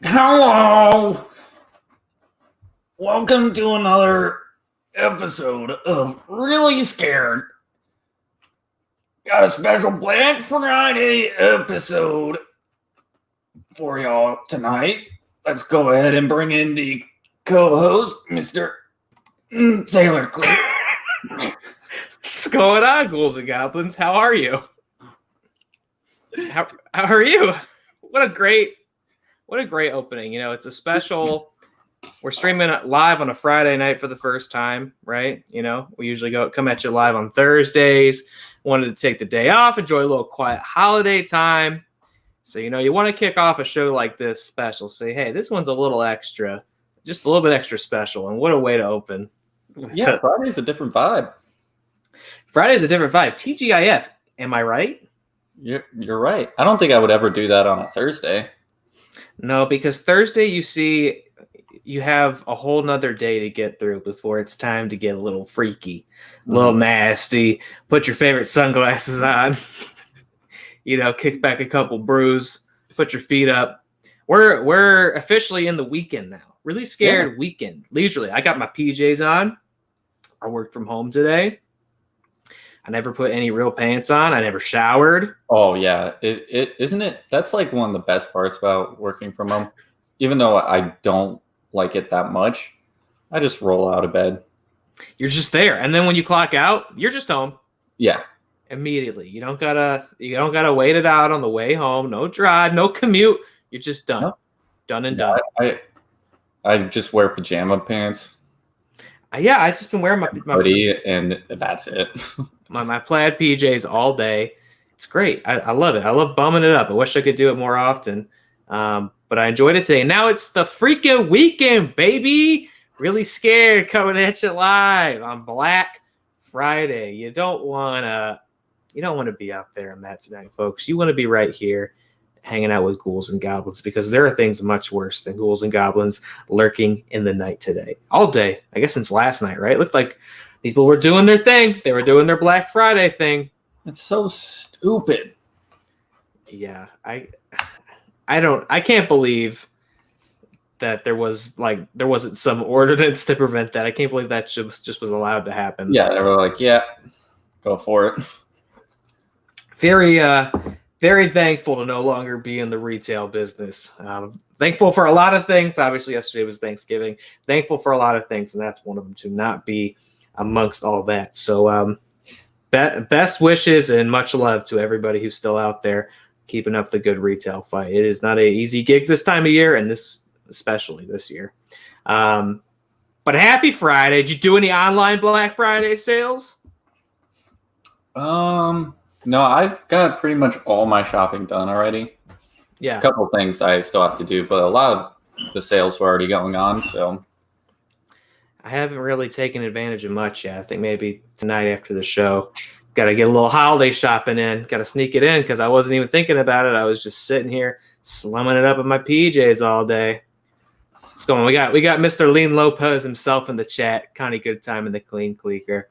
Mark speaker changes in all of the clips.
Speaker 1: Hello! Welcome to another episode of Really Scared. Got a special Black Friday episode for y'all tonight. Let's go ahead and bring in the co-host, Mr. Sailor Cliff.
Speaker 2: What's going on, ghouls and goblins? How are you? How are you? What a great opening. You know, it's a special. We're streaming it live on a Friday night for the first time, right? You know, we usually come at you live on Thursdays. Wanted to take the day off, enjoy a little quiet holiday time. So, you know, you want to kick off a show like this special. Say, hey, this one's a little extra, just a little bit extra special. And what a way to open.
Speaker 1: Yeah, Friday's a different vibe.
Speaker 2: Friday's a different vibe. TGIF. Am I right?
Speaker 1: You're right. I don't think I would ever do that on a Thursday.
Speaker 2: No, because Thursday you have a whole nother day to get through before it's time to get a little freaky, a little nasty. Put your favorite sunglasses on, you know, kick back a couple brews, put your feet up. We're officially in the weekend now. Really Scared weekend. Leisurely. I got my PJs on. I worked from home today. I never put any real pants on. I never showered.
Speaker 1: Oh yeah, it isn't it. That's like one of the best parts about working from home. Even though I don't like it that much, I just roll out of bed.
Speaker 2: You're just there, and then when you clock out, you're just home.
Speaker 1: Yeah,
Speaker 2: immediately. You don't gotta wait it out on the way home. No drive, no commute. You're just done, done and done.
Speaker 1: I just wear pajama pants.
Speaker 2: Yeah, I just been wearing my
Speaker 1: hoodie, and that's it.
Speaker 2: my plaid PJs all day. It's great. I love it. I love bumming it up. I wish I could do it more often. But I enjoyed it today. Now it's the freaking weekend, baby. Really Scared coming at you live on Black Friday. You don't want to be out there on that tonight, folks. You want to be right here hanging out with ghouls and goblins, because there are things much worse than ghouls and goblins lurking in the night today. All day. I guess since last night, right? It looked like people were doing their thing. They were doing their Black Friday thing.
Speaker 1: It's so stupid.
Speaker 2: Yeah, I can't believe that there wasn't some ordinance to prevent that. I can't believe that just was allowed to happen.
Speaker 1: Yeah, they were like, yeah, go for it.
Speaker 2: Very thankful to no longer be in the retail business. Thankful for a lot of things. Obviously, yesterday was Thanksgiving. Thankful for a lot of things, and that's one of them, to not be amongst all that. So best wishes and much love to everybody who's still out there keeping up the good retail fight. It is not an easy gig this time of year, and especially this year. But happy Friday. Did you do any online Black Friday sales?
Speaker 1: No, I've got pretty much all my shopping done already.
Speaker 2: Yeah.
Speaker 1: There's a couple things I still have to do, but a lot of the sales were already going on, so
Speaker 2: I haven't really taken advantage of much yet. I think maybe tonight after the show. Got to get a little holiday shopping in. Got to sneak it in because I wasn't even thinking about it. I was just sitting here slumming it up in my PJs all day. What's going on? We got Mr. Lean Lopez himself in the chat. Connie Good Time and the Clean Cleaker.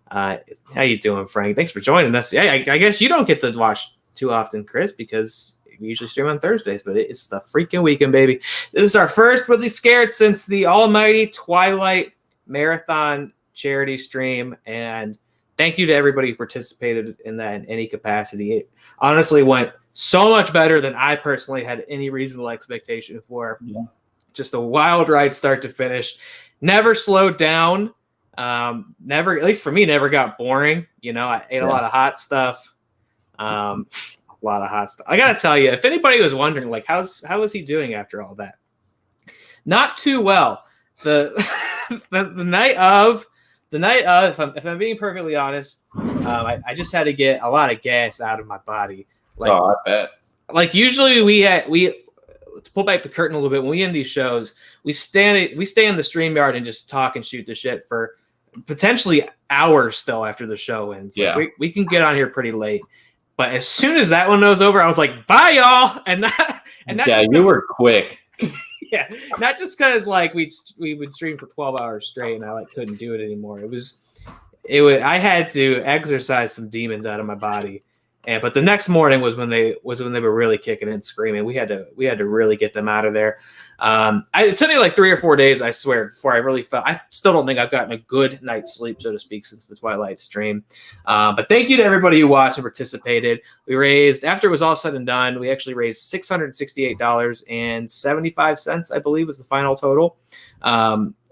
Speaker 2: How you doing, Frank? Thanks for joining us. Yeah, I guess you don't get to watch too often, Chris, because we usually stream on Thursdays, but it's the freaking weekend, baby. This is our first Really Scared since the almighty Twilight Marathon charity stream, and thank you to everybody who participated in that in any capacity. It honestly went so much better than I personally had any reasonable expectation for.
Speaker 1: Yeah.
Speaker 2: Just a wild ride start to finish. Never slowed down. Never, at least for me, never got boring. You know, I ate a lot of hot stuff. A lot of hot stuff. I gotta tell you, if anybody was wondering, like, how is he doing after all that? Not too well. The night of, if I'm being perfectly honest, I just had to get a lot of gas out of my body. Like,
Speaker 1: I bet.
Speaker 2: Like usually we to pull back the curtain a little bit, when we end these shows, we stay in the StreamYard and just talk and shoot the shit for potentially hours still after the show ends.
Speaker 1: Yeah.
Speaker 2: Like we can get on here pretty late. But as soon as that one was over, I was like, bye y'all. And
Speaker 1: yeah, you were quick.
Speaker 2: Yeah, not just because like we would stream for 12 hours straight and I like couldn't do it anymore. It was I had to exercise some demons out of my body, But the next morning was when they were really kicking and screaming. We had to really get them out of there. It took me like 3 or 4 days, I swear, before I really felt. I still don't think I've gotten a good night's sleep, so to speak, since the Twilight stream. But thank you to everybody who watched and participated. We raised, after it was all said and done, we actually raised $668.75, I believe, was the final total.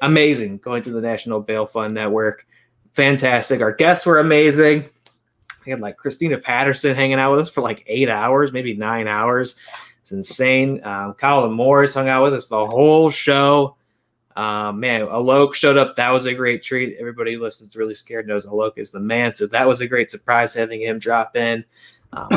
Speaker 2: Amazing, going through the National Bail Fund Network. Fantastic. Our guests were amazing. We had like Christina Patterson hanging out with us for like 8 hours, maybe 9 hours. It's insane. Colin Morris hung out with us the whole show. Man, Alok showed up. That was a great treat. Everybody who listens to Really Scared knows Alok is the man. So that was a great surprise having him drop in.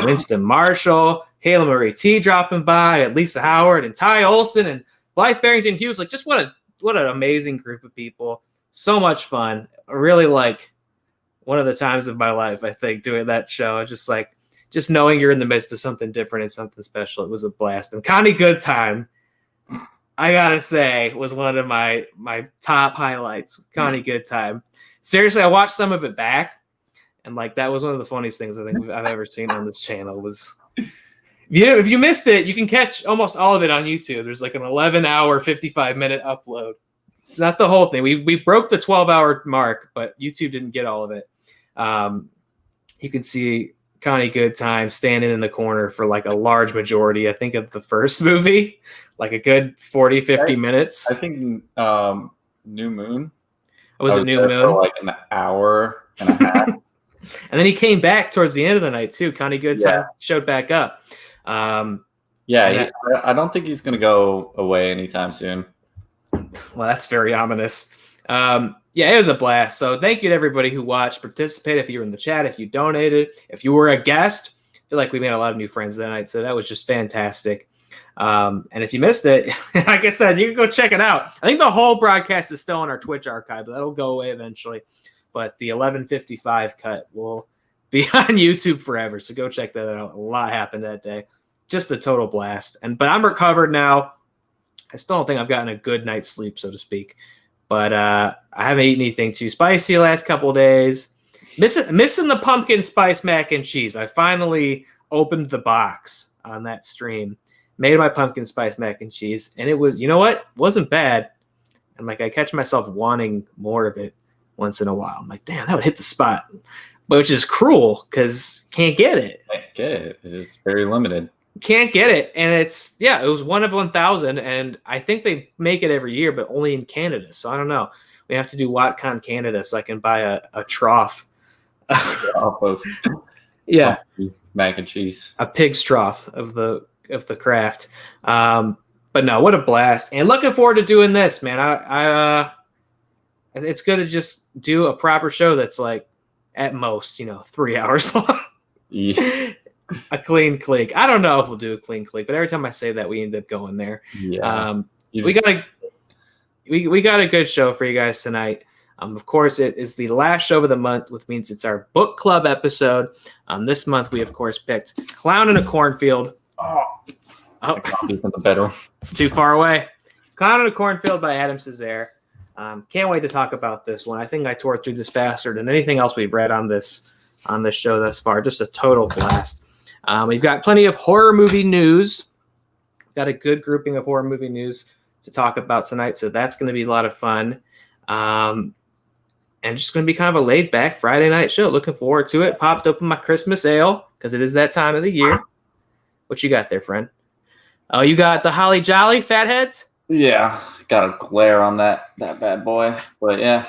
Speaker 2: Winston Marshall, Kayla Marie T dropping by, and Lisa Howard, and Ty Olson, and Blythe Barrington Hughes. Like, just what an amazing group of people. So much fun. Really like one of the times of my life, I think, doing that show. Just knowing you're in the midst of something different and something special. It was a blast. And Connie Goodtime, I gotta say, was one of my top highlights. Connie Goodtime. Seriously, I watched some of it back, and like that was one of the funniest things I think I've ever seen on this channel. Was if you missed it, you can catch almost all of it on YouTube. There's like an 11-hour, 55-minute upload. It's not the whole thing. We broke the 12-hour mark, but YouTube didn't get all of it. You can see Connie Goodtime standing in the corner for like a large majority, I think, of the first movie, like a good 40, 50 minutes.
Speaker 3: I think New Moon.
Speaker 2: Was it New Moon?
Speaker 3: For like an hour and a half.
Speaker 2: And then he came back towards the end of the night too. Connie Goodtime showed back up.
Speaker 3: I don't think he's going to go away anytime soon.
Speaker 2: Well, that's very ominous. It was a blast. So thank you to everybody who watched, participated. If you were in the chat, if you donated, if you were a guest, I feel like we made a lot of new friends that night. So that was just fantastic. And if you missed it, like I said, you can go check it out. I think the whole broadcast is still on our Twitch archive, but that'll go away eventually. But the 11:55 cut will be on YouTube forever. So go check that out. A lot happened that day. Just a total blast. But I'm recovered now. I still don't think I've gotten a good night's sleep, so to speak. But I haven't eaten anything too spicy the last couple of days. Missing the pumpkin spice mac and cheese. I finally opened the box on that stream, made my pumpkin spice mac and cheese, and it was, you know what? Wasn't bad. And like I catch myself wanting more of it once in a while. I'm like, damn, that would hit the spot. But which is cruel because can't get it.
Speaker 3: Can't get it. It's very limited.
Speaker 2: Can't get it. And it was 1 of 1,000. And I think they make it every year, but only in Canada. So I don't know. We have to do WatCon Canada so I can buy a trough.
Speaker 3: Of mac and cheese. A
Speaker 2: pig's trough of the craft. But no, what a blast. And looking forward to doing this, man. I it's good to just do a proper show that's like at most, 3 hours long.
Speaker 3: Yeah.
Speaker 2: A clean click. I don't know if we'll do a clean click, but every time I say that, we end up going there.
Speaker 3: Yeah.
Speaker 2: We got a good show for you guys tonight. Of course, it is the last show of the month, which means it's our book club episode. This month, we of course picked "Clown in a Cornfield." It's too far away. "Clown in a Cornfield" by Adam Cesare. Can't wait to talk about this one. I think I tore through this faster than anything else we've read on this show thus far. Just a total blast. We've got plenty of horror movie news. Got a good grouping of horror movie news to talk about tonight, so that's going to be a lot of fun. And just going to be kind of a laid-back Friday night show. Looking forward to it. Popped open my Christmas ale because it is that time of the year. What you got there, friend? Oh, you got the Holly Jolly Fatheads?
Speaker 3: Yeah, got a glare on that bad boy. But yeah.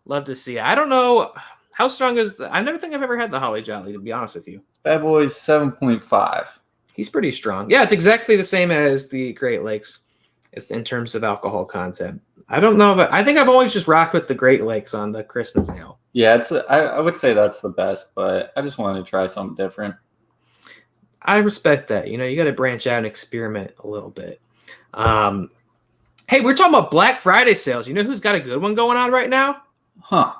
Speaker 2: Love to see it. I don't know how strong is I never think I've ever had the Holly Jolly, to be honest with you.
Speaker 3: Bad boy's 7.5.
Speaker 2: He's pretty strong. Yeah, it's exactly the same as the Great Lakes in terms of alcohol content. I don't know I think I've always just rocked with the Great Lakes on the Christmas ale.
Speaker 3: Yeah, I would say that's the best, but I just wanted to try something different.
Speaker 2: I respect that. You got to branch out and experiment a little bit. Hey, we're talking about Black Friday sales. You know who's got a good one going on right now?
Speaker 3: Huh.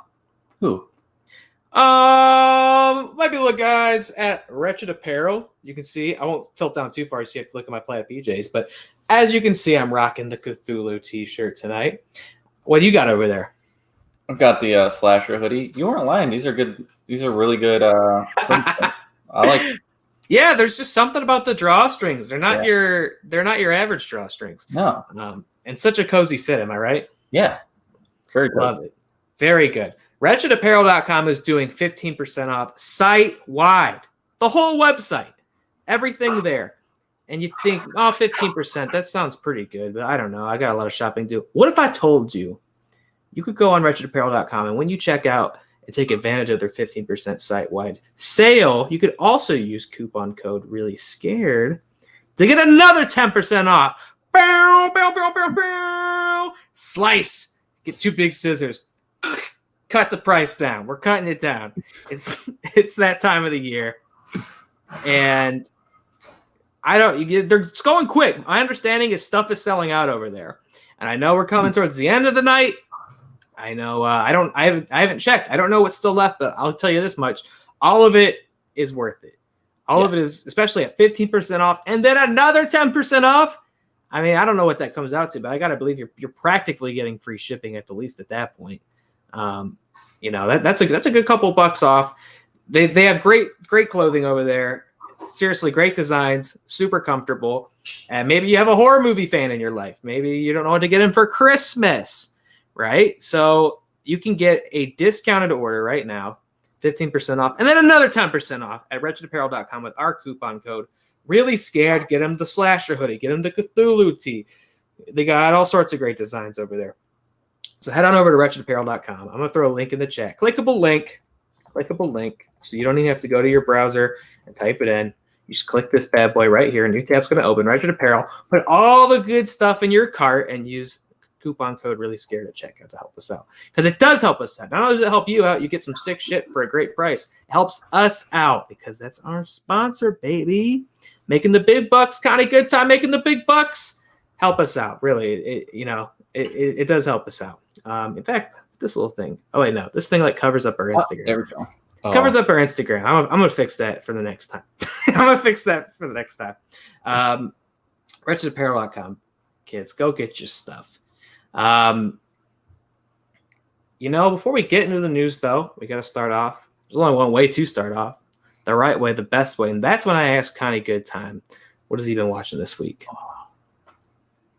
Speaker 3: Who?
Speaker 2: Might be the guys at Wretched Apparel. You can see, I won't tilt down too far so you have to look at my Plaid PJs, but as you can see, I'm rocking the Cthulhu t-shirt tonight. What do you got over there?
Speaker 3: I've got the Slasher hoodie. You weren't lying. These are good. These are really good. I like.
Speaker 2: Yeah, there's just something about the drawstrings. They're not
Speaker 3: Yeah.
Speaker 2: they're not your average drawstrings.
Speaker 3: No.
Speaker 2: And such a cozy fit. Am I right?
Speaker 3: Yeah. Very good.
Speaker 2: Love it. Very good. WretchedApparel.com is doing 15% off site-wide. The whole website. Everything there. And you think, 15%, that sounds pretty good. But I don't know. I got a lot of shopping to do. What if I told you you could go on WretchedApparel.com and when you check out and take advantage of their 15% site-wide sale, you could also use coupon code Reely Scared to get another 10% off. Bow, bow, bow, bow, bow. Slice. Get 2 big scissors. Cut the price down. We're cutting it down. It's that time of the year. And it's going quick. My understanding is stuff is selling out over there. And I know we're coming towards the end of the night. I know I haven't checked. I don't know what's still left, but I'll tell you this much. All of it is worth it. All of it is, especially at 15% off and then another 10% off. I mean, I don't know what that comes out to, but I got to believe you're practically getting free shipping at the least at that point. That's a good couple bucks off. They have great clothing over there. Seriously, great designs, super comfortable. And maybe you have a horror movie fan in your life. Maybe you don't know what to get him for Christmas, right? So you can get a discounted order right now, 15% off, and then another 10% off at wretchedapparel.com with our coupon code Reely Scared. Get him the slasher hoodie, get him the Cthulhu tee. They got all sorts of great designs over there. So head on over to wretchedapparel.com. I'm going to throw a link in the chat. Clickable link. So you don't even have to go to your browser and type it in. You just click this bad boy right here. A new tab's going to open. Wretched Apparel. Put all the good stuff in your cart and use coupon code Reely Scared at checkout to help us out. Because it does help us out. Not only does it help you out, you get some sick shit for a great price. It helps us out because that's our sponsor, baby. Making the big bucks. Kind of good time making the big bucks. Help us out. Really, it does help us out. In fact, this little thing. Oh wait, no, this thing like covers up our Instagram.
Speaker 3: There we go.
Speaker 2: Covers up our Instagram. I'm gonna fix that for the next time. WretchedApparel.com, kids, go get your stuff. Before we get into the news, though, we got to start off. There's only one way to start off, the right way, the best way, and that's when I ask Connie Goodtime, what has he been watching this week?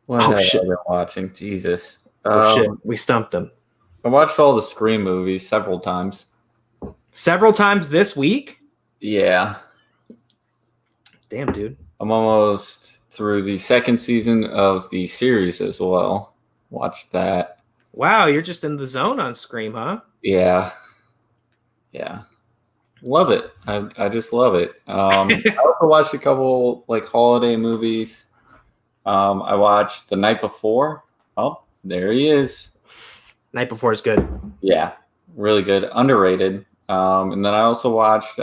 Speaker 3: What have I been watching? Jesus.
Speaker 2: Shit, we stumped him.
Speaker 3: I watched all the Scream movies several times.
Speaker 2: Several times this week?
Speaker 3: Yeah.
Speaker 2: Damn, dude.
Speaker 3: I'm almost through the second season of the series as well. Watched that.
Speaker 2: Wow, you're just in the zone on Scream, huh?
Speaker 3: Yeah. Love it. I just love it. I also watched a couple holiday movies. I watched The Night Before. Oh, there he is.
Speaker 2: Night Before is good.
Speaker 3: Yeah, really good. Underrated. And then I also watched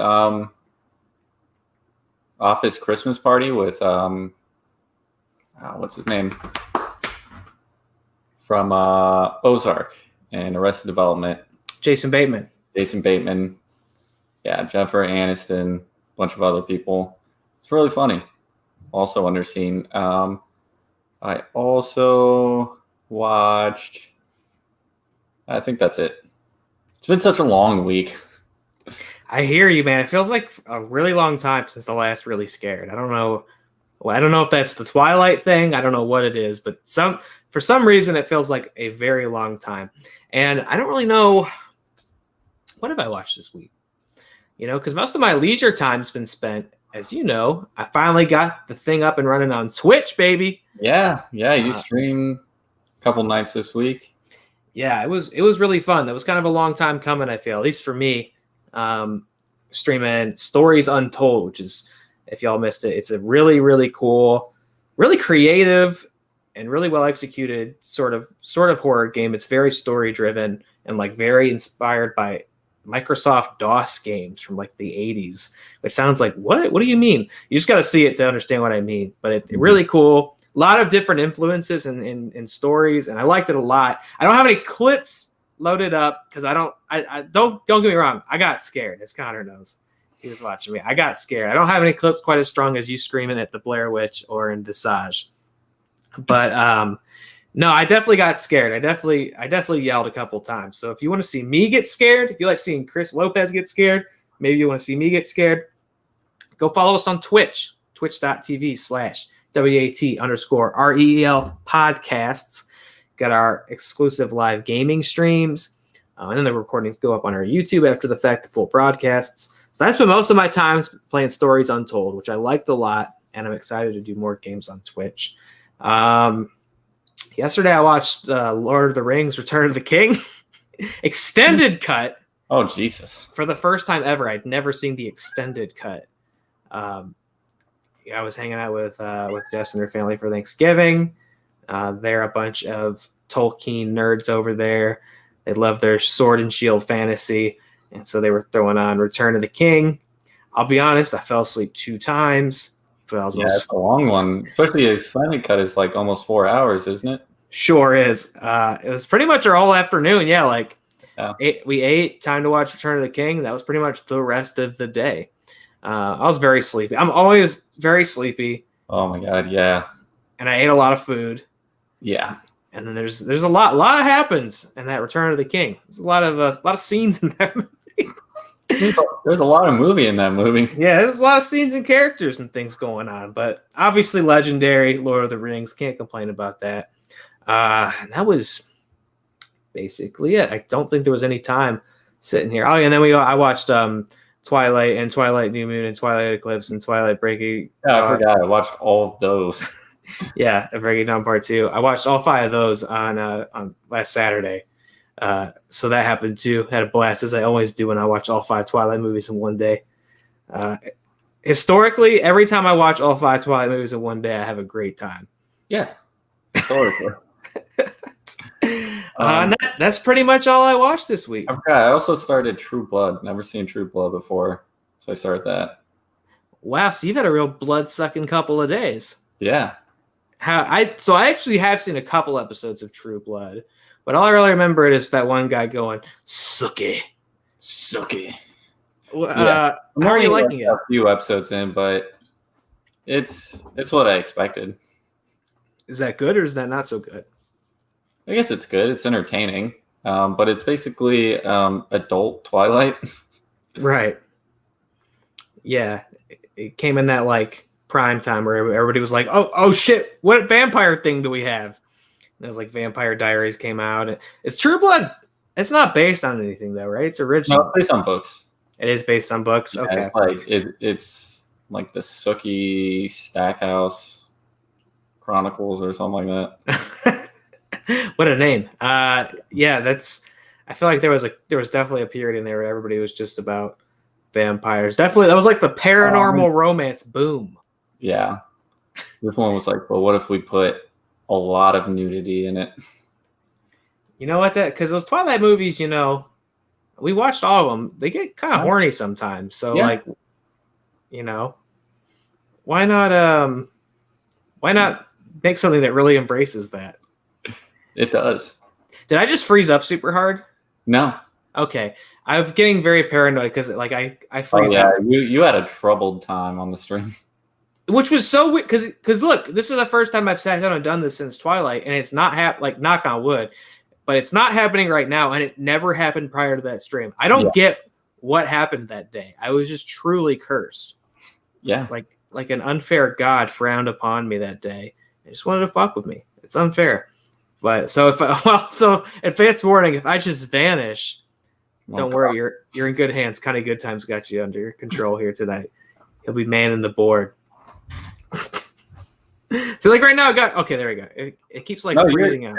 Speaker 3: Office Christmas Party with what's his name? From Ozark and Arrested Development.
Speaker 2: Jason Bateman.
Speaker 3: Yeah, Jennifer Aniston, a bunch of other people. It's really funny. Also underseen. I also watched, I think that's it. It's been such a long week.
Speaker 2: I hear you, man. It feels like a really long time since the last Reely Scared. I don't know if that's the Twilight thing. I don't know what it is, but for some reason it feels like a very long time. And I don't really know, what have I watched this week? Because most of my leisure time's been spent, as you know, I finally got the thing up and running on Twitch, baby.
Speaker 3: Yeah, you streamed a couple nights this week.
Speaker 2: Yeah, it was really fun. That was kind of a long time coming, I feel, at least for me. Streaming Stories Untold, which is, if y'all missed it, it's a really, really cool, really creative, and really well executed sort of horror game. It's very story driven and very inspired by Microsoft DOS games from the 80s, which sounds like, what do you mean? You just got to see it to understand what I mean. But it's really cool. A lot of different influences in stories, and I liked it a lot. I don't have any clips loaded up because I don't get me wrong. I got scared, as Connor knows. He was watching me. I got scared. I don't have any clips quite as strong as you screaming at the Blair Witch or in Visage. But no, I definitely got scared. I definitely yelled a couple times. So if you want to see me get scared, if you like seeing Chris Lopez get scared, maybe you want to see me get scared, Go follow us on Twitch, twitch.tv/WAT_REL podcasts. Got our exclusive live gaming streams. And then the recordings go up on our YouTube after the fact, the full broadcasts. So I spent most of my time playing Stories Untold, which I liked a lot, and I'm excited to do more games on Twitch. Yesterday I watched Lord of the Rings Return of the King extended cut.
Speaker 3: Oh, Jesus.
Speaker 2: For the first time ever. I'd never seen the extended cut. I was hanging out with Jess and her family for Thanksgiving. They're a bunch of Tolkien nerds over there. They love their sword and shield fantasy, and so they were throwing on Return of the King. I'll be honest, I fell asleep 2 times. But I was
Speaker 3: It's a long one. Especially the extended cut is like almost 4 hours, isn't it?
Speaker 2: Sure is. It was pretty much our whole afternoon. Yeah, we ate, time to watch Return of the King. That was pretty much the rest of the day. I was very sleepy. I'm always very sleepy.
Speaker 3: Oh my God, yeah.
Speaker 2: And I ate a lot of food.
Speaker 3: Yeah.
Speaker 2: And then there's a lot happens in that Return of the King. There's a lot of scenes in that movie.
Speaker 3: There's a lot of movie in that movie.
Speaker 2: Yeah, there's a lot of scenes and characters and things going on. But obviously legendary, Lord of the Rings. Can't complain about that. And that was basically it. I don't think there was any time sitting here. Oh, and then I watched Twilight and Twilight New Moon and Twilight Eclipse and Twilight Breaking.
Speaker 3: Yeah, I forgot. I watched all of those.
Speaker 2: Yeah, Breaking Dawn Part 2. I watched all 5 of those on last Saturday. So that happened too. Had a blast, as I always do when I watch all 5 Twilight movies in one day. Historically, every time I watch all 5 Twilight movies in one day, I have a great time.
Speaker 3: Yeah, historically.
Speaker 2: That's pretty much all I watched this week.
Speaker 3: I forgot. I also started True Blood. Never seen True Blood before, so I started that.
Speaker 2: Wow, so you've had a real blood-sucking couple of days.
Speaker 3: Yeah.
Speaker 2: I actually have seen a couple episodes of True Blood, but all I really remember is that one guy going, "Sucky, sucky."
Speaker 3: Yeah.
Speaker 2: How are you liking it?
Speaker 3: A few episodes in, but it's what I expected.
Speaker 2: Is that good or is that not so good?
Speaker 3: I guess it's good. It's entertaining, but it's basically adult Twilight. Right.
Speaker 2: Yeah, it came in that prime time where everybody was like, "Oh shit, what vampire thing do we have?" And it was like Vampire Diaries came out. It's True Blood. It's not based on anything though, right? It's original.
Speaker 3: No, it's based on books.
Speaker 2: It is based on books.
Speaker 3: Yeah,
Speaker 2: okay.
Speaker 3: It's like the Sookie Stackhouse Chronicles or something like that.
Speaker 2: What a name. Yeah, I feel like there was definitely a period in there where everybody was just about vampires. Definitely, that was like the paranormal romance boom.
Speaker 3: Yeah. This one was like, well, what if we put a lot of nudity in it?
Speaker 2: You know what? Because those Twilight movies, we watched all of them. They get kind of horny sometimes. So, why not make something that really embraces that?
Speaker 3: It does.
Speaker 2: Did I just freeze up super hard?
Speaker 3: No.
Speaker 2: Okay. I'm getting very paranoid because I freeze up.
Speaker 3: You had a troubled time on the stream.
Speaker 2: Which was so weird because look, this is the first time I've sat down and done this since Twilight, and it's not knock on wood, but it's not happening right now, and it never happened prior to that stream. I don't get what happened that day. I was just truly cursed.
Speaker 3: Yeah.
Speaker 2: Like an unfair god frowned upon me that day. They just wanted to fuck with me. It's unfair. But so advance warning, if I just vanish, don't worry, you're in good hands. Kind of Good Times got you under control here tonight. He'll be manning the board. So right now, okay, there we go. It keeps freezing out.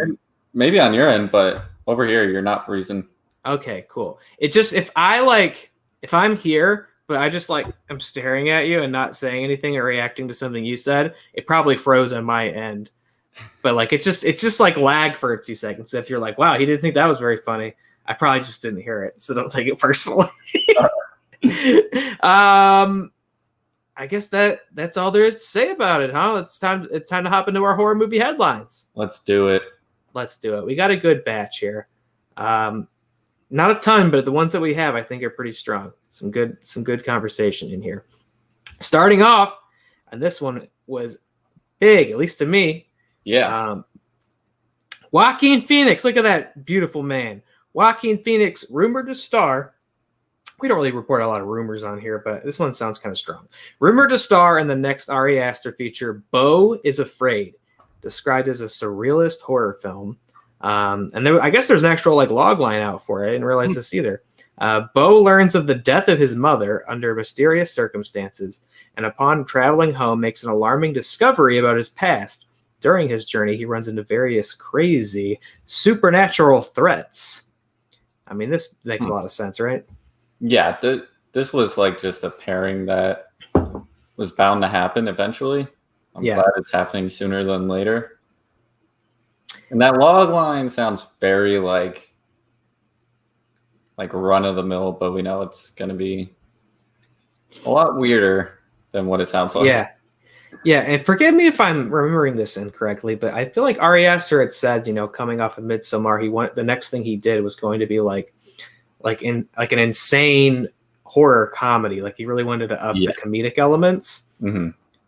Speaker 3: Maybe on your end, but over here you're not freezing.
Speaker 2: Okay, cool. It just if I'm here, but I just I'm staring at you and not saying anything or reacting to something you said, it probably froze on my end. But it's just lag for a few seconds. If you're like, wow, he didn't think that was very funny, I probably just didn't hear it, so don't take it personally. I guess that's all there is to say about it, huh? It's time to hop into our horror movie headlines.
Speaker 3: Let's do it. We got a good batch here. Not a ton, but the ones that we have, I think, are pretty strong. Some good conversation in here. Starting off, and this one was big, at least to me. Yeah.
Speaker 2: Joaquin Phoenix, look at that beautiful man. Joaquin Phoenix rumored to star we don't really report a lot of rumors on here, but this one sounds kind of strong. Rumored to star in the next Ari Aster feature, Beau is Afraid, described as a surrealist horror film. And there, I guess there's an actual like log line out for it. I didn't realize this either. Beau learns of the death of his mother under mysterious circumstances, and upon traveling home, makes an alarming discovery about his past. During his journey, he runs into various crazy supernatural threats. I mean, this makes a lot of sense, right?
Speaker 3: Yeah, this was like just a pairing that was bound to happen eventually. I'm glad it's happening sooner than later. And that log line sounds very like run of the mill, but we know it's going to be a lot weirder than what it sounds like.
Speaker 2: Yeah. Yeah, and forgive me if I'm remembering this incorrectly, but I feel like Ari Aster had said, coming off of Midsommar, the next thing he did was going to be like an insane horror comedy. Like he really wanted to up the comedic elements,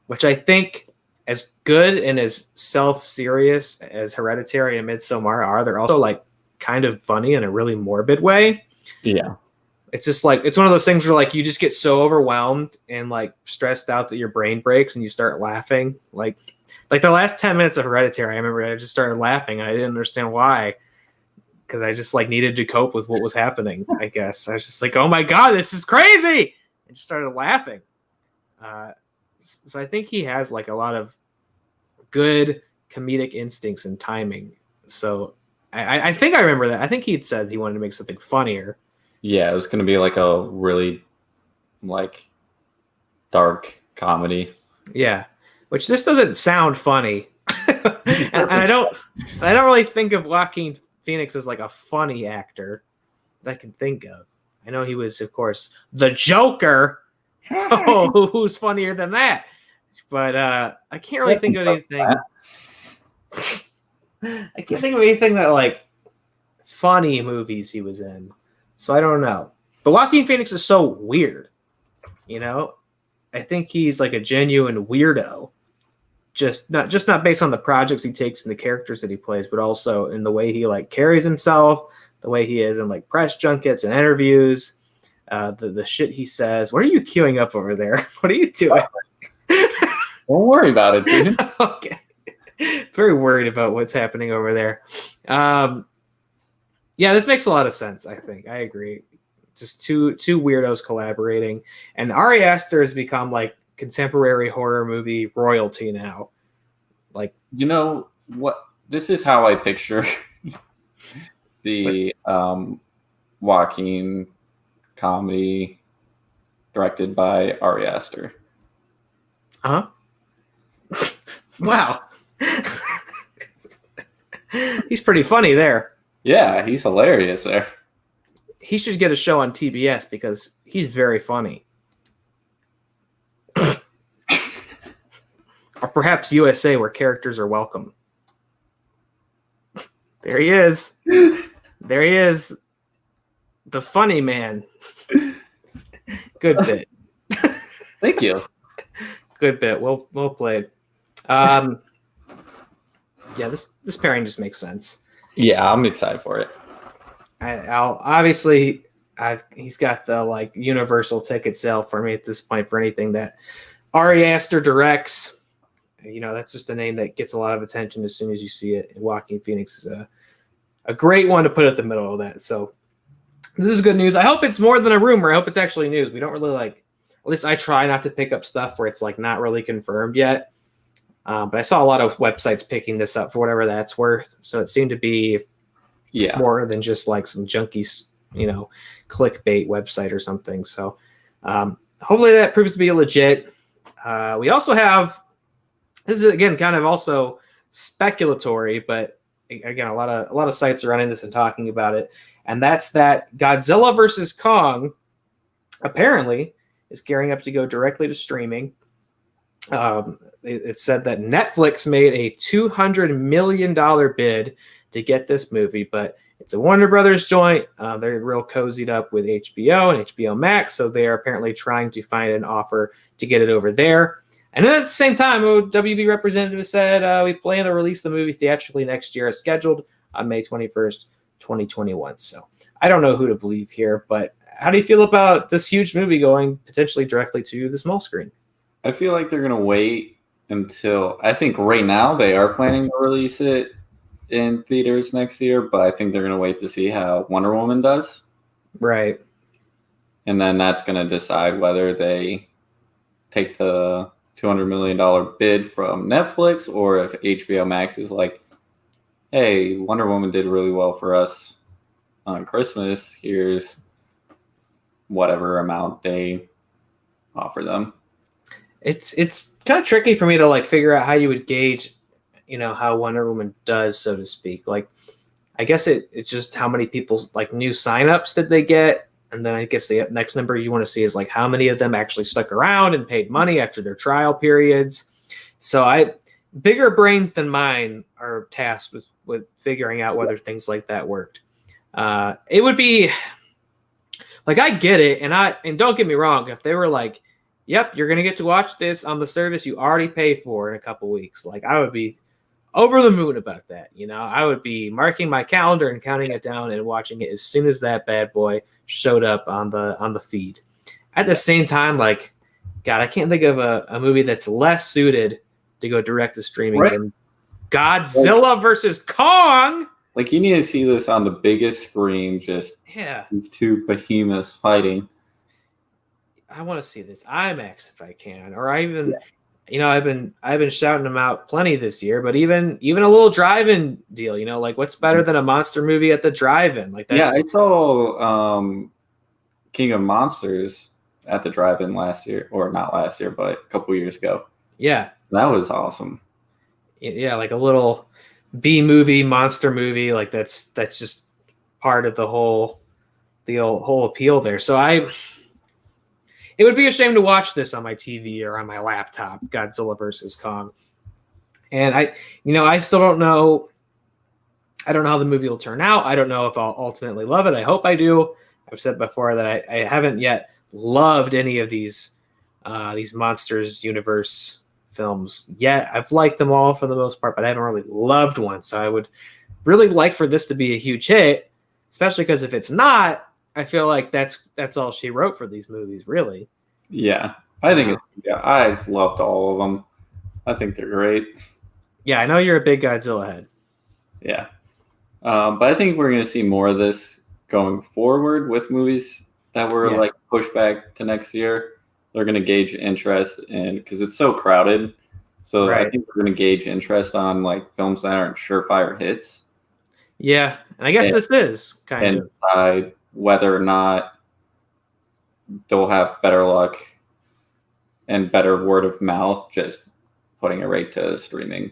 Speaker 2: which I think, as good and as self-serious as Hereditary and Midsommar are, they're also like kind of funny in a really morbid way.
Speaker 3: Yeah.
Speaker 2: It's just like, it's one of those things where like you just get so overwhelmed and like stressed out that your brain breaks and you start laughing. Like the last 10 minutes of Hereditary, I remember I just started laughing. I didn't understand why, because I just like needed to cope with what was happening. I guess I was just like, oh my God, this is crazy. I just started laughing. So I think he has like a lot of good comedic instincts and timing. So I think I remember that. I think he'd said he wanted to make something funnier. Yeah,
Speaker 3: it was going to be like a really like dark comedy.
Speaker 2: Yeah, which this doesn't sound funny. and I don't really think of Joaquin Phoenix as like a funny actor that I can think of. I know he was, of course, the Joker. Oh, who's funnier than that? But I can't really think of anything. I can't think of anything that like funny movies he was in. So I don't know. But Joaquin Phoenix is so weird. I think he's like a genuine weirdo. Just not based on the projects he takes and the characters that he plays, but also in the way he like carries himself, the way he is in like press junkets and interviews, the shit he says. What are you queuing up over there? What are you doing?
Speaker 3: Don't worry about it, dude.
Speaker 2: Okay. Very worried about what's happening over there. Yeah, this makes a lot of sense, I think. I agree. Just two weirdos collaborating. And Ari Aster has become like contemporary horror movie royalty now. Like,
Speaker 3: what? This is how I picture the Joaquin comedy directed by Ari Aster.
Speaker 2: Uh-huh. Wow. He's pretty funny there.
Speaker 3: Yeah, he's hilarious there.
Speaker 2: He should get a show on TBS because he's very funny. Or perhaps USA, where characters are welcome. There he is. There he is. The funny man. Good bit.
Speaker 3: Thank you.
Speaker 2: Good bit. Well played. Yeah, this pairing just makes sense.
Speaker 3: Yeah, I'm excited for it.
Speaker 2: He's got the like universal ticket sale for me at this point for anything that Ari Aster directs. That's just a name that gets a lot of attention as soon as you see it. And Joaquin Phoenix is a great one to put at the middle of that. So this is good news. I hope it's more than a rumor. I hope it's actually news. We don't really at least I try not to pick up stuff where it's like not really confirmed yet. But I saw a lot of websites picking this up for whatever that's worth. So it seemed to be more than just like some junky, clickbait website or something. So hopefully that proves to be legit. We also have, this is again kind of also speculatory, but again, a lot of sites are running this and talking about it. And that's that Godzilla vs. Kong apparently is gearing up to go directly to streaming. It said that Netflix made a $200 million bid to get this movie, but it's a Warner Brothers joint. They're real cozied up with HBO and HBO Max, so they are apparently trying to find an offer to get it over there. And then at the same time, a WB representative said, we plan to release the movie theatrically next year as scheduled on May 21st, 2021. So I don't know who to believe here, but how do you feel about this huge movie going potentially directly to the small screen?
Speaker 3: I feel like they're going to wait until, I think right now they are planning to release it in theaters next year, but I think they're going to wait to see how Wonder Woman does.
Speaker 2: Right.
Speaker 3: And then that's going to decide whether they take the $200 million bid from Netflix, or if HBO Max is like, hey, Wonder Woman did really well for us on Christmas. Here's whatever amount they offer them.
Speaker 2: It's kind of tricky for me to like figure out how you would gauge, how Wonder Woman does, so to speak. Like, I guess it's just how many people's like new signups did they get. And then I guess the next number you want to see is like how many of them actually stuck around and paid money after their trial periods. So bigger brains than mine are tasked with figuring out whether things like that worked. It would be like, I get it. And don't get me wrong. If they were like, yep, you're going to get to watch this on the service you already pay for in a couple weeks, like I would be over the moon about that. I would be marking my calendar and counting it down and watching it as soon as that bad boy showed up on the feed. At the same time, like, God, I can't think of a movie that's less suited to go direct to streaming than Godzilla versus Kong.
Speaker 3: Like, you need to see this on the biggest screen, just these two behemoths fighting.
Speaker 2: I want to see this IMAX if I can, or I even I've been shouting them out plenty this year, but even a little drive-in deal, like what's better than a monster movie at the drive-in? Like,
Speaker 3: I saw King of Monsters at the drive-in last year, or not last year, but a couple years ago.
Speaker 2: Yeah,
Speaker 3: that was awesome.
Speaker 2: Yeah, like a little B movie, monster movie, like that's just part of the whole appeal there. So it would be a shame to watch this on my TV or on my laptop, Godzilla versus Kong. And I still don't know. I don't know how the movie will turn out. I don't know if I'll ultimately love it. I hope I do. I've said before that I haven't yet loved any of these Monsters universe films yet. I've liked them all for the most part, but I haven't really loved one. So I would really like for this to be a huge hit, especially because if it's not, I feel like that's all she wrote for these movies, really.
Speaker 3: Yeah, I think I've loved all of them. I think they're great.
Speaker 2: Yeah, I know you're a big Godzilla head.
Speaker 3: Yeah, but I think we're going to see more of this going forward with movies that were like pushed back to next year. They're going to gauge interest because it's so crowded. So I think we're going to gauge interest on like films that aren't surefire hits.
Speaker 2: Yeah, and I guess this is kind of
Speaker 3: decide whether or not they'll have better luck and better word of mouth just putting it right to streaming.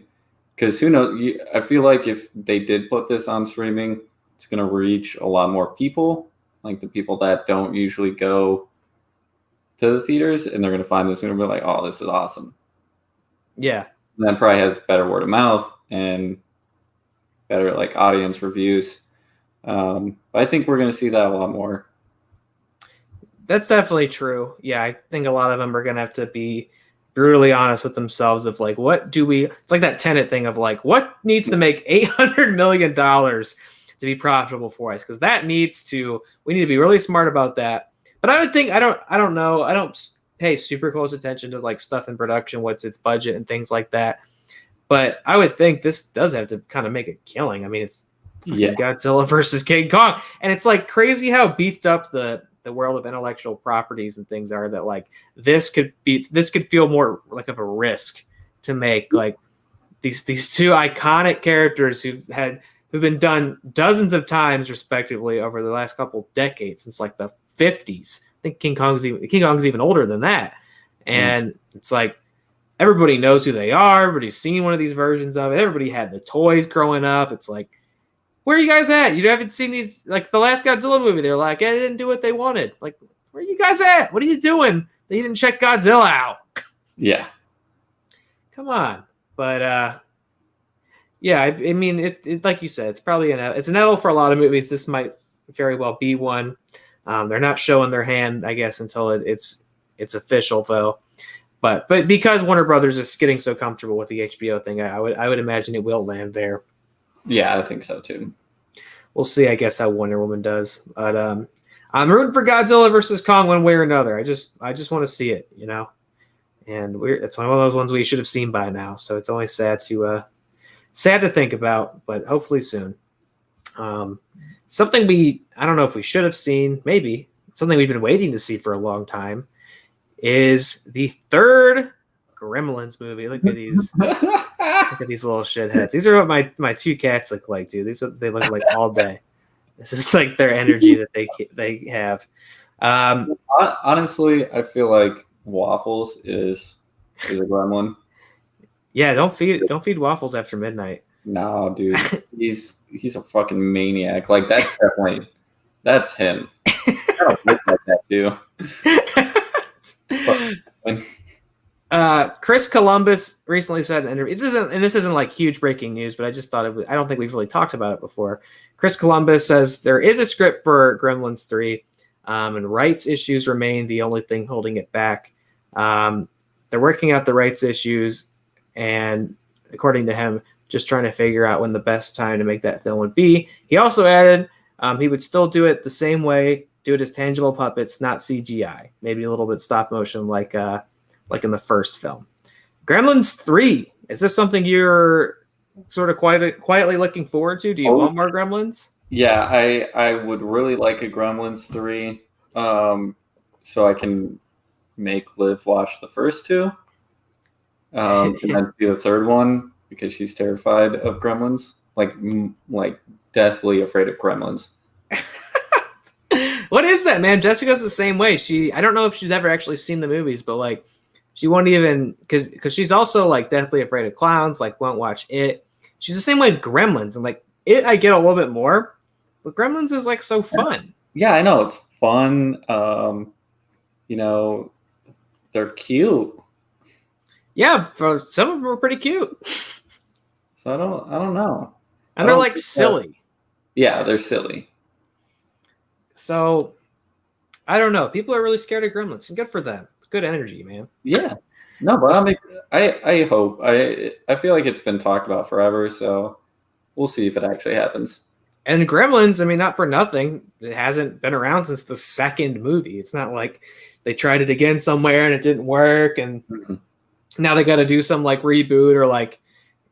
Speaker 3: Because who knows? I feel like if they did put this on streaming, it's going to reach a lot more people, like the people that don't usually go to the theaters, and they're going to find this and be like, oh, this is awesome.
Speaker 2: Yeah.
Speaker 3: And then probably has better word of mouth and better like audience reviews. But I think we're going to see that a lot more.
Speaker 2: That's definitely true. Yeah, I think a lot of them are going to have to be brutally honest with themselves of like, it's like that Tenet thing of like, what needs to make $800 million to be profitable for us? Because we need to be really smart about that. But I would think, I don't know. I don't pay super close attention to like stuff in production, what's its budget and things like that. But I would think this does have to kind of make a killing. I mean, it's Godzilla versus King Kong. And it's like crazy how beefed up the world of intellectual properties and things are, that like this could feel more like of a risk to make, like these two iconic characters who've been done dozens of times respectively over the last couple decades, since like the 50s. I think King Kong's even older than that. And it's like everybody knows who they are, everybody's seen one of these versions of it, everybody had the toys growing up. It's like, where are you guys at? You haven't seen these, like the last Godzilla movie. They're like, they didn't do what they wanted. Like, where are you guys at? What are you doing? They didn't check Godzilla out.
Speaker 3: Yeah.
Speaker 2: Come on. But yeah, I mean, it like you said, it's probably it's an L for a lot of movies. This might very well be one. They're not showing their hand, I guess, until it's official though. But because Warner Brothers is getting so comfortable with the HBO thing, I would imagine it will land there.
Speaker 3: Yeah, I think so too.
Speaker 2: We'll see, I guess, how Wonder Woman does. But I'm rooting for Godzilla versus Kong one way or another. I just want to see it, you know. And it's one of those ones we should have seen by now. So it's only sad to think about, but hopefully soon. Something I don't know if we should have seen, maybe something we've been waiting to see for a long time is the third Gremlins movie. Look at these. Look at these little shitheads. These are what my two cats look like, dude. These are what they look like all day. This is like their energy that they have.
Speaker 3: Honestly, I feel like Waffles is a gremlin.
Speaker 2: Yeah, don't feed Waffles after midnight.
Speaker 3: No, dude, he's a fucking maniac. Like that's him. I don't look like that, dude.
Speaker 2: Chris Columbus recently said in an interview. This isn't like huge breaking news, but I just thought I don't think we've really talked about it before. Chris Columbus says there is a script for Gremlins 3, and rights issues remain the only thing holding it back. They're working out the rights issues, and according to him, just trying to figure out when the best time to make that film would be. He also added he would still do it the same way, do it as tangible puppets, not CGI, maybe a little bit stop motion like in the first film. Gremlins 3, is this something you're sort of quietly looking forward to? Do you want more Gremlins?
Speaker 3: Yeah, I would really like a Gremlins 3, so I can make Liv watch the first two, and then see the third one because she's terrified of gremlins, like deathly afraid of gremlins.
Speaker 2: What is that, man? Jessica's the same way. I don't know if she's ever actually seen the movies, but like she won't even because she's also like deathly afraid of clowns, like won't watch it. She's the same way with Gremlins, and like it I get a little bit more, but Gremlins is like so fun.
Speaker 3: Yeah, I know, it's fun. They're cute.
Speaker 2: Yeah, for some of them are pretty cute.
Speaker 3: So I don't know.
Speaker 2: And they're like silly.
Speaker 3: Yeah, they're silly.
Speaker 2: So I don't know. People are really scared of Gremlins, and good for them. Good energy, man.
Speaker 3: Yeah. No, but I hope. I feel like it's been talked about forever, so we'll see if it actually happens.
Speaker 2: And Gremlins, I mean, not for nothing, it hasn't been around since the second movie. It's not like they tried it again somewhere and it didn't work, and now they got to do some like reboot or like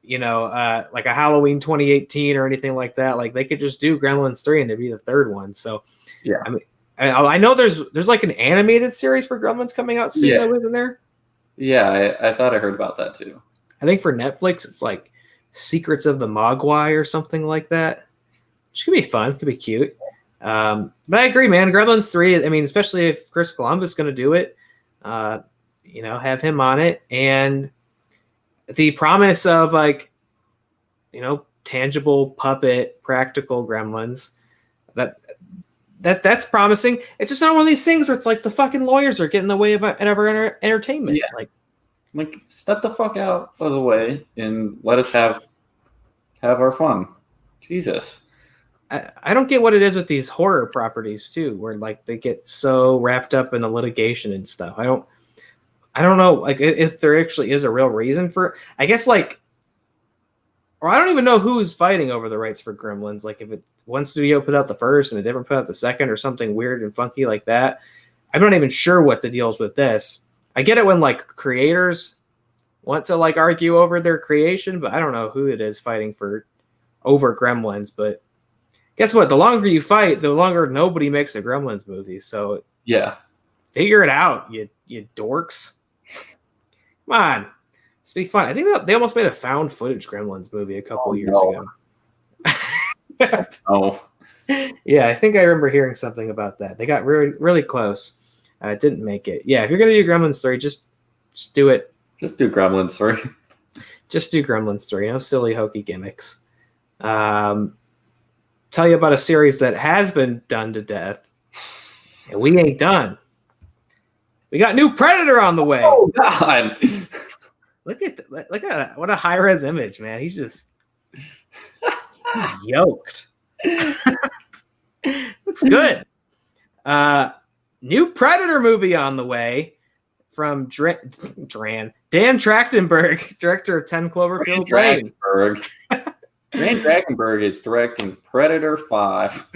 Speaker 2: a Halloween 2018 or anything like that. Like they could just do Gremlins 3 and it'd be the third one. So
Speaker 3: yeah,
Speaker 2: I mean, I know there's like an animated series for Gremlins coming out soon. That was in there.
Speaker 3: Yeah, I thought I heard about that too.
Speaker 2: I think for Netflix, it's like Secrets of the Mogwai or something like that. Which could be fun. Could be cute. But I agree, man. Gremlins 3, I mean, especially if Chris Columbus is going to do it, have him on it. And the promise of like, tangible puppet, practical Gremlins, that's promising. It's just not one of these things where it's like the fucking lawyers are getting in the way of our entertainment.
Speaker 3: Yeah. Like step the fuck out of the way and let us have our fun. Jesus.
Speaker 2: I don't get what it is with these horror properties too, where like they get so wrapped up in the litigation and stuff. I don't know, like if there actually is a real reason for. I guess like, or I don't even know who's fighting over the rights for Gremlins. Like if one studio put out the first and a different put out the second, or something weird and funky like that. I'm not even sure what the deal is with this. I get it when like creators want to like argue over their creation, but I don't know who it is fighting over Gremlins. But guess what? The longer you fight, the longer nobody makes a Gremlins movie. So
Speaker 3: yeah,
Speaker 2: figure it out, you dorks. Come on, it's be fun. I think they almost made a found footage Gremlins movie a couple years ago.
Speaker 3: Oh,
Speaker 2: yeah, I think I remember hearing something about that. They got really, really close. Didn't make it. Yeah, if you're gonna do Gremlins 3, just do it.
Speaker 3: Just do Gremlins 3.
Speaker 2: Just do Gremlins 3. No silly hokey gimmicks. Tell you about a series that has been done to death, and we ain't done. We got new Predator on the way.
Speaker 3: Oh God!
Speaker 2: Look at that. What a high res image, man. He's yoked. Looks good. New Predator movie on the way from Dan Trachtenberg, director of 10 Cloverfield Lane.
Speaker 3: Dan Trachtenberg is directing Predator 5.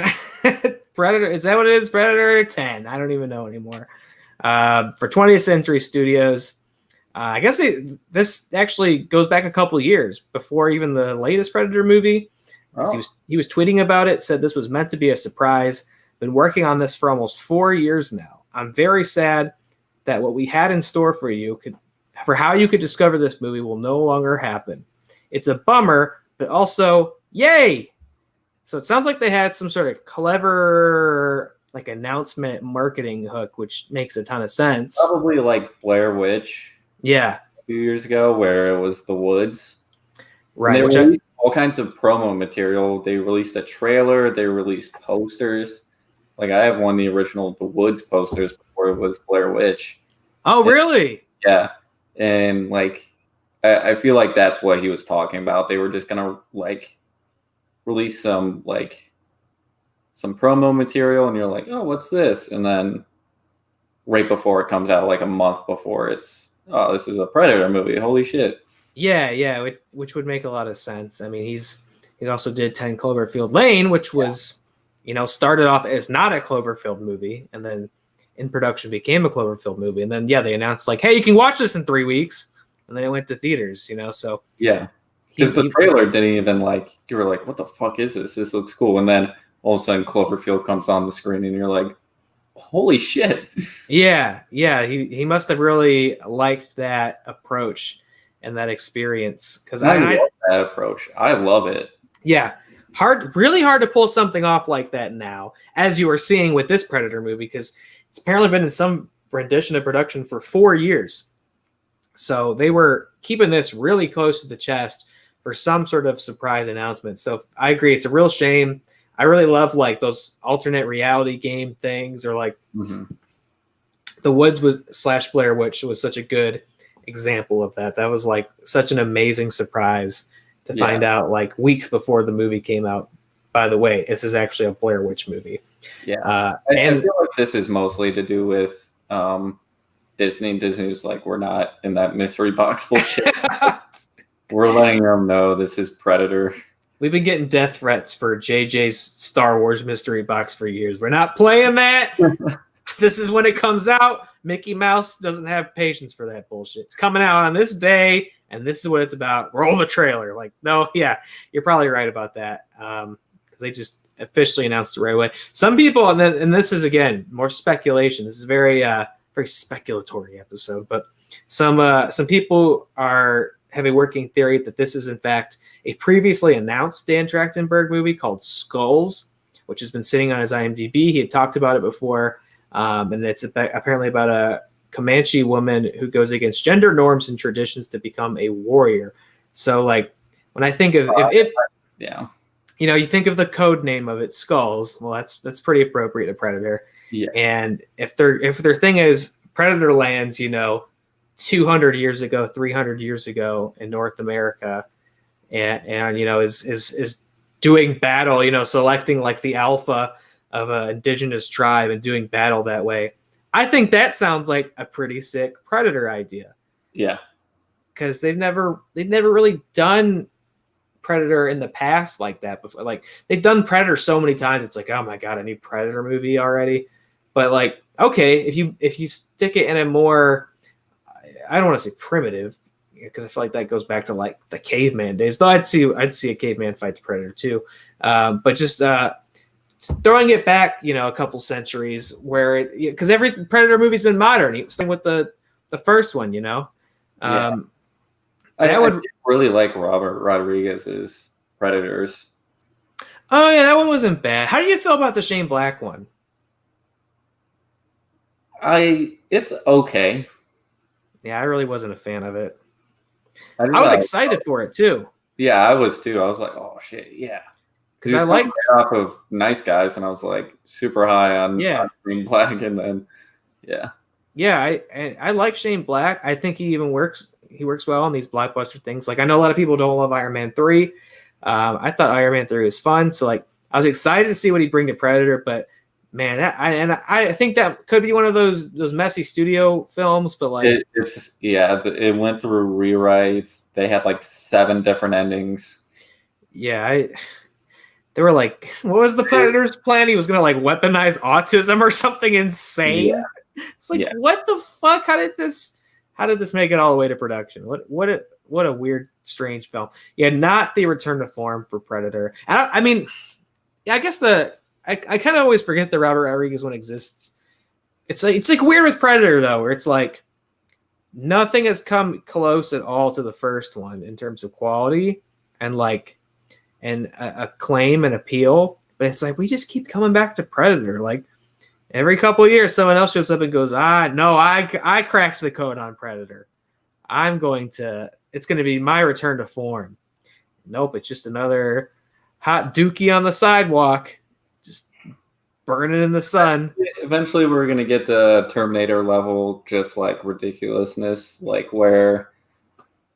Speaker 2: Predator. Is that what it is? Predator 10. I don't even know anymore. For 20th Century Studios. I guess this actually goes back a couple of years before even the latest Predator movie.
Speaker 3: Oh.
Speaker 2: He was tweeting about it, said this was meant to be a surprise. Been working on this for almost 4 years now. I'm very sad that what we had in store for you for how you could discover this movie will no longer happen. It's a bummer, but also yay. So it sounds like they had some sort of clever like announcement marketing hook, which makes a ton of sense.
Speaker 3: Probably like Blair Witch.
Speaker 2: Yeah.
Speaker 3: A few years ago where it was the woods.
Speaker 2: Right.
Speaker 3: And they released all kinds of promo material. They released a trailer. They released posters. Like I have one of the original The Woods posters before it was Blair Witch.
Speaker 2: Oh, really?
Speaker 3: Yeah. And like I feel like that's what he was talking about. They were just gonna like release some promo material and you're like, oh, what's this? And then right before it comes out, like a month before, it's this is a Predator movie. Holy shit.
Speaker 2: Yeah, which would make a lot of sense. I mean, he also did 10 Cloverfield Lane, which was, started off as not a Cloverfield movie, and then in production became a Cloverfield movie. And then, they announced like, hey, you can watch this in 3 weeks. And then it went to theaters, so.
Speaker 3: Yeah. Because the trailer didn't even you were like, what the fuck is this? This looks cool. And then all of a sudden Cloverfield comes on the screen and you're like, holy shit.
Speaker 2: Yeah. He must have really liked that approach and that experience. Because I
Speaker 3: love that approach. I love it.
Speaker 2: Yeah. Really hard to pull something off like that now, as you are seeing with this Predator movie, because it's apparently been in some rendition of production for 4 years. So they were keeping this really close to the chest for some sort of surprise announcement. So I agree. It's a real shame. I really love like those alternate reality game things, or like The Woods / Blair Witch was such a good example of that. That was like such an amazing surprise to find out like weeks before the movie came out. By the way, this is actually a Blair Witch movie.
Speaker 3: Yeah. I feel like this is mostly to do with Disney. Disney's like, we're not in that mystery box bullshit. We're letting them know this is Predator.
Speaker 2: We've been getting death threats for JJ's Star Wars mystery box for years. We're not playing that. This is when it comes out. Mickey Mouse doesn't have patience for that bullshit. It's coming out on this day, and this is what it's about. Roll the trailer. Like, no, yeah, you're probably right about that. Because they just officially announced it right away. Some people, and this is again more speculation. This is very speculatory episode, but some people have a working theory that this is in fact a previously announced Dan Trachtenberg movie called Skulls, which has been sitting on his IMDb. He had talked about it before, and it's apparently about a Comanche woman who goes against gender norms and traditions to become a warrior. So, like, when I think of you think of the code name of it, Skulls. Well, that's pretty appropriate to Predator.
Speaker 3: Yeah.
Speaker 2: And if their thing is Predator lands, 200 years ago, 300 years ago in North America, and is doing battle, selecting like the alpha of an indigenous tribe and doing battle that way. I think that sounds like a pretty sick Predator idea.
Speaker 3: Yeah.
Speaker 2: Because they've never really done Predator in the past like that before. Like, they've done Predator so many times, it's like, oh my god, a new Predator movie already. But like, okay, if you stick it in a more, I don't want to say primitive, because I feel like that goes back to like the caveman days. Though I'd see a caveman fight the Predator too, but just throwing it back, a couple centuries, where because every Predator movie's been modern, starting with the first one,
Speaker 3: I would really like Robert Rodriguez's Predators.
Speaker 2: Oh yeah, that one wasn't bad. How do you feel about the Shane Black one?
Speaker 3: It's okay.
Speaker 2: Yeah, I really wasn't a fan of it.
Speaker 3: I
Speaker 2: was excited for it too.
Speaker 3: Yeah, I was too. I was like, oh shit, yeah.
Speaker 2: Because I like
Speaker 3: off of Nice Guys, and I was like super high on Shane Black, and then I like Shane Black. I think he even works. He works well on these blockbuster things. Like, I know a lot of people don't love Iron Man 3. I thought Iron Man 3 was fun, so like I was excited to see what he'd bring to Predator, but man, I think that could be one of those messy studio films, but like it went through rewrites. They had like 7 different endings.
Speaker 2: Yeah, they were like, what was the Predator's plan? He was gonna like weaponize autism or something insane.
Speaker 3: Yeah.
Speaker 2: It's like, what the fuck? How did this make it all the way to production? What a weird, strange film. Yeah, not the return to form for Predator. I mean, yeah, I guess I kind of always forget that Robert Rodriguez one exists. It's like weird with Predator though, where it's like nothing has come close at all to the first one in terms of quality and acclaim and appeal. But it's like we just keep coming back to Predator. Like every couple of years, someone else shows up and goes, no, I cracked the code on Predator. It's going to be my return to form. Nope, it's just another hot dookie on the sidewalk, just burning in the sun.
Speaker 3: Eventually, we're going to get the Terminator level, just like ridiculousness, like where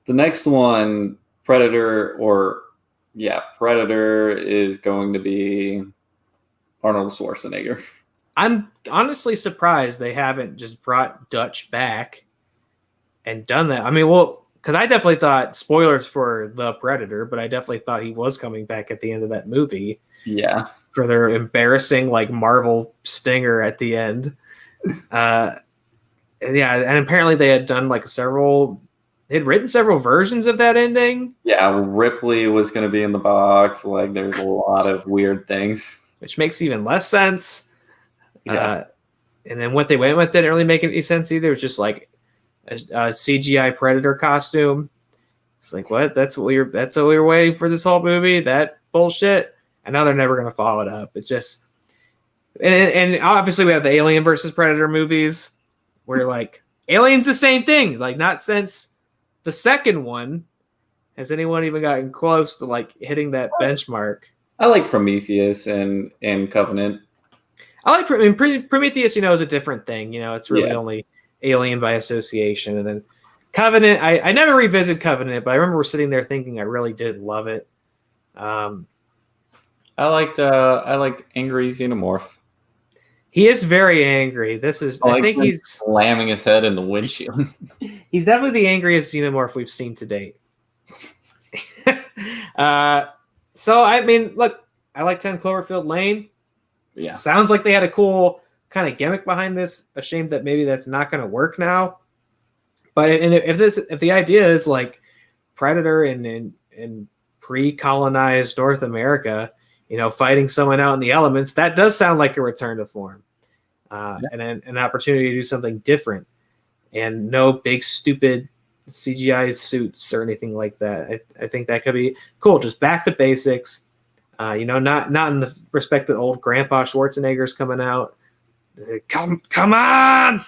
Speaker 3: the next one, Predator is going to be Arnold Schwarzenegger.
Speaker 2: I'm honestly surprised they haven't just brought Dutch back and done that. I mean, well, because I definitely thought, spoilers for The Predator, but I definitely thought he was coming back at the end of that movie.
Speaker 3: Yeah.
Speaker 2: For their embarrassing, like, Marvel stinger at the end. Yeah, and apparently they had done, like, they'd written several versions of that ending.
Speaker 3: Yeah, Ripley was going to be in the box. Like, there's a lot of weird things.
Speaker 2: Which makes even less sense.
Speaker 3: Yeah.
Speaker 2: And then what they went with didn't really make any sense either. It was just like a CGI Predator costume. It's like, what? That's what we were waiting for this whole movie? That bullshit? And now they're never going to follow it up. It's just, and obviously we have the Alien versus Predator movies where like Alien's the same thing. Like not since the second one has anyone even gotten close to like hitting that benchmark.
Speaker 3: I like Prometheus and Covenant.
Speaker 2: Prometheus, is a different thing. It's really only Alien by association. And then Covenant, I never revisited Covenant, but I remember sitting there thinking I really did love it.
Speaker 3: I liked Angry Xenomorph.
Speaker 2: He is very angry. I think he's
Speaker 3: slamming his head in the windshield.
Speaker 2: He's definitely the angriest Xenomorph we've seen to date. So, I mean, look, I like 10 Cloverfield Lane.
Speaker 3: Yeah.
Speaker 2: Sounds like they had a cool kind of gimmick behind this. A shame that maybe that's not going to work now. But if the idea is like Predator in pre-colonized North America, fighting someone out in the elements, that does sound like a return to form. And an opportunity to do something different. And no big stupid CGI suits or anything like that. I think that could be cool. Just back to basics. Not in the respect that old Grandpa Schwarzenegger's coming out. Come on!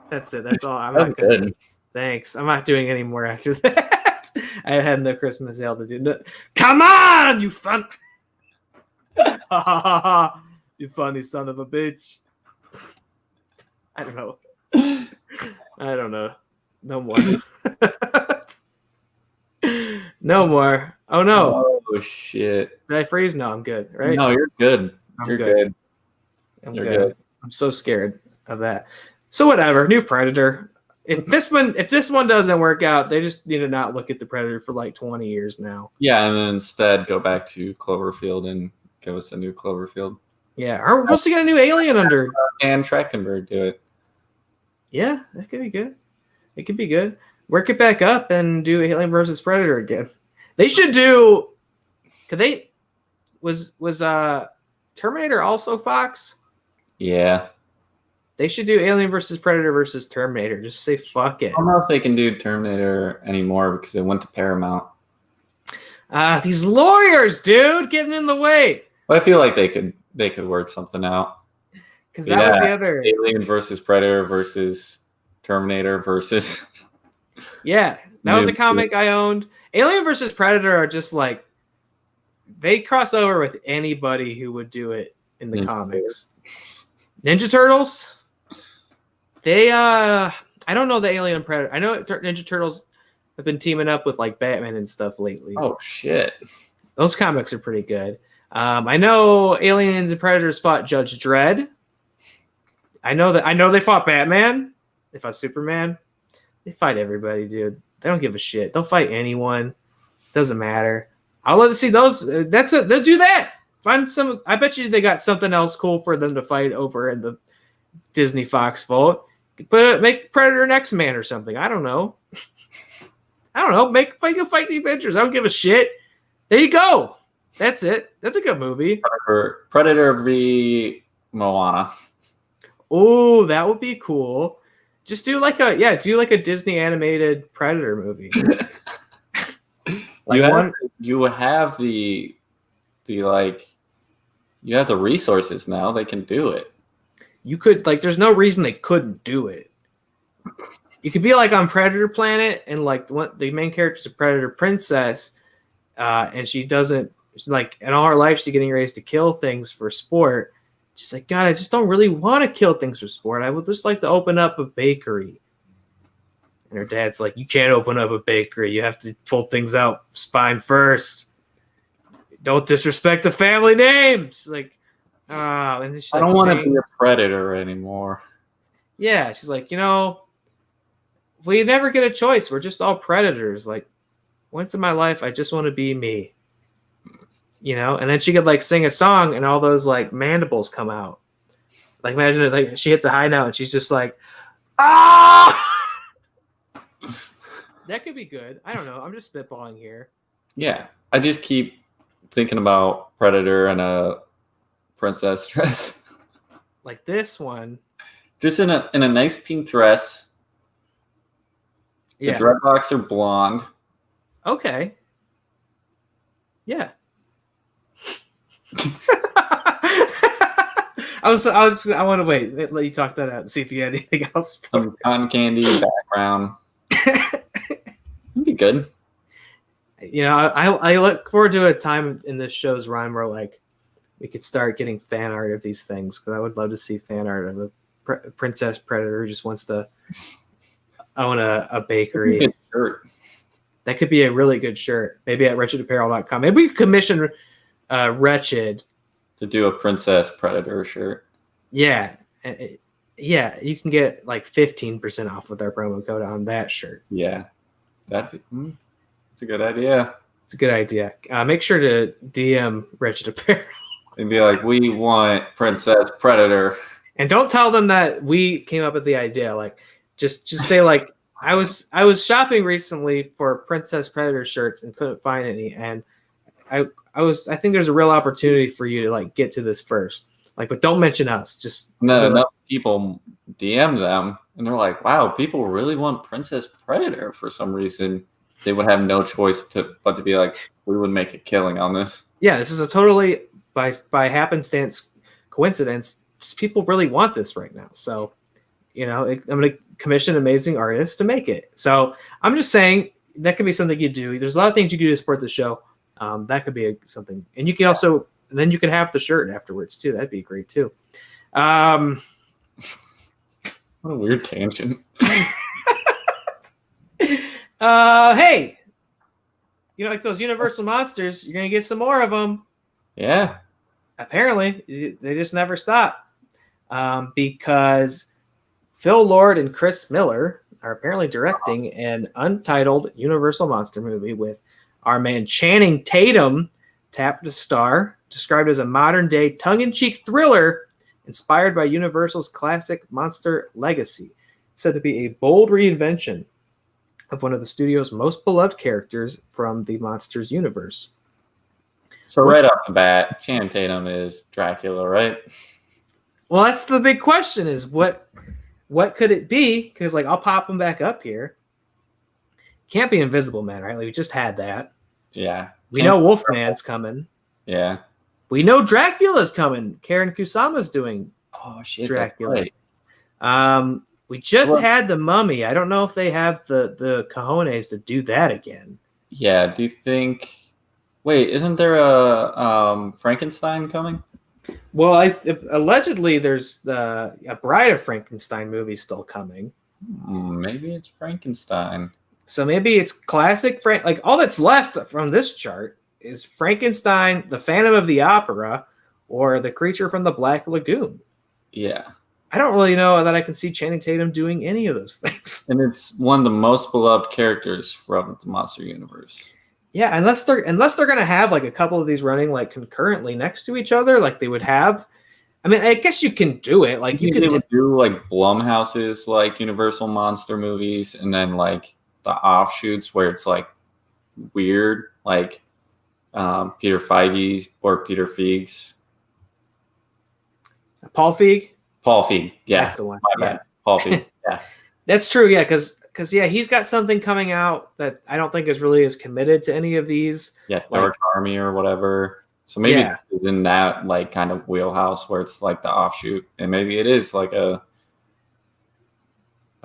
Speaker 2: That's it. That's all.
Speaker 3: That's good. Thanks.
Speaker 2: I'm not doing any more after that. I had no Christmas ale to do. No. Come on, you fun! You funny son of a bitch. I don't know. No more. No more. Oh no.
Speaker 3: Oh shit.
Speaker 2: Did I freeze? No, I'm good. Right?
Speaker 3: No, you're good. You're good.
Speaker 2: You're good. I'm so scared of that. So whatever. New Predator. If this one doesn't work out, they just need to not look at the Predator for like 20 years now.
Speaker 3: Yeah, and then instead go back to Cloverfield and give us a new Cloverfield.
Speaker 2: Yeah, or we're supposed to get a new Alien under.
Speaker 3: And Trachtenberg do it. Yeah,
Speaker 2: that could be good. It could be good. Work it back up and do Alien versus Predator again. They should do. Was Terminator also Fox?
Speaker 3: Yeah. They
Speaker 2: should do Alien versus Predator versus Terminator. Just say fuck it.
Speaker 3: I don't know if they can do Terminator anymore because they went to Paramount.
Speaker 2: These lawyers, dude, getting in the way.
Speaker 3: Well, I feel like they could work something out.
Speaker 2: Because that was the other
Speaker 3: Alien versus Predator versus Terminator versus.
Speaker 2: Yeah, that was a comic I owned. Alien versus Predator are just like they cross over with anybody who would do it in the comics. Ninja Turtles. I don't know the Alien and Predator. I know Ninja Turtles have been teaming up with like Batman and stuff lately.
Speaker 3: Oh shit.
Speaker 2: Those comics are pretty good. I know Aliens and Predators fought Judge Dredd. I know they fought Batman. They fought Superman. They fight everybody, dude. They don't give a shit. They'll fight anyone. Doesn't matter. I'll love to see those. That's it. They'll do that. Find some. I bet you they got something else cool for them to fight over in the Disney Fox vault. Make Predator and X-Man or something. I don't know. Fight the Avengers. I don't give a shit. There you go. That's it. That's a good movie.
Speaker 3: Predator v Moana.
Speaker 2: Oh, that would be cool. Just do like a Disney animated Predator movie.
Speaker 3: You have the you have the resources now. They can do it.
Speaker 2: You could there's no reason they couldn't do it. You could be like on Predator Planet, and the main character's a Predator princess, and she doesn't in all her life she's getting raised to kill things for sport. She's like, God, I just don't really want to kill things for sport. I would just like to open up a bakery. And her dad's like, you can't open up a bakery. You have to pull things out spine first. Don't disrespect the family name. She's like, and she's
Speaker 3: I don't want to be a predator anymore.
Speaker 2: Yeah, she's like, we never get a choice. We're just all predators. Like, once in my life, I just want to be me. And then she could sing a song and all those mandibles come out. Imagine it, she hits a high note and she's just like, ah! That could be good. I don't know. I'm just spitballing here.
Speaker 3: Yeah. I just keep thinking about Predator and a princess dress.
Speaker 2: Like this one.
Speaker 3: Just in a nice pink dress. The dreadlocks are blonde.
Speaker 2: Okay. Yeah. I want to wait. Let you talk that out and see if you had anything else.
Speaker 3: Some cotton candy background. It'd be good.
Speaker 2: I look forward to a time in this show's run where we could start getting fan art of these things, because I would love to see fan art of a princess predator who just wants to own a bakery.
Speaker 3: Good shirt.
Speaker 2: That could be a really good shirt. Maybe at wretchedapparel.com. Maybe we could commission Wretched
Speaker 3: to do a princess predator shirt.
Speaker 2: Yeah. Yeah, you can get 15% off with our promo code on that shirt.
Speaker 3: Yeah. It's a good idea.
Speaker 2: It's a good idea. Make sure to DM Wretched Apparel.
Speaker 3: And be like, we want Princess Predator.
Speaker 2: And don't tell them that we came up with the idea. Just say I was shopping recently for Princess Predator shirts and couldn't find any, and I think there's a real opportunity for you to get to this first. But don't mention us. Just
Speaker 3: enough people DM them, and they're like, "Wow, people really want Princess Predator for some reason." They would have no choice but to be like, "We would make a killing on this." Yeah,
Speaker 2: this is a totally by happenstance coincidence. Just people really want this right now, so I'm going to commission amazing artists to make it. So I'm just saying that could be something you do. There's a lot of things you can do to support the show. That could be something, and you can also. And then you could have the shirt afterwards too. That'd be great too.
Speaker 3: What a weird tangent.
Speaker 2: Hey, those Universal monsters, you're gonna get some more of them.
Speaker 3: Yeah.
Speaker 2: Apparently, they just never stop. Because Phil Lord and Chris Miller are apparently directing an untitled Universal monster movie with our man Channing Tatum tapped to star, described as a modern-day tongue-in-cheek thriller inspired by Universal's classic monster legacy. It's said to be a bold reinvention of one of the studio's most beloved characters from the Monsters universe.
Speaker 3: So right off the bat, Channing Tatum is Dracula, right?
Speaker 2: Well, that's the big question: is what could it be? Because I'll pop him back up here. Can't be Invisible Man, right? We just had that.
Speaker 3: Yeah.
Speaker 2: We know Wolfman's coming.
Speaker 3: Yeah.
Speaker 2: We know Dracula's coming. Karen Kusama's doing Dracula. Right. We just had the Mummy. I don't know if they have the cojones to do that again.
Speaker 3: Yeah. Do you think? Wait, isn't there a Frankenstein coming?
Speaker 2: Well, allegedly there's a Bride of Frankenstein movie still coming.
Speaker 3: Maybe it's Frankenstein.
Speaker 2: So maybe it's classic all that's left from this chart is Frankenstein, the Phantom of the Opera, or the Creature from the Black Lagoon.
Speaker 3: Yeah.
Speaker 2: I don't really know that I can see Channing Tatum doing any of those things.
Speaker 3: And it's one of the most beloved characters from the Monster Universe.
Speaker 2: Yeah, unless they're gonna have like a couple of these running like concurrently next to each other, like they would have. I mean, I guess you can do it. Like you
Speaker 3: They
Speaker 2: could
Speaker 3: would do like Blumhouse's like Universal monster movies, and then like the offshoots where it's like weird, like Peter Feige or Peter Feig's.
Speaker 2: Paul Feig.
Speaker 3: Paul Feig, yeah,
Speaker 2: That's the one.
Speaker 3: my bad. Paul Feig, yeah.
Speaker 2: That's true, yeah, because he's got something coming out that I don't think is really as committed to any of these.
Speaker 3: Yeah, Dark Army or whatever. So maybe it's in that like kind of wheelhouse where it's like the offshoot, and maybe it is like a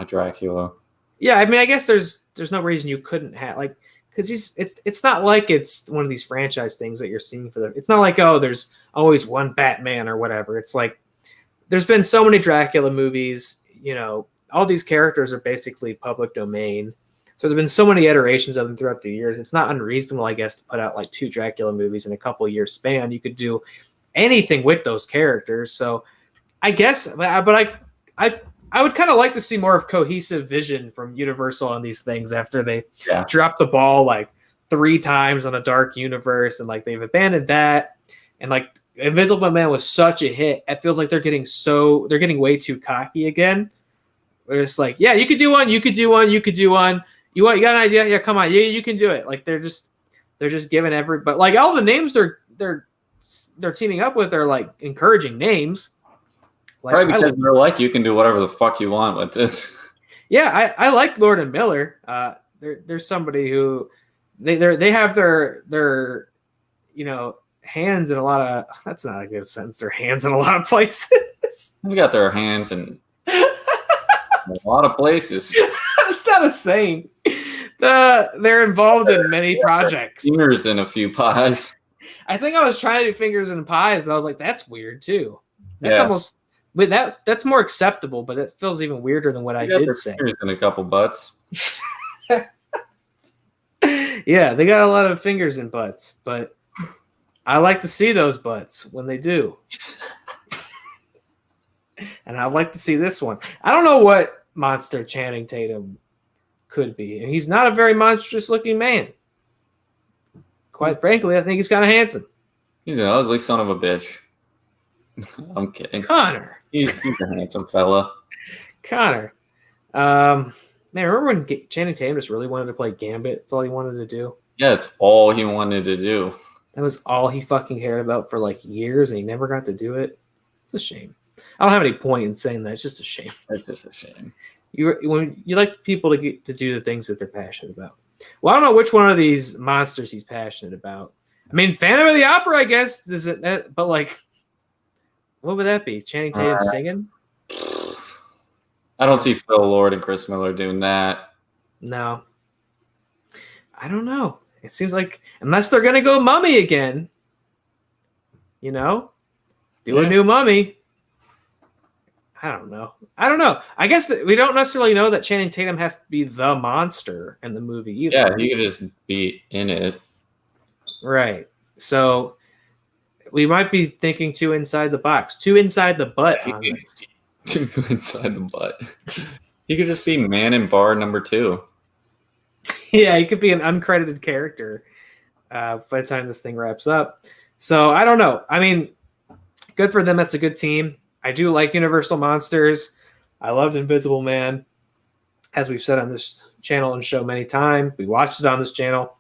Speaker 3: Dracula.
Speaker 2: Yeah, I mean, I guess there's no reason you couldn't have like because it's not like it's one of these franchise things that you're seeing for them. It's not like there's always one Batman or whatever. It's like there's been so many Dracula movies, all these characters are basically public domain. So there's been so many iterations of them throughout the years. It's not unreasonable, I guess, to put out like 2 Dracula movies in a couple of years span. You could do anything with those characters. So I guess, but I would kind of like to see more of cohesive vision from Universal on these things after they dropped the ball like 3 times on a Dark Universe, and like they've abandoned that. And like Invisible Man was such a hit. It feels like they're getting way too cocky again. They're just like, yeah, you could do one, you could do one, you could do one. You got an idea? Yeah, come on, you can do it. Like they're just giving but like all the names they're teaming up with are like encouraging names. Like,
Speaker 3: right, because they're like, you can do whatever the fuck you want with this.
Speaker 2: Yeah, I like Lord and Miller. There's somebody who they have their hands in a lot of. That's not a good sentence. Their hands in a lot of places.
Speaker 3: They got their hands in a lot of places.
Speaker 2: It's not a saying. They're involved in many projects.
Speaker 3: Fingers in a few pies.
Speaker 2: I think I was trying to do fingers in pies, but I was like, that's weird too. That's almost. But that's more acceptable, but it feels even weirder than what I did say.
Speaker 3: Fingers in a couple butts.
Speaker 2: Yeah, they got a lot of fingers in butts, but I like to see those butts when they do. And I'd like to see this one. I don't know what monster Channing Tatum could be. And he's not a very monstrous looking man. Quite frankly, I think he's kind of handsome. He's
Speaker 3: an ugly son of a bitch. I'm kidding.
Speaker 2: Connor.
Speaker 3: He's a handsome fella.
Speaker 2: Connor. Man, remember when Channing Tatum just really wanted to play Gambit? That's all he wanted to do.
Speaker 3: Yeah, it's all he wanted to do.
Speaker 2: That was all he fucking cared about for like years, and he never got to do it. It's a shame. I don't have any point in saying that. It's just a shame.
Speaker 3: It's just a shame.
Speaker 2: When you like people to do the things that they're passionate about. Well, I don't know which one of these monsters he's passionate about. I mean, Phantom of the Opera, I guess. But like, what would that be? Channing Tatum singing?
Speaker 3: I don't see Phil Lord and Chris Miller doing that.
Speaker 2: No. I don't know. It seems like unless they're gonna go Mummy again, do a new Mummy. I don't know. I guess we don't necessarily know that Channing Tatum has to be the monster in the movie either.
Speaker 3: Yeah, he could just be in it.
Speaker 2: Right. So we might be thinking too inside the box, too inside the butt.
Speaker 3: Too inside the butt. He could just be man in bar number 2.
Speaker 2: Yeah, he could be an uncredited character by the time this thing wraps up. So I don't know. I mean, good for them. That's a good team. I do like Universal Monsters. I loved Invisible Man. As we've said on this channel and show many times, we watched it on this channel.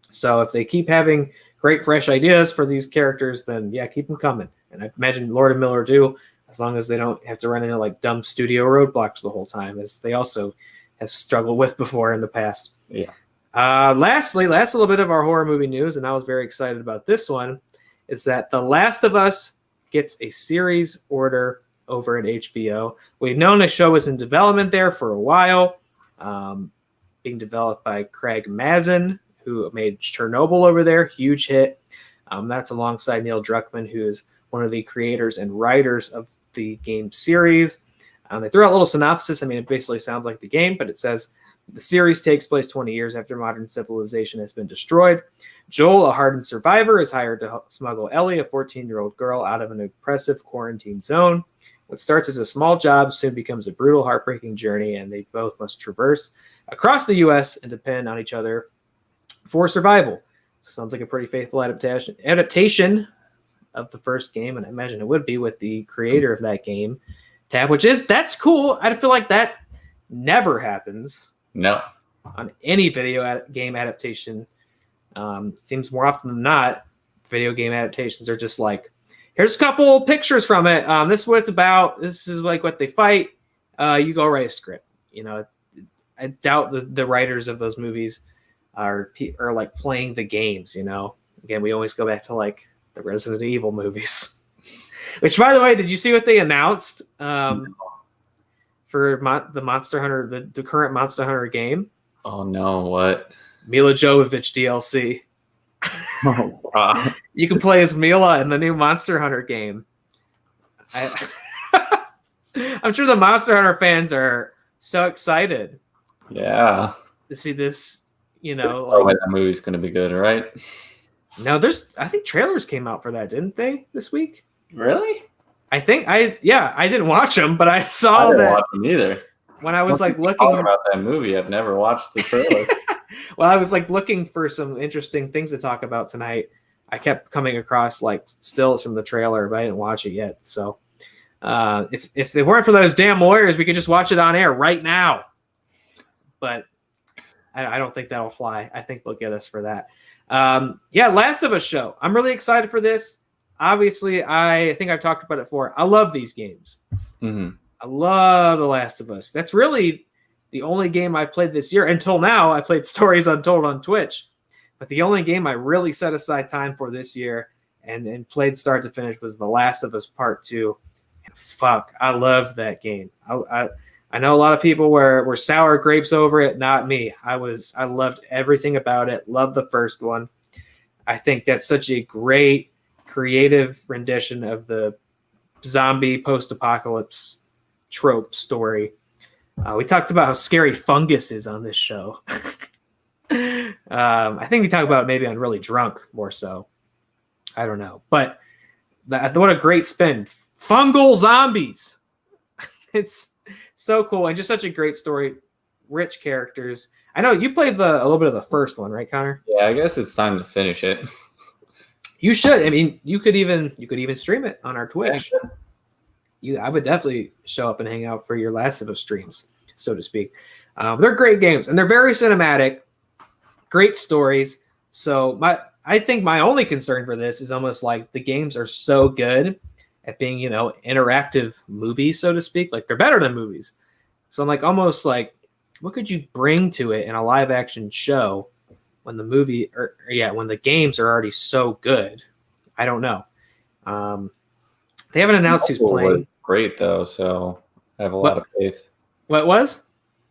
Speaker 2: So if they keep having great, fresh ideas for these characters, then yeah, keep them coming. And I imagine Lord and Miller do, as long as they don't have to run into like dumb studio roadblocks the whole time, as they also have struggled with before in the past.
Speaker 3: Yeah.
Speaker 2: Last little bit of our horror movie news, and I was very excited about this one, is that The Last of Us gets a series order over at HBO. We've known the show was in development there for a while, being developed by Craig Mazin, who made Chernobyl over there, huge hit. That's alongside Neil Druckmann, who is one of the creators and writers of the game series. They threw out a little synopsis. I mean, it basically sounds like the game, but it says the series takes place 20 years after modern civilization has been destroyed. Joel, a hardened survivor, is hired to smuggle Ellie, a 14-year-old girl, out of an oppressive quarantine zone. What starts as a small job soon becomes a brutal, heartbreaking journey, and they both must traverse across the U.S. and depend on each other for survival. So sounds like a pretty faithful adaptation of the first game, and I imagine it would be with the creator of that game, Tab, that's cool. I feel like that never happens.
Speaker 3: No.
Speaker 2: On any video game adaptation. Seems more often than not, video game adaptations are just like, here's a couple pictures from it. This is what it's about. This is like what they fight. You go write a script. You know, I doubt the writers of those movies are like playing the games. You know, again, we always go back to like the Resident Evil movies. Which, by the way, did you see what they announced for the Monster Hunter, the current Monster Hunter game?
Speaker 3: Oh no! What?
Speaker 2: Mila Jovovich DLC.
Speaker 3: Oh, wow.
Speaker 2: You can play as Mila in the new Monster Hunter game. I'm sure the Monster Hunter fans are so excited.
Speaker 3: Yeah.
Speaker 2: To see this, you know.
Speaker 3: Oh, that movie's going to be good, right?
Speaker 2: No, I think trailers came out for that, didn't they, this week?
Speaker 3: Really?
Speaker 2: I didn't watch them, but I saw
Speaker 3: I didn't
Speaker 2: that.
Speaker 3: watch them either.
Speaker 2: When I was like looking
Speaker 3: talking about that movie, I've never watched the trailer.
Speaker 2: Well, I was like looking for some interesting things to talk about tonight. I kept coming across like stills from the trailer, but I didn't watch it yet. So if it weren't for those damn lawyers, we could just watch it on air right now. But I don't think that'll fly. I think they'll get us for that. Last of Us show. I'm really excited for this. Obviously, I think I've talked about it before. I love these games.
Speaker 3: Mm-hmm.
Speaker 2: I love The Last of Us. That's really the only game I've played this year. Until now, I played Stories Untold on Twitch. But the only game I really set aside time for this year and played start to finish was The Last of Us Part 2. And fuck, I love that game. I know a lot of people were sour grapes over it. Not me. I loved everything about it. Loved the first one. I think that's such a great creative rendition of the zombie post-apocalypse trope story. We talked about how scary fungus is on this show. I think we talked about it maybe on Really Drunk more so. I don't know. But what a great spin. Fungal zombies. It's so cool and just such a great story. Rich characters. I know you played a little bit of the first one, right, Connor?
Speaker 3: Yeah, I guess it's time to finish it.
Speaker 2: You should. I mean, you could even stream it on our Twitch. I would definitely show up and hang out for your Last of Us streams, so to speak. They're great games, and they're very cinematic, great stories. So I think my only concern for this is almost like the games are so good at being, you know, interactive movies, so to speak. Like they're better than movies. So I'm like, almost like, what could you bring to it in a live action show when when the games are already so good? I don't know. They haven't announced who's playing.
Speaker 3: Great though, so I have a lot of faith.
Speaker 2: What was?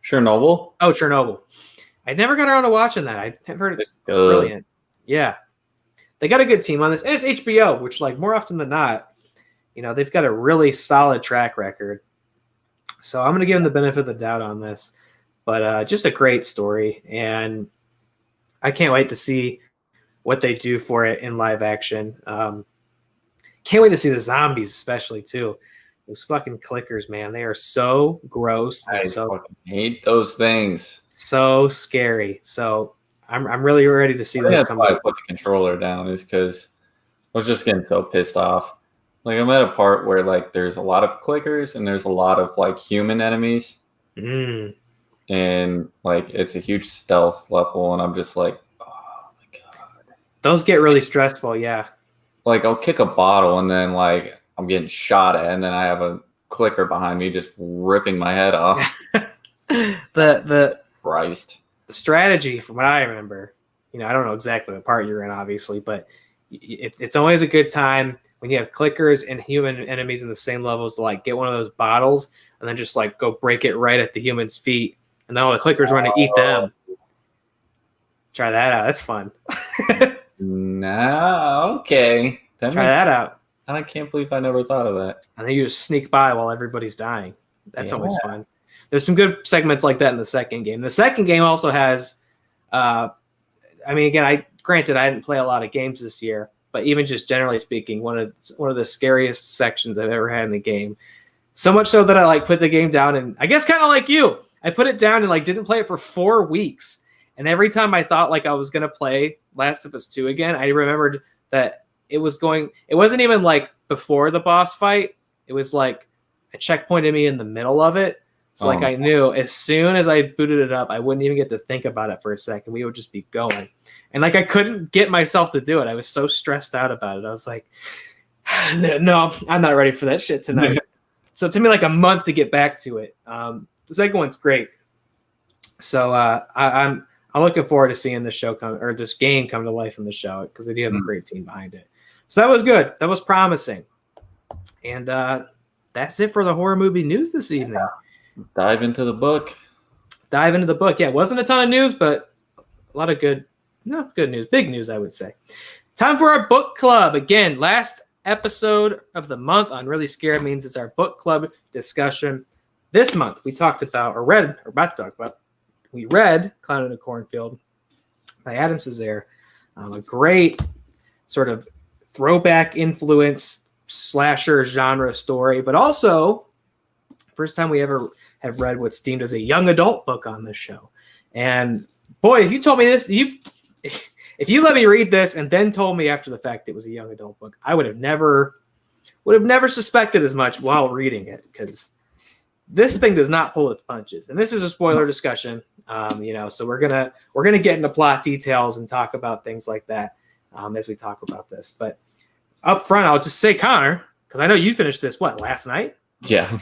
Speaker 3: Chernobyl.
Speaker 2: Oh, Chernobyl. I never got around to watching that. I've heard it's brilliant. Yeah, they got a good team on this, and it's HBO, which, like, more often than not, you know, they've got a really solid track record. So I'm going to give them the benefit of the doubt on this, but just a great story, and I can't wait to see what they do for it in live action. Can't wait to see the zombies, especially too. Those fucking clickers, man, they are so gross.
Speaker 3: I
Speaker 2: fucking
Speaker 3: hate those things.
Speaker 2: So scary. So I'm really ready to see those come
Speaker 3: out.
Speaker 2: out.
Speaker 3: I put the controller down is because I was just getting so pissed off. Like I'm at a part where like there's a lot of clickers and there's a lot of like human enemies, and like it's a huge stealth level, and I'm just like, oh my god.
Speaker 2: Those get really stressful, yeah.
Speaker 3: Like I'll kick a bottle and then like I'm getting shot at, and then I have a clicker behind me just ripping my head off.
Speaker 2: The
Speaker 3: Christ.
Speaker 2: The strategy, from what I remember, you know, I don't know exactly what part you're in, obviously, but it's always a good time when you have clickers and human enemies in the same levels to like get one of those bottles and then just like go break it right at the human's feet, and then all the clickers run to eat them. Try that out. That's fun.
Speaker 3: No, okay.
Speaker 2: Try that out.
Speaker 3: I can't believe I never thought of that.
Speaker 2: And then you just sneak by while everybody's dying. That's always fun. There's some good segments like that in the second game. The second game also has, I mean, again, granted I didn't play a lot of games this year, but even just generally speaking, one of the scariest sections I've ever had in the game. So much so that I like put the game down, and I guess kind of like you, I put it down and like didn't play it for 4 weeks. And every time I thought like I was going to play Last of Us 2 again, I remembered that it wasn't even like before the boss fight. It was like a checkpointed me in the middle of it. It's like I knew as soon as I booted it up, I wouldn't even get to think about it for a second. We would just be going. And like I couldn't get myself to do it. I was so stressed out about it. I was like, no, I'm not ready for that shit tonight. So it took me like a month to get back to it. The second one's great. So I'm looking forward to seeing this show this game come to life in the show because they do have a great team behind it. So that was good. That was promising. And that's it for the horror movie news this evening.
Speaker 3: Dive into the book.
Speaker 2: Yeah, it wasn't a ton of news, but a lot of good news. Big news, I would say. Time for our book club. Again, last episode of the month on Really Scared means it's our book club discussion. This month, we read Clown in a Cornfield by Adam Cesare. A great sort of throwback influence slasher genre story, but also first time we ever have read what's deemed as a young adult book on this show. And boy, if you told me this, if you let me read this and then told me after the fact it was a young adult book, I would have never suspected as much while reading it, because this thing does not pull its punches. And this is a spoiler discussion, so we're gonna get into plot details and talk about things like that as we talk about this. But up front, I'll just say, Connor, because I know you finished this last night.
Speaker 3: Yeah.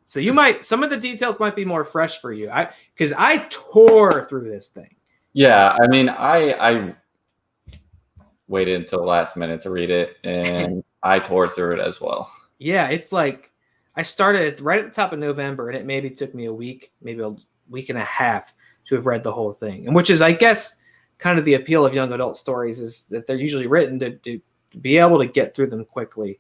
Speaker 2: So some of the details might be more fresh for you. Because I tore through this thing.
Speaker 3: Yeah, I mean, I waited until the last minute to read it, and I tore through it as well.
Speaker 2: Yeah, it's like I started right at the top of November, and it maybe took me a week and a half to have read the whole thing. And which is, I guess, kind of the appeal of young adult stories, is that they're usually written to be able to get through them quickly.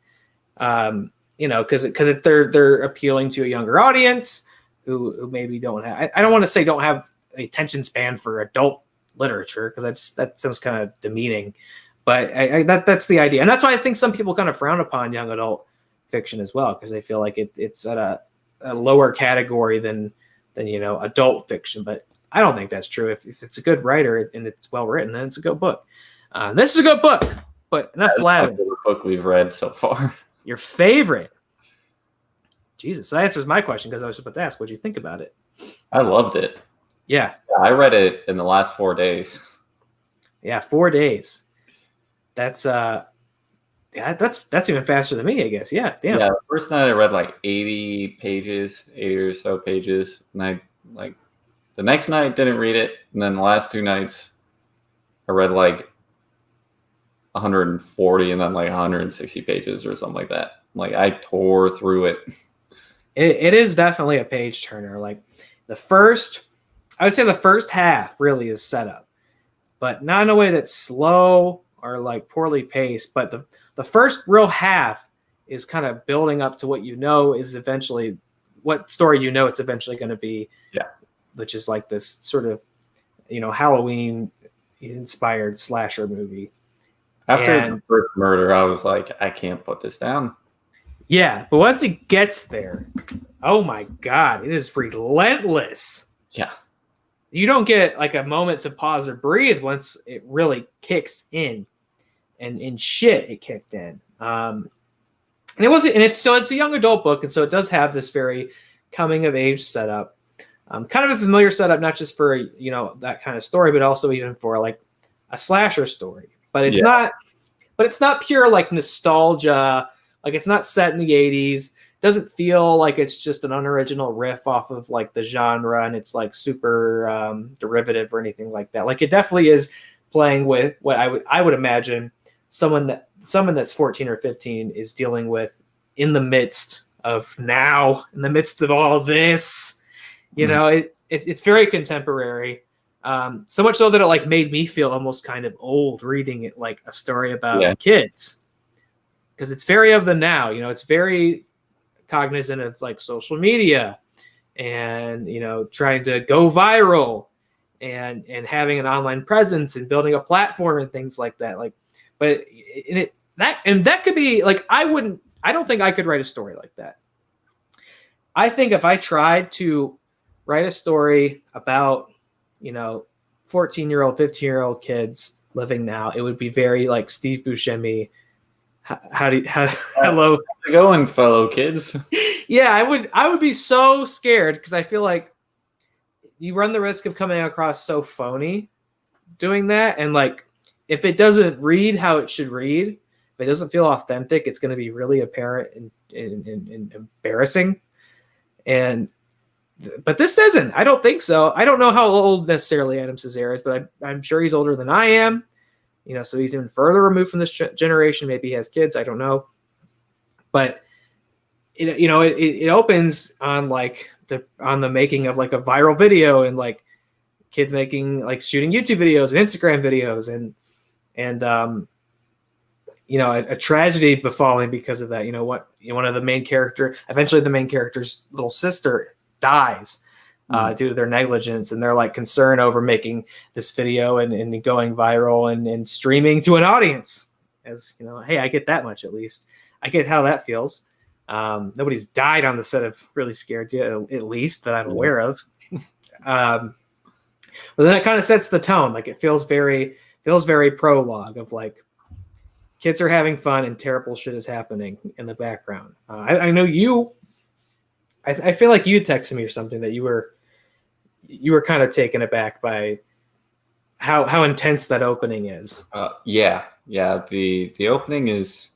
Speaker 2: Because they're appealing to a younger audience who maybe don't have. I don't want to say don't have a attention span for adult literature, because that sounds kind of demeaning. But that's the idea, and that's why I think some people kind of frown upon young adult fiction as well, because they feel like it's at a lower category than adult fiction. But I don't think that's true. If it's a good writer and it's well written, then it's a good book. This is a good book. But enough blabbing.
Speaker 3: The book we've read so far.
Speaker 2: Your favorite? Jesus, that answers my question, because I was about to ask, what do you think about it?
Speaker 3: I loved it.
Speaker 2: Yeah,
Speaker 3: I read it in the last 4 days.
Speaker 2: Yeah, 4 days. That's even faster than me, I guess. Yeah, damn.
Speaker 3: Yeah, the first night I read like 80 or so pages, and the next night didn't read it, and then the last 2 nights I read like 140 and then like 160 pages or something like that. Like I tore through it.
Speaker 2: It is definitely a page turner. Like I would say the first half really is set up, but not in a way that's slow or like poorly paced. But the first real half is kind of building up to what is eventually what story it's eventually going to be.
Speaker 3: Yeah,
Speaker 2: which is like this sort of Halloween inspired slasher movie.
Speaker 3: After the first murder, I was like, I can't put this down.
Speaker 2: Yeah, but once it gets there, oh my God, it is relentless.
Speaker 3: Yeah.
Speaker 2: You don't get like a moment to pause or breathe once it really kicks in. And it kicked in. And it's a young adult book, and so it does have this very coming of age setup. Kind of a familiar setup, not just for that kind of story, but also even for like a slasher story. But it's not pure like nostalgia. Like it's not set in the 80s. It doesn't feel like it's just an unoriginal riff off of like the genre, and it's like super derivative or anything like that. Like it definitely is playing with what I would imagine someone that's 14 or 15 is dealing with in the midst of all this. It's very contemporary. So much so that it like made me feel almost kind of old reading it, like a story about kids, because it's very of the now. It's very cognizant of like social media and trying to go viral and having an online presence and building a platform and things like that. Like, but that could be like I don't think I could write a story like that. I think if I tried to write a story about 14-year-old, 15-year-old kids living now, it would be very like Steve Buscemi. Hello.
Speaker 3: How's it going, fellow kids?
Speaker 2: Yeah, I would be so scared because I feel like you run the risk of coming across so phony doing that. And like, if it doesn't read how it should read, if it doesn't feel authentic, it's going to be really apparent and embarrassing. But this doesn't. I don't think so. I don't know how old necessarily Adam Cesare is, but I'm sure he's older than I am. So he's even further removed from this generation. Maybe he has kids. I don't know. But it opens on like on the making of like a viral video and like kids making like shooting YouTube videos and Instagram videos and a tragedy befalling because of that. One of the main eventually the main character's little sister dies due to their negligence, and they're like concerned over making this video and going viral and streaming to an audience. As hey, I get that much at least. I get how that feels. Nobody's died on the set of Really Scared yet, at least that I'm aware of. But then it kind of sets the tone. Like it feels very prologue of like kids are having fun and terrible shit is happening in the background. I know you. I feel like you texted me or something that you were kind of taken aback by how intense that opening is.
Speaker 3: Yeah. The opening is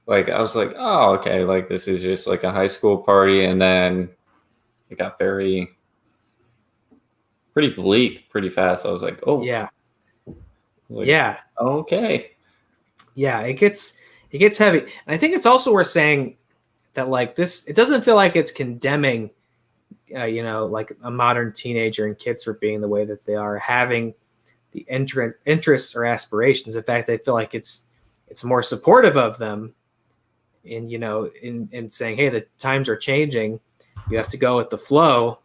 Speaker 3: like I was like, oh, okay, like this is just like a high school party, and then it got pretty bleak pretty fast. I was like, oh
Speaker 2: yeah,
Speaker 3: yeah, okay,
Speaker 2: yeah. It gets heavy, and I think it's also worth saying that like this, it doesn't feel like it's condemning, like a modern teenager and kids for being the way that they are, having the interests or aspirations. In fact, I feel like it's more supportive of them. And in saying, hey, the times are changing. You have to go with the flow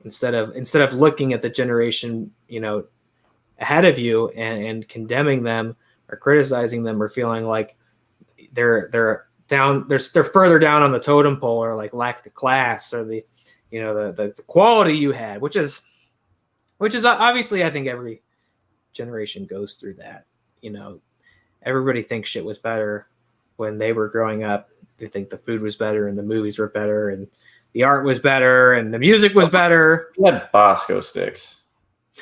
Speaker 2: instead of looking at the generation, ahead of you and condemning them or criticizing them or feeling like they're down, they're further down on the totem pole or like lack the class or the quality you had, which is obviously I think every generation goes through that. Everybody thinks shit was better when they were growing up. They think the food was better and the movies were better and the art was better and the music was better.
Speaker 3: We had Bosco sticks.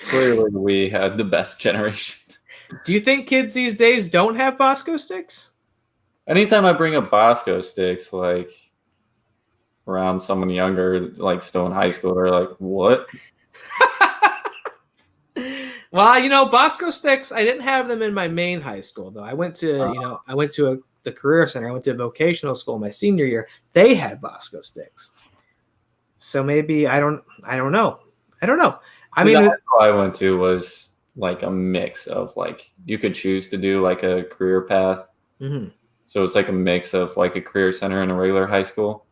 Speaker 3: Clearly we had the best generation.
Speaker 2: Do you think kids these days don't have Bosco sticks?
Speaker 3: Anytime I bring up Bosco sticks, like around someone younger, like still in high school, they're like, what?
Speaker 2: Well, Bosco sticks, I didn't have them in my main high school though. I went to the career center. I went to a vocational school my senior year. They had Bosco sticks. So maybe I don't know. I mean, the high
Speaker 3: school I went to was like a mix of like you could choose to do like a career path.
Speaker 2: Mm-hmm.
Speaker 3: So it's like a mix of like a career center and a regular high school.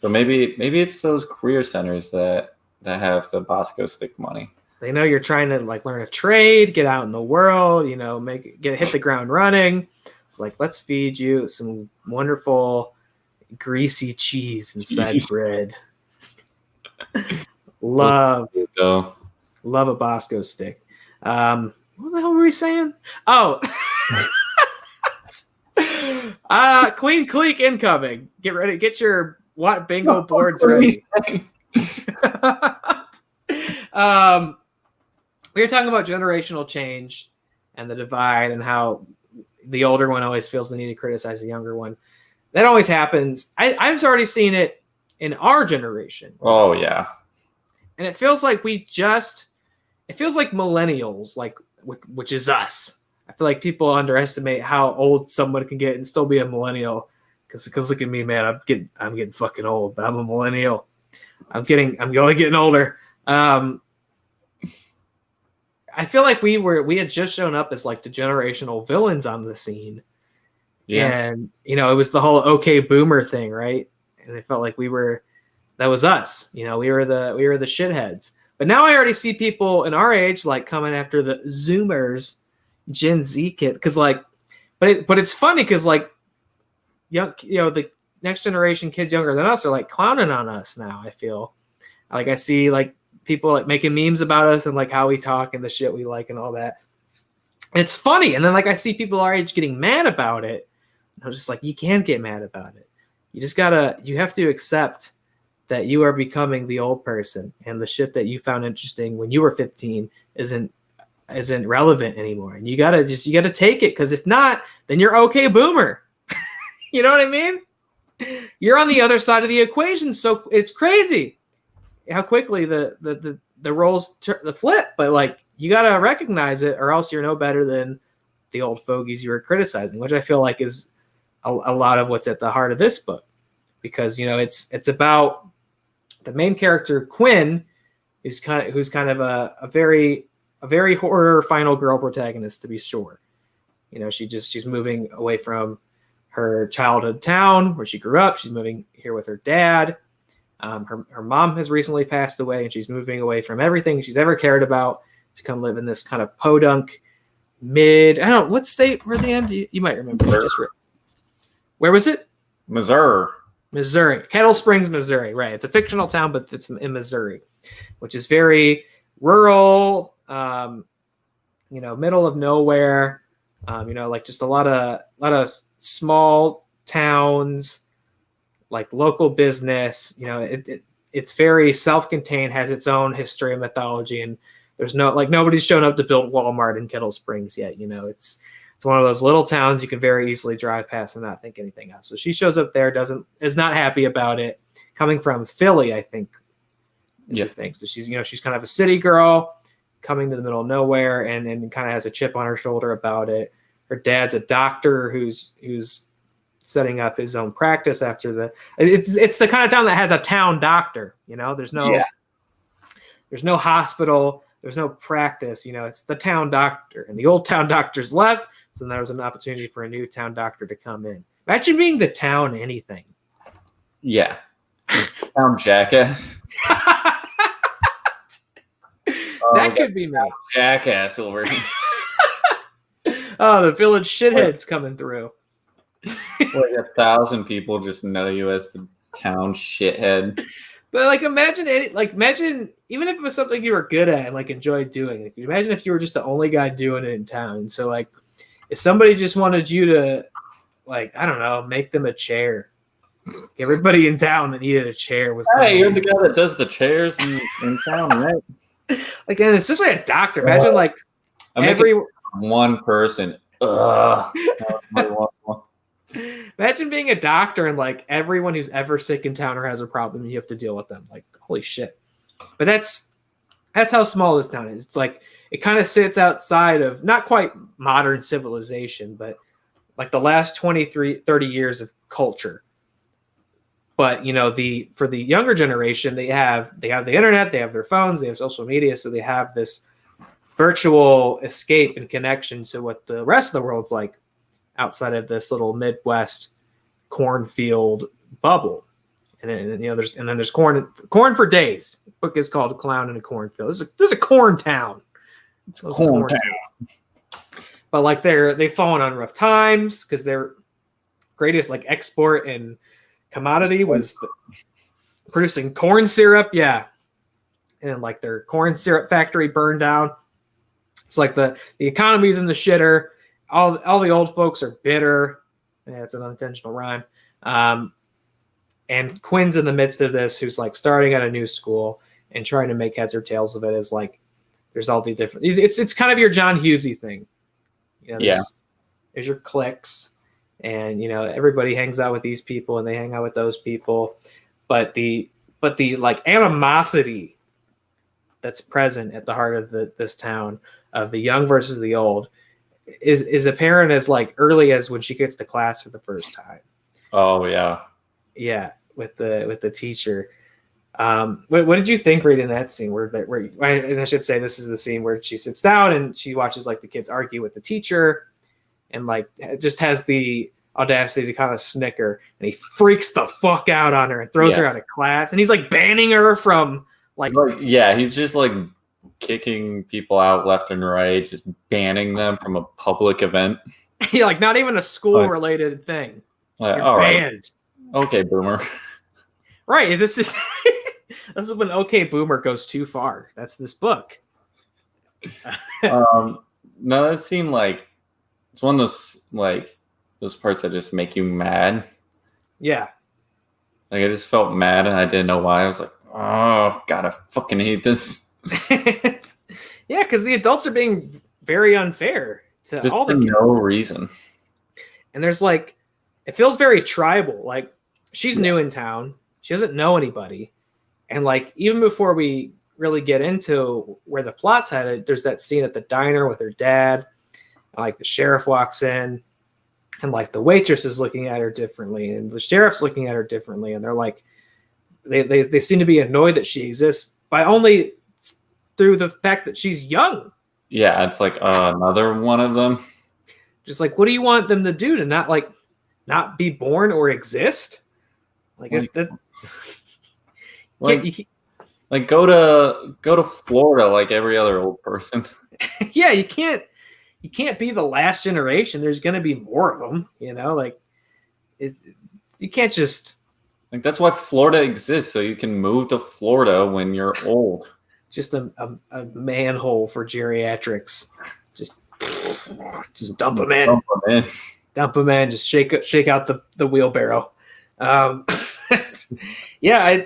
Speaker 3: So maybe it's those career centers that have the Bosco stick money.
Speaker 2: They know you're trying to like learn a trade, get out in the world, hit the ground running. Like, let's feed you some wonderful greasy cheese inside bread. Love a Bosco stick. What the hell were we saying? Oh, clean clique incoming. Get ready. Get your bingo boards ready. We were talking about generational change and the divide and how the older one always feels the need to criticize the younger one. That always happens. I've already seen it in our generation.
Speaker 3: Oh yeah.
Speaker 2: And it feels like millennials, like, which is us. I feel like people underestimate how old someone can get and still be a millennial. Because look at me, man, I'm getting fucking old, but I'm a millennial. I'm only getting older. I feel like we had just shown up as like the generational villains on the scene. Yeah. And it was the whole okay boomer thing, right? And I felt like that was us. We were the shitheads. But now I already see people in our age like coming after the Zoomers, Gen Z kid. Cause like, but it's funny because like young, the next generation kids younger than us are like clowning on us now. I feel like I see like people like making memes about us and like how we talk and the shit we like and all that. It's funny. And then like I see people our age getting mad about it. I was just like, you can't get mad about it. You have to accept that you are becoming the old person, and the shit that you found interesting when you were 15 isn't relevant anymore. And you gotta take it, because if not, then you're okay boomer. You know what I mean? You're on the other side of the equation, so it's crazy how quickly the roles the flip. But like, you gotta recognize it, or else you're no better than the old fogies you were criticizing, which I feel like is a lot of what's at the heart of this book, because it's about the main character Quinn, who's kind of a very horror final girl protagonist, to be sure. She's moving away from her childhood town where she grew up. She's moving here with her dad. Her mom has recently passed away, and she's moving away from everything she's ever cared about to come live in this kind of podunk what state were they in? You might remember. Where was it? Missouri. Kettle Springs, Missouri. Right. It's a fictional town, but it's in Missouri, which is very rural, middle of nowhere. Like just a lot of small towns, like local business. It's very self-contained, has its own history and mythology, and there's nobody's shown up to build Walmart in Kettle Springs yet. It's one of those little towns you can very easily drive past and not think anything of. So she shows up there, is not happy about it. Coming from Philly, I think, is the thing. So she's kind of a city girl coming to the middle of nowhere, and kind of has a chip on her shoulder about it. Her dad's a doctor who's setting up his own practice after it's the kind of town that has a town doctor. There's no hospital, there's no practice. It's the town doctor, and the old town doctor's left. So there was an opportunity for a new town doctor to come in. Imagine being the town anything.
Speaker 3: Yeah. Town jackass.
Speaker 2: That could be me.
Speaker 3: Jackass over here.
Speaker 2: Oh, the village shithead's coming through.
Speaker 3: Like 1,000 people just know you as the town shithead.
Speaker 2: But like, imagine even if it was something you were good at and like enjoyed doing. Like, imagine if you were just the only guy doing it in town. So like, if somebody just wanted you to, like, I don't know, make them a chair. Everybody in town that needed a chair was.
Speaker 3: Hey, you're the guy that does the chairs in town, right?
Speaker 2: Like, and it's just like a doctor. Imagine like
Speaker 3: one person.
Speaker 2: Imagine being a doctor and like everyone who's ever sick in town or has a problem, you have to deal with them. Like, holy shit. But that's how small this town is. It's like, it kind of sits outside of not quite modern civilization, but like the last 30 years of culture. But for the younger generation, they have the internet, they have their phones, they have social media, so they have this virtual escape and connection to what the rest of the world's like outside of this little Midwest cornfield bubble. And then there's corn for days. The book is called Clown in a Cornfield. There's a corn town. Corn town. But like they've fallen on rough times because their greatest like export and commodity was producing corn syrup. Yeah. And like their corn syrup factory burned down. It's like the economy's in the shitter. All the old folks are bitter. Yeah, it's an unintentional rhyme. And Quinn's in the midst of this, who's like starting at a new school and trying to make heads or tails of it. Is like, there's all the different. It's kind of your John Hughesy thing. There's your cliques, and everybody hangs out with these people and they hang out with those people, but the like animosity that's present at the heart of this town of the young versus the old is apparent as like early as when she gets to class for the first time.
Speaker 3: Oh yeah.
Speaker 2: Yeah, with the teacher. What did you think reading that scene where and I should say this is the scene where she sits down and she watches like the kids argue with the teacher and like just has the audacity to kind of snicker, and he freaks the fuck out on her and throws her out of class, and he's like banning her from
Speaker 3: he's just like kicking people out left and right, just banning them from a public event.
Speaker 2: Yeah, like not even a school related thing.
Speaker 3: You're
Speaker 2: banned.
Speaker 3: Right. Okay, boomer.
Speaker 2: Right. This is This is when OK Boomer goes too far. That's this book.
Speaker 3: No, that seemed like it's one of those parts that just make you mad.
Speaker 2: Yeah.
Speaker 3: Like I just felt mad and I didn't know why. I was like, oh God, I fucking hate this.
Speaker 2: Yeah, because the adults are being very unfair to
Speaker 3: Just
Speaker 2: all
Speaker 3: for
Speaker 2: the kids.
Speaker 3: no reason.
Speaker 2: And there's like, it feels very tribal. Like she's new in town. She doesn't know anybody. And like, even before we really get into where the plot's headed, there's that scene at the diner with her dad. And like the sheriff walks in and like the waitress is looking at her differently and the sheriff's looking at her differently. And they're like, they seem to be annoyed that she exists by only through the fact that she's young.
Speaker 3: Yeah, it's like another one of them.
Speaker 2: Just like, what do you want them to do to not be born or exist? Like
Speaker 3: go to Florida like every other old person.
Speaker 2: Yeah, you can't be the last generation. There's going to be more of them, like you can't just
Speaker 3: like that's why Florida exists, so you can move to Florida when you're old.
Speaker 2: Just a manhole for geriatrics. Just dump them in. Dump them in. Just shake out the wheelbarrow. Yeah,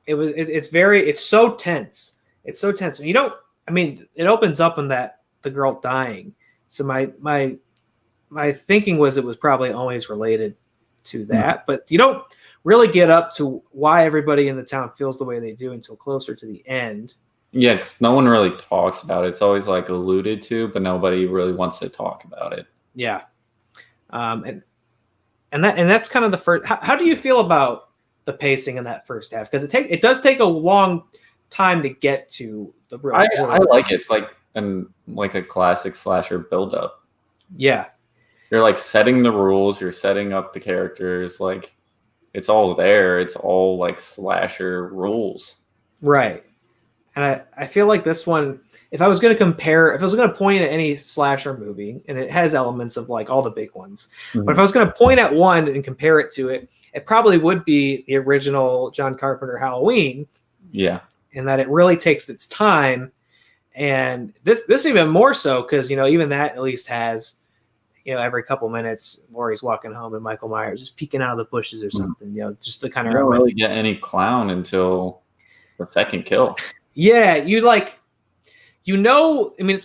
Speaker 2: it's so tense. It's so tense. And it opens up on the girl dying. So my thinking was it was probably always related to that, but you don't really get up to why everybody in the town feels the way they do until closer to the end.
Speaker 3: Yeah, because no one really talks about it. It's always like alluded to, but nobody really wants to talk about it.
Speaker 2: Yeah. And that's kind of the first. How do you feel about the pacing in that first half? Because it does take a long time to get to the real.
Speaker 3: I like it. It's like a classic slasher build-up.
Speaker 2: Yeah. You're
Speaker 3: like setting the rules. You're setting up the characters. Like it's all there. It's all like slasher rules.
Speaker 2: Right. And I feel like this one, if I was going to point at any slasher movie, and it has elements of like all the big ones, but if I was going to point at one and compare it to it, it probably would be the original John Carpenter Halloween.
Speaker 3: Yeah.
Speaker 2: And that it really takes its time. And this even more so because, even that at least has, every couple minutes, Laurie's walking home and Michael Myers just peeking out of the bushes or something, just to kind of
Speaker 3: don't really get any clown until the second kill.
Speaker 2: Yeah, it's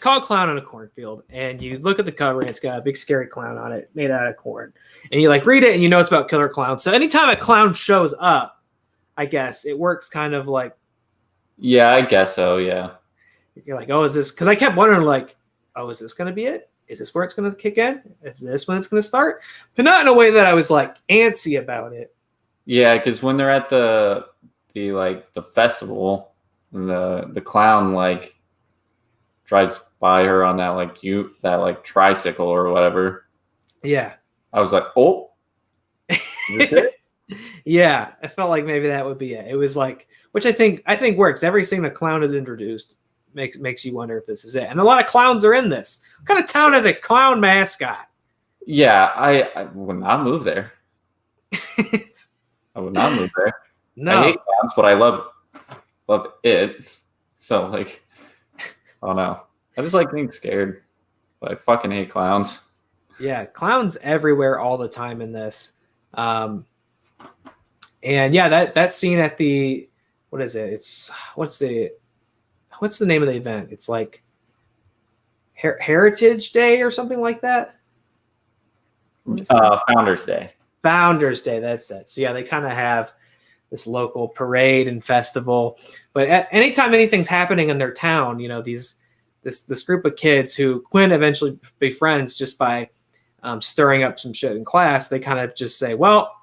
Speaker 2: called Clown in a Cornfield, and you look at the cover and it's got a big scary clown on it made out of corn. And you read it and it's about killer clowns. So anytime a clown shows up, I guess it works kind of like.
Speaker 3: Yeah, I guess so, yeah.
Speaker 2: You're like, oh, is this? Because I kept wondering oh, is this going to be it? Is this where it's going to kick in? Is this when it's going to start? But not in a way that I was antsy about it.
Speaker 3: Yeah, because when they're at the festival, the clown drives by her on that tricycle or whatever.
Speaker 2: Yeah.
Speaker 3: I was like, oh. Is this it?
Speaker 2: Yeah, I felt like maybe that would be it. It was which I think works. Every scene a clown is introduced makes you wonder if this is it. And a lot of clowns are in this. What kind of town has a clown mascot?
Speaker 3: Yeah, I would not move there. I would not move there.
Speaker 2: No.
Speaker 3: I hate clowns, but I love it. So I don't know. I just like being scared. But I fucking hate clowns.
Speaker 2: Yeah, clowns everywhere all the time in this. And yeah, that scene at the what is it? What's the name of the event? It's like Heritage Day or something like that.
Speaker 3: Founders Day. Founders
Speaker 2: Day. That's it. So yeah, they kind of have this local parade and festival. But anytime anything's happening in their town, this group of kids who Quinn eventually befriends just by stirring up some shit in class, they kind of just say, well,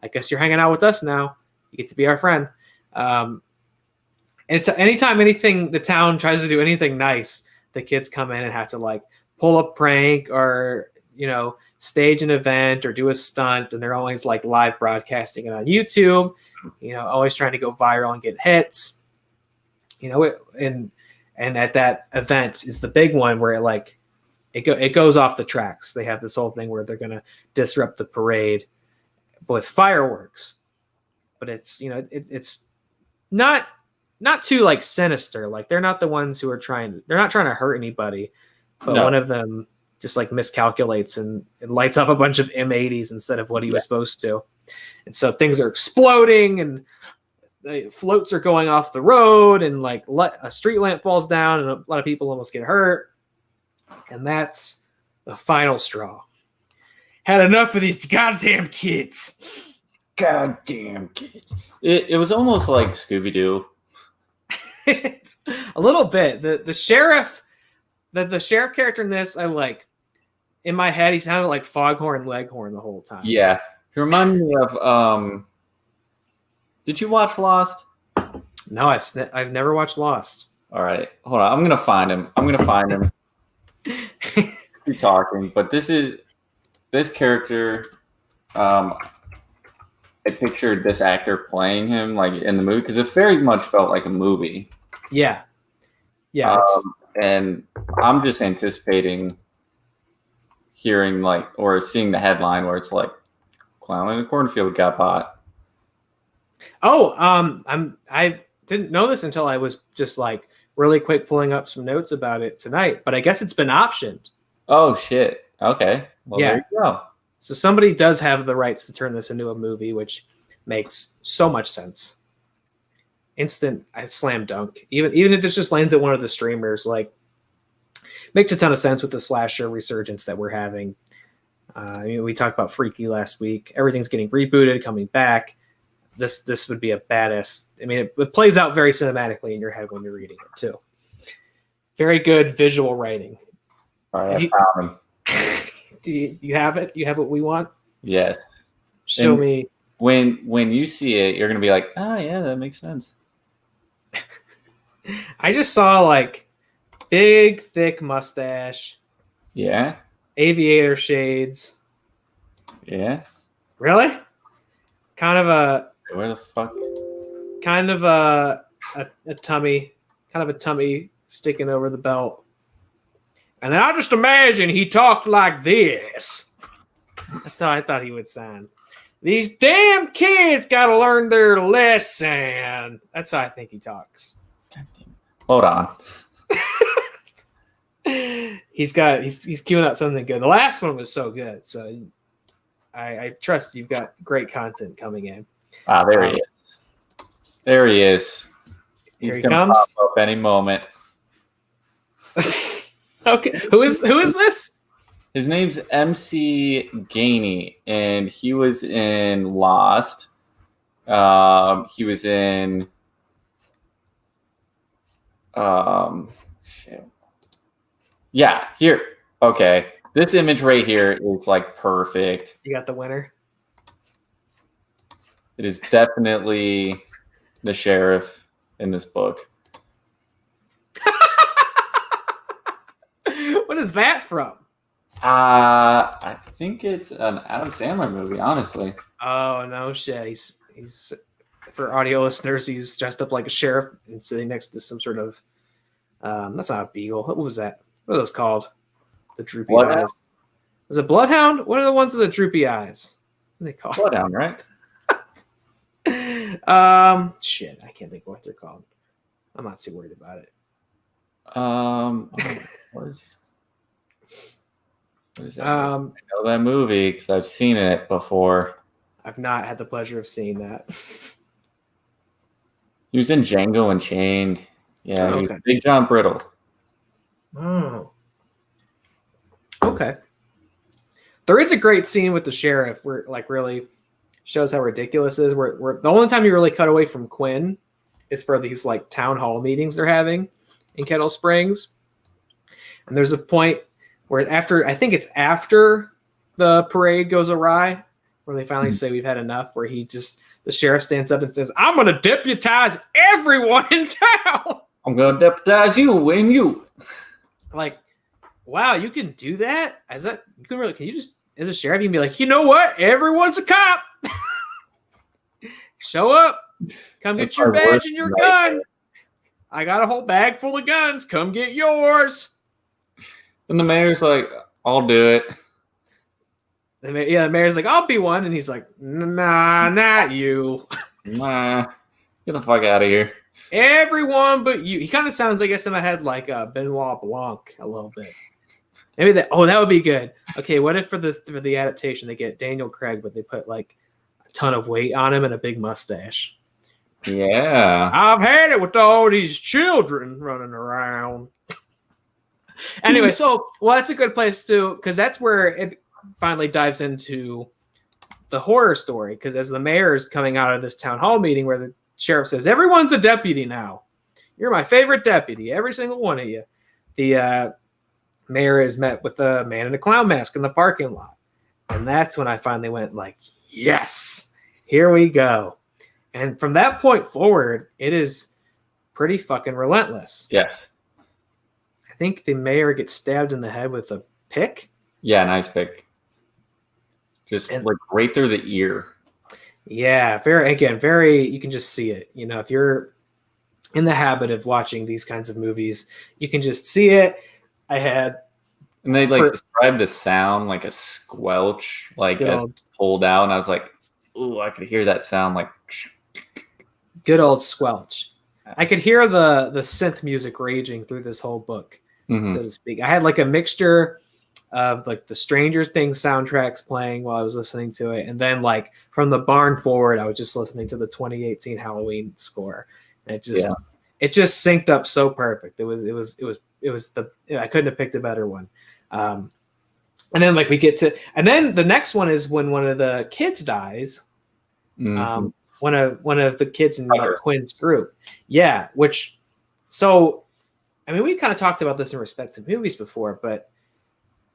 Speaker 2: I guess you're hanging out with us now. You get to be our friend. And it's anytime the town tries to do anything nice, the kids come in and have to pull a prank or, stage an event or do a stunt. And they're always live broadcasting it on YouTube, always trying to go viral and get hits, and at that event is the big one where it goes off the tracks. They have this whole thing where they're going to disrupt the parade with fireworks, but it's not too like sinister. Like they're not the ones who are they're not trying to hurt anybody, but one of them just like miscalculates and lights up a bunch of M80s instead of what he was supposed to. And so things are exploding and the floats are going off the road and like a street lamp falls down and a lot of people almost get hurt. And that's the final straw. Had enough of these goddamn kids.
Speaker 1: Goddamn kids.
Speaker 3: It was almost like Scooby-Doo.
Speaker 2: A little bit. The sheriff character in this, I like. In my head, he sounded like Foghorn Leghorn the whole time.
Speaker 3: Yeah. He reminded me of did you watch Lost?
Speaker 2: No, I've never watched Lost.
Speaker 3: All right. Hold on. I'm going to find him. Keep talking, but this character I pictured this actor playing him like in the movie because it very much felt like a movie.
Speaker 2: Yeah.
Speaker 3: And I'm just anticipating hearing like or seeing the headline where it's like clown in a cornfield got bought.
Speaker 2: Oh, I didn't know this until I was just like really quick pulling up some notes about it tonight, but I guess it's been optioned.
Speaker 3: Oh shit. Okay. Well,
Speaker 2: yeah.
Speaker 3: There you go.
Speaker 2: So somebody does have the rights to turn this into a movie, which makes so much sense. Instant slam dunk. Even if it just lands at one of the streamers, like makes a ton of sense with the slasher resurgence that we're having. We talked about Freaky last week. Everything's getting rebooted, coming back. This would be a badass. I mean, it plays out very cinematically in your head when you're reading it too. Very good visual writing.
Speaker 3: All right, I found him.
Speaker 2: Do you have it? You have what we want?
Speaker 3: Yes.
Speaker 2: Show me.
Speaker 3: When you see it, you're gonna be like, oh yeah, that makes sense.
Speaker 2: I just saw like big, thick mustache.
Speaker 3: Yeah.
Speaker 2: Aviator shades.
Speaker 3: Yeah.
Speaker 2: Really? Kind of a.
Speaker 3: Where the fuck?
Speaker 2: Kind of a tummy. Kind of a tummy sticking over the belt. And then I just imagine he talked like this. That's how I thought he would sound. These damn kids got to learn their lesson. That's how I think he talks.
Speaker 3: Hold on.
Speaker 2: He's queuing up something good. The last one was so good. So I trust you've got great content coming in.
Speaker 3: Ah, there he is. There he is. He's
Speaker 2: Here he
Speaker 3: gonna
Speaker 2: comes.
Speaker 3: pop up any moment.
Speaker 2: Okay. Who is this?
Speaker 3: His name's MC Gainey, and he was in Lost. He was in shit. Yeah, here. Okay. This image right here is like perfect.
Speaker 2: You got the winner.
Speaker 3: It is definitely the sheriff in this book.
Speaker 2: What is that from?
Speaker 3: I think it's an Adam Sandler movie, honestly.
Speaker 2: Oh no shit. He's for audio listeners, he's dressed up like a sheriff and sitting next to some sort of that's not a beagle. What was that? What are those called? The droopy
Speaker 3: Bloodhound?
Speaker 2: eyes. Was it bloodhound? What are the ones with the droopy eyes? What are they called?
Speaker 3: Bloodhound, right?
Speaker 2: Shit, I can't think of what they're called. I'm not too worried about it.
Speaker 3: What is that?
Speaker 2: I
Speaker 3: I know that movie because I've seen it before.
Speaker 2: I've not had the pleasure of seeing that.
Speaker 3: He was in Django Unchained. Yeah,
Speaker 2: Oh,
Speaker 3: he was
Speaker 2: okay.
Speaker 3: Big John Brittle.
Speaker 2: Oh. Okay. There is a great scene with the sheriff where like really shows how ridiculous it is. Where the only time you really cut away from Quinn is for these like town hall meetings they're having in Kettle Springs. And there's a point where I think it's after the parade goes awry, where they finally say we've had enough, where the sheriff stands up and says, I'm going to deputize everyone in town.
Speaker 3: I'm going to deputize you and you.
Speaker 2: Like, wow, you can do that? Can you just, as a sheriff, you can be like, you know what? Everyone's a cop. Show up. Come get
Speaker 3: That's
Speaker 2: your
Speaker 3: our
Speaker 2: badge
Speaker 3: worst
Speaker 2: and your
Speaker 3: nightmare.
Speaker 2: gun. I got a whole bag full of guns. Come get yours.
Speaker 3: And the mayor's like, I'll do it.
Speaker 2: The mayor's like, I'll be one. And he's like, nah, not you.
Speaker 3: Nah. Get the fuck out of here.
Speaker 2: Everyone but you. He kind of sounds, I guess, in my head like Benoit Blanc a little bit. Maybe that. Oh, that would be good. Okay, what if for the adaptation they get Daniel Craig, but they put like a ton of weight on him and a big mustache?
Speaker 3: Yeah.
Speaker 2: I've had it with all these children running around. Anyway, so that's a good place to, because that's where it finally dives into the horror story. Because as the mayor is coming out of this town hall meeting where the sheriff says, "Everyone's a deputy now. You're my favorite deputy, every single one of you." The mayor is met with the man in a clown mask in the parking lot, and that's when I finally went like, "Yes, here we go." And from that point forward, it is pretty fucking relentless.
Speaker 3: Yes.
Speaker 2: I think the mayor gets stabbed in the head with a pick.
Speaker 3: Yeah, nice pick. Just like right through the ear.
Speaker 2: Yeah, very, you can just see it. You know, if you're in the habit of watching these kinds of movies, you can just see it. And
Speaker 3: they described the sound like a squelch, like pulled out, and I was like, "Ooh, I could hear that sound like."
Speaker 2: Good old squelch. I could hear the synth music raging through this whole book, so to speak. I had like a mixture of like the Stranger Things soundtracks playing while I was listening to it, and then like from the barn forward, I was just listening to the 2018 Halloween score, and it just synced up so perfect. It was I couldn't have picked a better one. And then like we get to, and then the next one is when one of the kids dies. One of the kids in like Quinn's group. Yeah, so I mean, we kind of talked about this in respect to movies before, but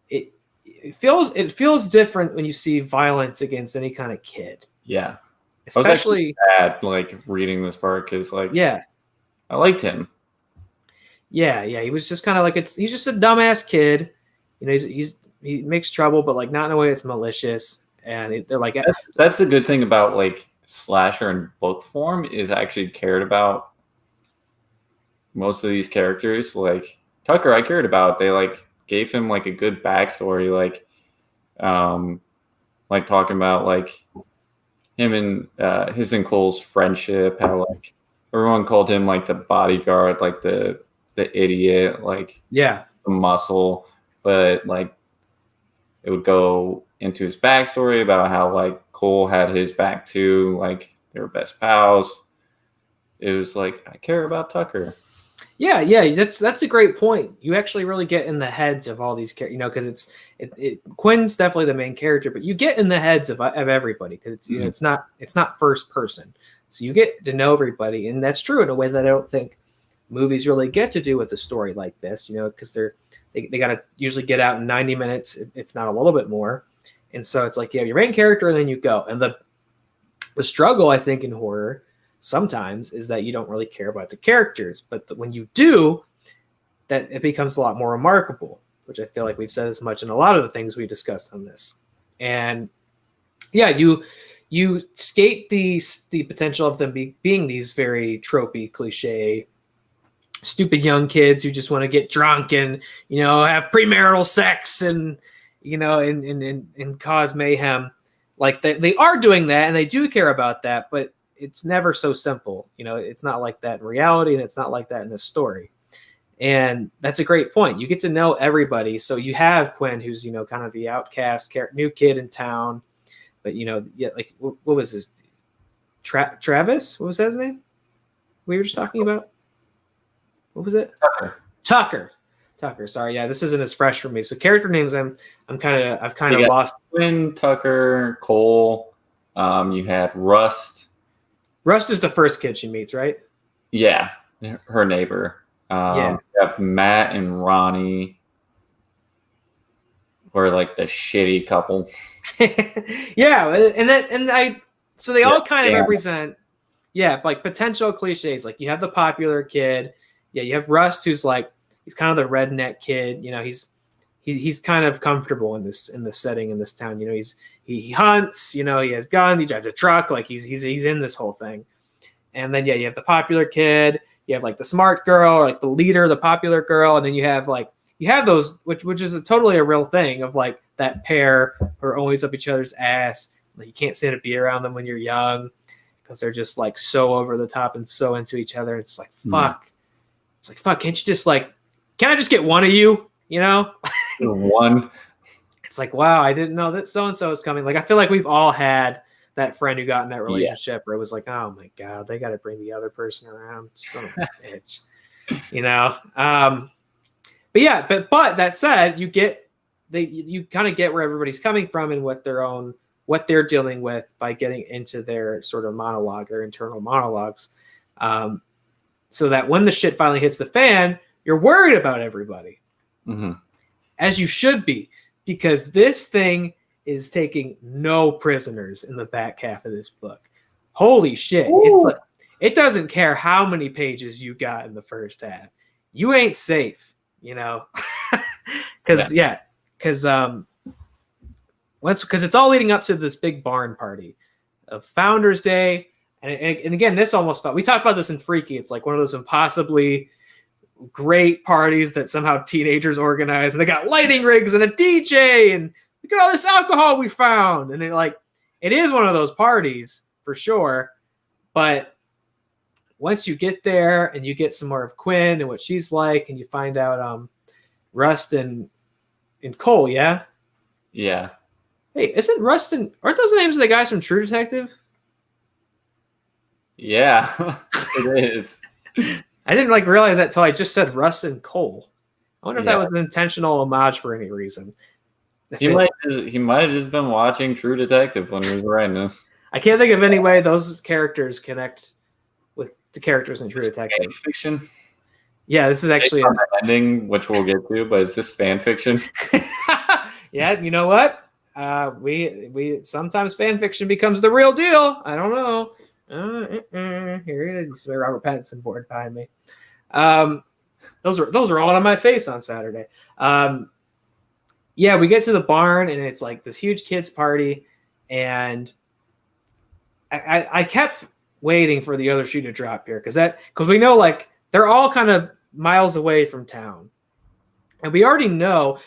Speaker 2: it feels different when you see violence against any kind of kid.
Speaker 3: Yeah.
Speaker 2: Especially
Speaker 3: sad, like reading this part, because like I liked him. Yeah,
Speaker 2: he was just kind of like he's just a dumbass kid. You know, he makes trouble, but like not in a way that's malicious. And they're like
Speaker 3: that's the good thing about like slasher in book form is I actually cared about most of these characters. Like Tucker, I cared about. They like gave him like a good backstory, like talking about like him and his and Cole's friendship, how like everyone called him like the bodyguard, like the idiot, like the muscle, but like it would go into his backstory about how like Cole had his back too, like they were best pals. It was like, I care about Tucker.
Speaker 2: Yeah, that's a great point. You actually really get in the heads of all these characters, you know, because Quinn's definitely the main character, but you get in the heads of everybody because it's you know it's not first person, so you get to know everybody, and that's true in a way that I don't think movies really get to do with a story like this, you know, because they got to usually get out in 90 minutes, if not a little bit more, and so it's like you have your main character and then you go, and the struggle I think in horror sometimes is that you don't really care about the characters, but when you do, that it becomes a lot more remarkable, which I feel like we've said as much in a lot of the things we discussed on this. And yeah, you skate the potential of them being these very tropey, cliche, stupid young kids who just want to get drunk and, you know, have premarital sex and, you know, and cause mayhem. Like they are doing that and they do care about that, but it's never so simple. You know, it's not like that in reality, and it's not like that in the story. And that's a great point. You get to know everybody. So you have Quinn, who's, you know, kind of the outcast new kid in town, but, you know, like what was his Travis? What was that his name? We were just talking about. What was it? Tucker. Sorry. Yeah. This isn't as fresh for me. So character names, I've kind of lost.
Speaker 3: Quinn, Tucker, Cole. You had Rust.
Speaker 2: Rust is the first kid she meets, right?
Speaker 3: Yeah, her neighbor. You have Matt and Ronnie, who are like the shitty couple.
Speaker 2: Yeah, so they all kind of represent, like potential cliches. Like you have the popular kid. Yeah, you have Rust, who's like he's kind of the redneck kid. You know, he's kind of comfortable in this setting in this town. You know, he hunts, you know, he has guns, he drives a truck, like he's in this whole thing. And then you have the popular kid, you have like the smart girl, like the leader, the popular girl, and then you have those which is totally a real thing of like that pair who are always up each other's ass. Like you can't stand to be around them when you're young. because they're just like so over the top and so into each other. It's like, fuck. It's like, fuck, can't you just like, can I just get one of you? You know?
Speaker 3: One.
Speaker 2: It's like, wow, I didn't know that so-and-so is coming. Like, I feel like we've all had that friend who got in that relationship where it was like, oh my God, they got to bring the other person around. Son of a bitch. You know? But yeah, but that said, you kind of get where everybody's coming from and what they're dealing with by getting into their sort of monologue, their internal monologues. So that when the shit finally hits the fan, you're worried about everybody.
Speaker 3: Mm-hmm.
Speaker 2: As you should be, because this thing is taking no prisoners in the back half of this book. Holy shit. Ooh. It's like, it doesn't care how many pages you got in the first half. You ain't safe, you know? Because it's all leading up to this big barn party of Founders Day. And again, this almost felt, we talked about this in Freaky. It's like one of those impossibly great parties that somehow teenagers organize, and they got lighting rigs and a DJ, and look at all this alcohol we found. And it is one of those parties for sure. But once you get there and you get some more of Quinn and what she's like, and you find out Rust and Cole, yeah?
Speaker 3: Yeah.
Speaker 2: Hey, isn't Rust and aren't those the names of the guys from True Detective?
Speaker 3: Yeah, it is.
Speaker 2: I didn't realize that until I just said Rust and Cole. I wonder if that was an intentional homage for any reason. He
Speaker 3: might have just been watching True Detective when he was writing this.
Speaker 2: I can't think of any way those characters connect with the characters in True Detective.
Speaker 3: Fan fiction.
Speaker 2: Yeah, this is actually
Speaker 3: an ending, which we'll get to, but is this fan fiction?
Speaker 2: Yeah, you know what? We sometimes fan fiction becomes the real deal. I don't know. Here it is. Robert Pattinson board behind me. Those are all on my face on Saturday. Yeah, we get to the barn and it's like this huge kids party, and I kept waiting for the other shoe to drop here because we know like they're all kind of miles away from town, and we already know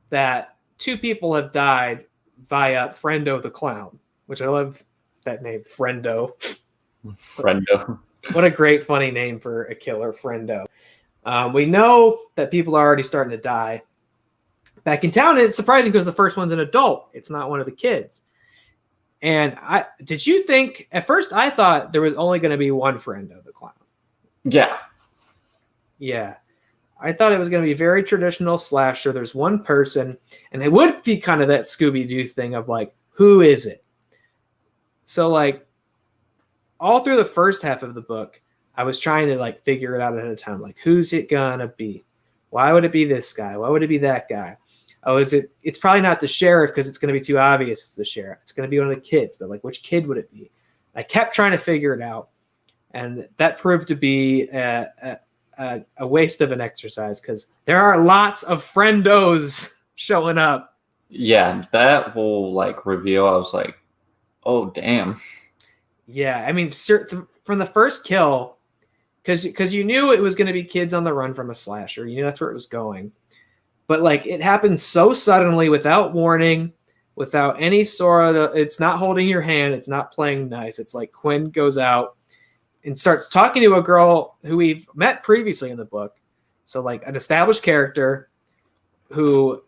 Speaker 2: that 2 people have died via Friendo the clown, which I love that name, Friendo.
Speaker 3: Friendo.
Speaker 2: What a great funny name for a killer, Friendo. We know that people are already starting to die back in town, and it's surprising because the first one's an adult. It's not one of the kids. And did you think at first? I thought there was only going to be one Friendo the clown. Yeah. I thought it was going to be very traditional slasher. There's one person, and it would be kind of that Scooby-Doo thing of like, who is it? So like all through the first half of the book, I was trying to like figure it out ahead of time. Like, who's it gonna be? Why would it be this guy? Why would it be that guy? Oh, it's probably not the sheriff because it's going to be too obvious it's the sheriff. It's going to be one of the kids, but like, which kid would it be? I kept trying to figure it out, and that proved to be a waste of an exercise because there are lots of friendos showing up.
Speaker 3: Yeah, that whole like reveal, I was like, oh damn.
Speaker 2: Yeah, I mean, from the first kill, because you knew it was going to be kids on the run from a slasher. You knew that's where it was going. But like it happened so suddenly, without warning, without any sort of. It's not holding your hand. It's not playing nice. It's like Quinn goes out and starts talking to a girl who we've met previously in the book. So like an established character who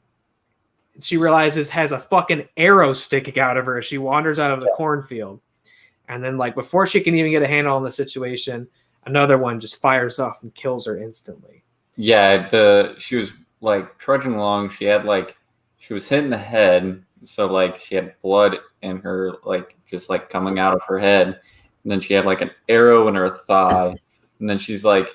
Speaker 2: she realizes has a fucking arrow sticking out of her as she wanders out of the cornfield. And then like before she can even get a handle on the situation, another one just fires off and kills her instantly.
Speaker 3: Yeah, she was like trudging along. She was hit in the head. So like she had blood in her, like just like coming out of her head. And then she had like an arrow in her thigh. And then she's like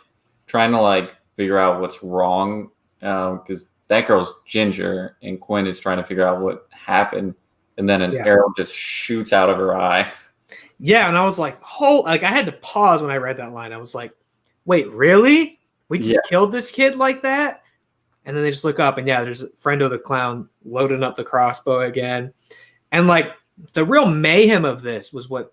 Speaker 3: trying to like figure out what's wrong. Because that girl's Ginger and Quinn is trying to figure out what happened. And then an arrow just shoots out of her eye.
Speaker 2: Yeah, and I was like, I had to pause when I read that line. I was like, wait, really? We just killed this kid like that? And then they just look up, and there's Friendo the clown loading up the crossbow again. And like the real mayhem of this was what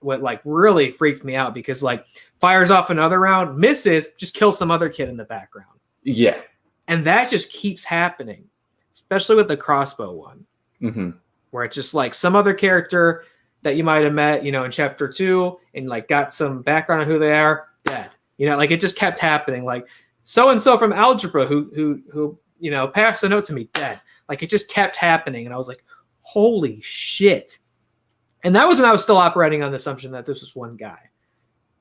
Speaker 2: like really freaked me out, because like fires off another round, misses, just kills some other kid in the background.
Speaker 3: Yeah.
Speaker 2: And that just keeps happening, especially with the crossbow one,
Speaker 3: mm-hmm.
Speaker 2: where it's just like some other character that you might have met, in chapter 2 and like got some background on who they are, dead. Like it just kept happening. Like so-and-so from algebra who passed a note to me, dead. Like it just kept happening. And I was like, holy shit. And that was when I was still operating on the assumption that this was one guy.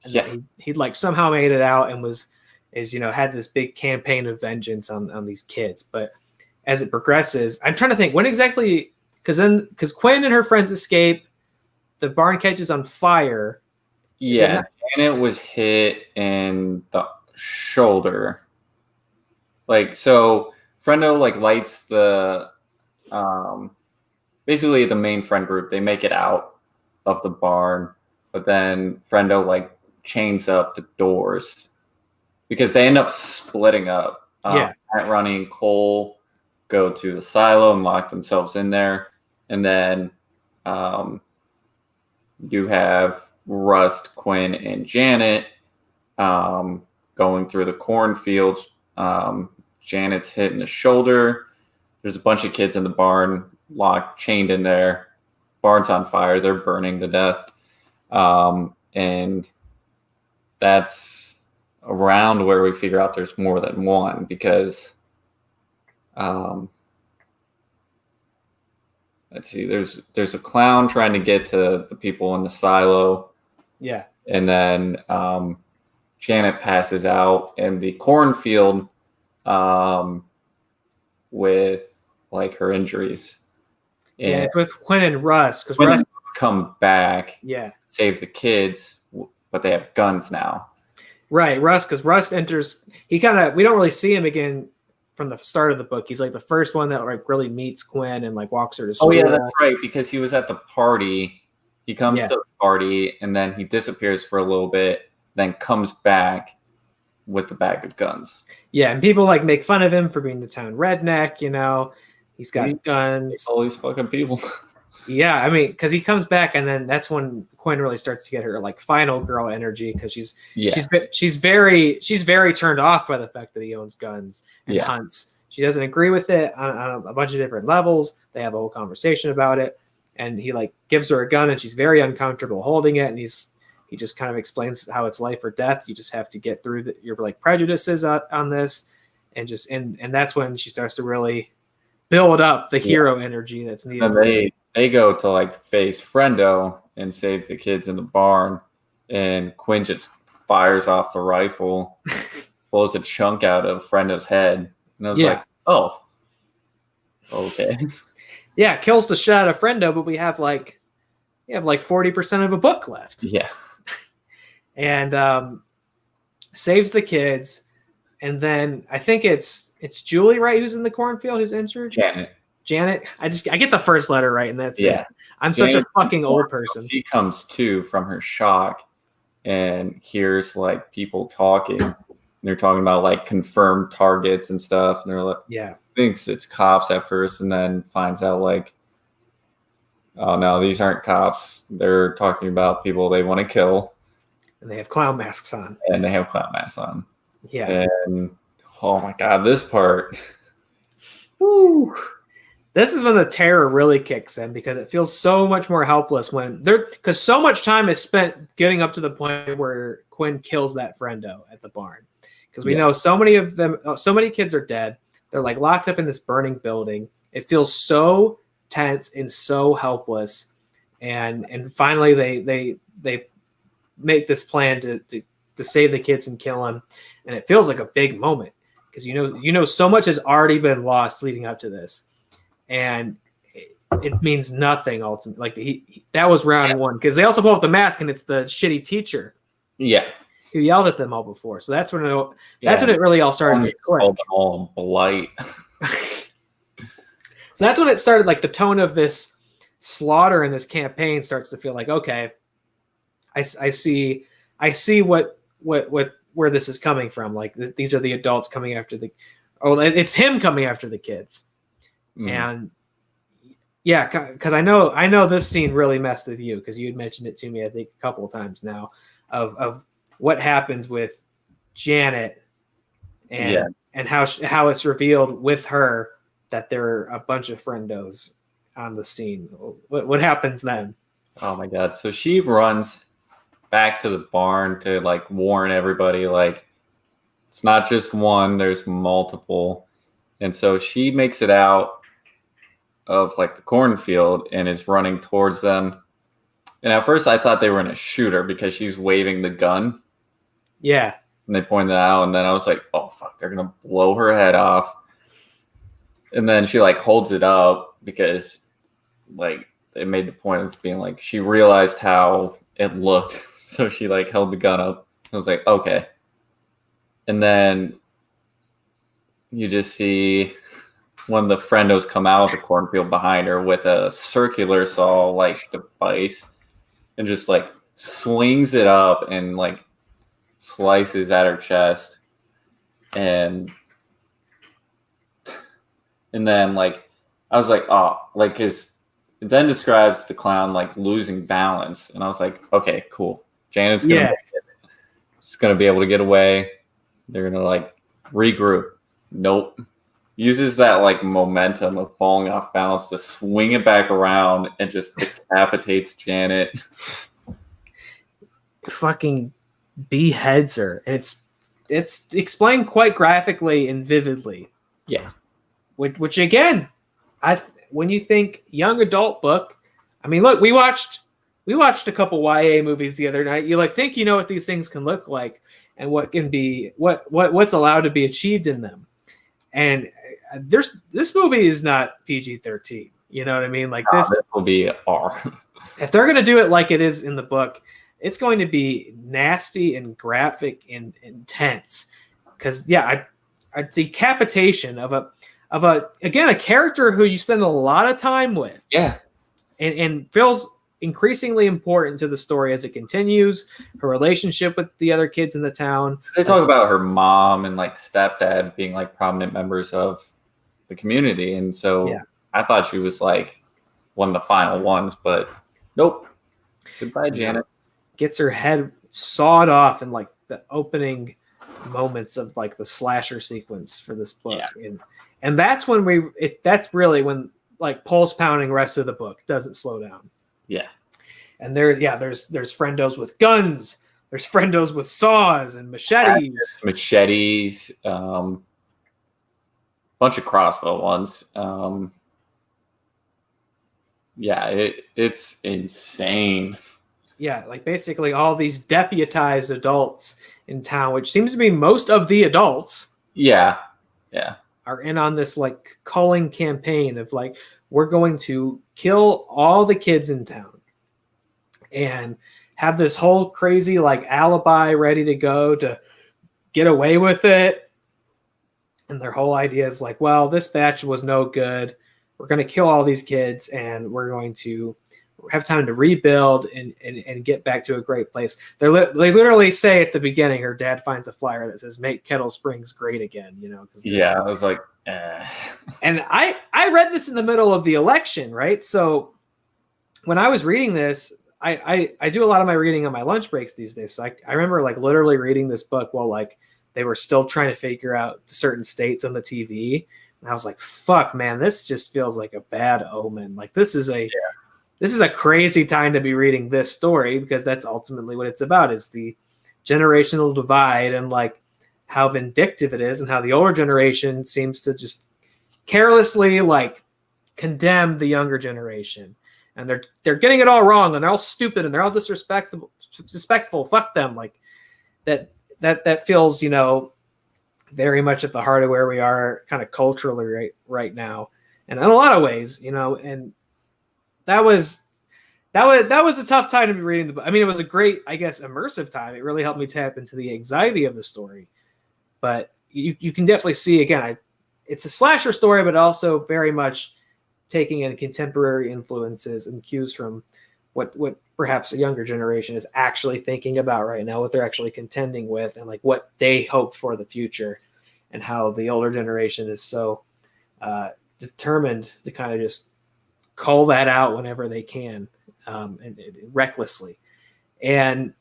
Speaker 2: And that he'd like somehow made it out and had this big campaign of vengeance on these kids. But as it progresses, I'm trying to think when exactly, because Quinn and her friends escape, the barn catches on fire.
Speaker 3: Yeah, Janet was hit in the shoulder. Like, so Frendo like lights the basically the main friend group. They make it out of the barn, but then Frendo like chains up the doors because they end up splitting up. Ronnie and Cole go to the silo and lock themselves in there, and then you have Rust, Quinn, and Janet going through the cornfields. Janet's hit in the shoulder. There's a bunch of kids in the barn, chained in there. Barn's on fire. They're burning to death. And that's around where we figure out there's more than one because let's see, there's a clown trying to get to the people in the silo.
Speaker 2: Yeah.
Speaker 3: And then Janet passes out in the cornfield with like her injuries.
Speaker 2: And it's with Quinn and Russ because
Speaker 3: Russ come back, save the kids, but they have guns now.
Speaker 2: Right, because Russ enters. We don't really see him again from the start of the book. He's like the first one that like really meets Quinn and like walks her to school.
Speaker 3: Oh yeah, that's right, because he was at the party. He comes to the party and then he disappears for a little bit, then comes back with the bag of guns.
Speaker 2: Yeah, and people like make fun of him for being the town redneck, He's got guns.
Speaker 3: All these fucking people.
Speaker 2: Yeah, I mean, because he comes back, and then that's when Quinn really starts to get her like final girl energy because she's very turned off by the fact that he owns guns and hunts. She doesn't agree with it on a bunch of different levels. They have a whole conversation about it, and he like gives her a gun, and she's very uncomfortable holding it, and he just kind of explains how it's life or death. You just have to get through your like prejudices on this, and that's when she starts to really build up the hero energy that's needed.
Speaker 3: And they go to like face Frendo and save the kids in the barn, and Quinn just fires off the rifle, blows a chunk out of Frendo's head, and I was like, oh, okay.
Speaker 2: Yeah, kills the shit out of Frendo, but we have like 40% of a book left.
Speaker 3: Yeah.
Speaker 2: And saves the kids. And then I think it's Julie, right, who's in the cornfield, who's injured? Janet. I get the first letter right, and that's it. I'm such a fucking old person.
Speaker 3: She comes to from her shock and hears like people talking. They're talking about like confirmed targets and stuff. And they're like, thinks it's cops at first, and then finds out like, oh no, these aren't cops. They're talking about people they want to kill.
Speaker 2: And they have clown masks on.
Speaker 3: Yeah. And oh my God, this part.
Speaker 2: Woo. This is when the terror really kicks in because it feels so much more helpless because so much time is spent getting up to the point where Quinn kills that Frendo at the barn. Because we know so many kids are dead. They're like locked up in this burning building. It feels so tense and so helpless. And finally they make this plan to save the kids and kill him. And it feels like a big moment because you know so much has already been lost leading up to this. And it means nothing ultimately. Like that was round one because they also pull up the mask and it's the shitty teacher.
Speaker 3: Yeah.
Speaker 2: Who yelled at them all before. So that's when it really all started to click.
Speaker 3: Called them all blight.
Speaker 2: So that's when it started, like the tone of this slaughter in this campaign starts to feel like, okay, I see where this is coming from. Like these are the adults coming after it's him coming after the kids. And because I know this scene really messed with you because you had mentioned it to me, I think a couple of times now of what happens with Janet and how it's revealed with her that there are a bunch of friendos on the scene. What happens then?
Speaker 3: Oh my god. So she runs back to the barn to like warn everybody like it's not just one, there's multiple. And so she makes it out of like the cornfield and is running towards them. And at first I thought they were going to shoot her because she's waving the gun.
Speaker 2: Yeah.
Speaker 3: And they pointed that out, and then I was like, oh fuck, they're going to blow her head off. And then she like holds it up because like they made the point of being like she realized how it looked. So she like held the gun up. I was like, okay. And then you just see one of the friendos come out of the cornfield behind her with a circular saw like device and just like swings it up and like slices at her chest. And then like I was like, oh, like his it then describes the clown like losing balance. And I was like, okay, cool. Janet's gonna she's gonna be able to get away. They're gonna like regroup. Nope. Uses that like momentum of falling off balance to swing it back around and just decapitates Janet.
Speaker 2: Fucking beheads her. And it's explained quite graphically and vividly.
Speaker 3: Yeah.
Speaker 2: Which again, when you think young adult book, I mean, look, we watched a couple YA movies the other night. You like think you know what these things can look like and what can be what's allowed to be achieved in them. And this movie is not PG-13. You know what I mean? Like this
Speaker 3: will be R.
Speaker 2: If they're going to do it like it is in the book, it's going to be nasty and graphic and intense. Because a decapitation of a character who you spend a lot of time with.
Speaker 3: Yeah.
Speaker 2: And feels increasingly important to the story as it continues, her relationship with the other kids in the town.
Speaker 3: They talk about her mom and like stepdad being like prominent members of the community. And so I thought she was like one of the final ones, but nope. Goodbye, Janet.
Speaker 2: Gets her head sawed off in like the opening moments of like the slasher sequence for this book.
Speaker 3: Yeah.
Speaker 2: And that's when that's really when like pulse pounding rest of the book doesn't slow down.
Speaker 3: Yeah.
Speaker 2: And there's friendos with guns. There's friendos with saws and machetes.
Speaker 3: Machetes. Bunch of crossbow ones. It's insane.
Speaker 2: Yeah, like basically all these deputized adults in town, which seems to be most of the adults.
Speaker 3: Yeah.
Speaker 2: Are in on this like calling campaign of like, we're going to kill all the kids in town and have this whole crazy like alibi ready to go to get away with it. And their whole idea is like, well, this batch was no good. We're going to kill all these kids and we're going to have time to rebuild and get back to a great place. They literally say at the beginning, her dad finds a flyer that says, make Kettle Springs great again, you know?
Speaker 3: I was like, eh.
Speaker 2: And I read this in the middle of the election, right? So when I was reading this, I do a lot of my reading on my lunch breaks these days. So I remember like literally reading this book while like they were still trying to figure out certain states on the TV. And I was like, fuck, man, this just feels like a bad omen. Like this is a crazy time to be reading this story because that's ultimately what it's about is the generational divide and like how vindictive it is and how the older generation seems to just carelessly like condemn the younger generation. And they're getting it all wrong and they're all stupid and they're all disrespectful. Fuck them. Like that feels, you know, very much at the heart of where we are kind of culturally right now. And in a lot of ways, you know, and that was a tough time to be reading the book. I mean, it was a great, I guess, immersive time. It really helped me tap into the anxiety of the story. But you can definitely see, again, it's a slasher story, but also very much taking in contemporary influences and cues from what perhaps a younger generation is actually thinking about right now, what they're actually contending with, and like what they hope for the future, and how the older generation is so determined to kind of just call that out whenever they can, and recklessly. And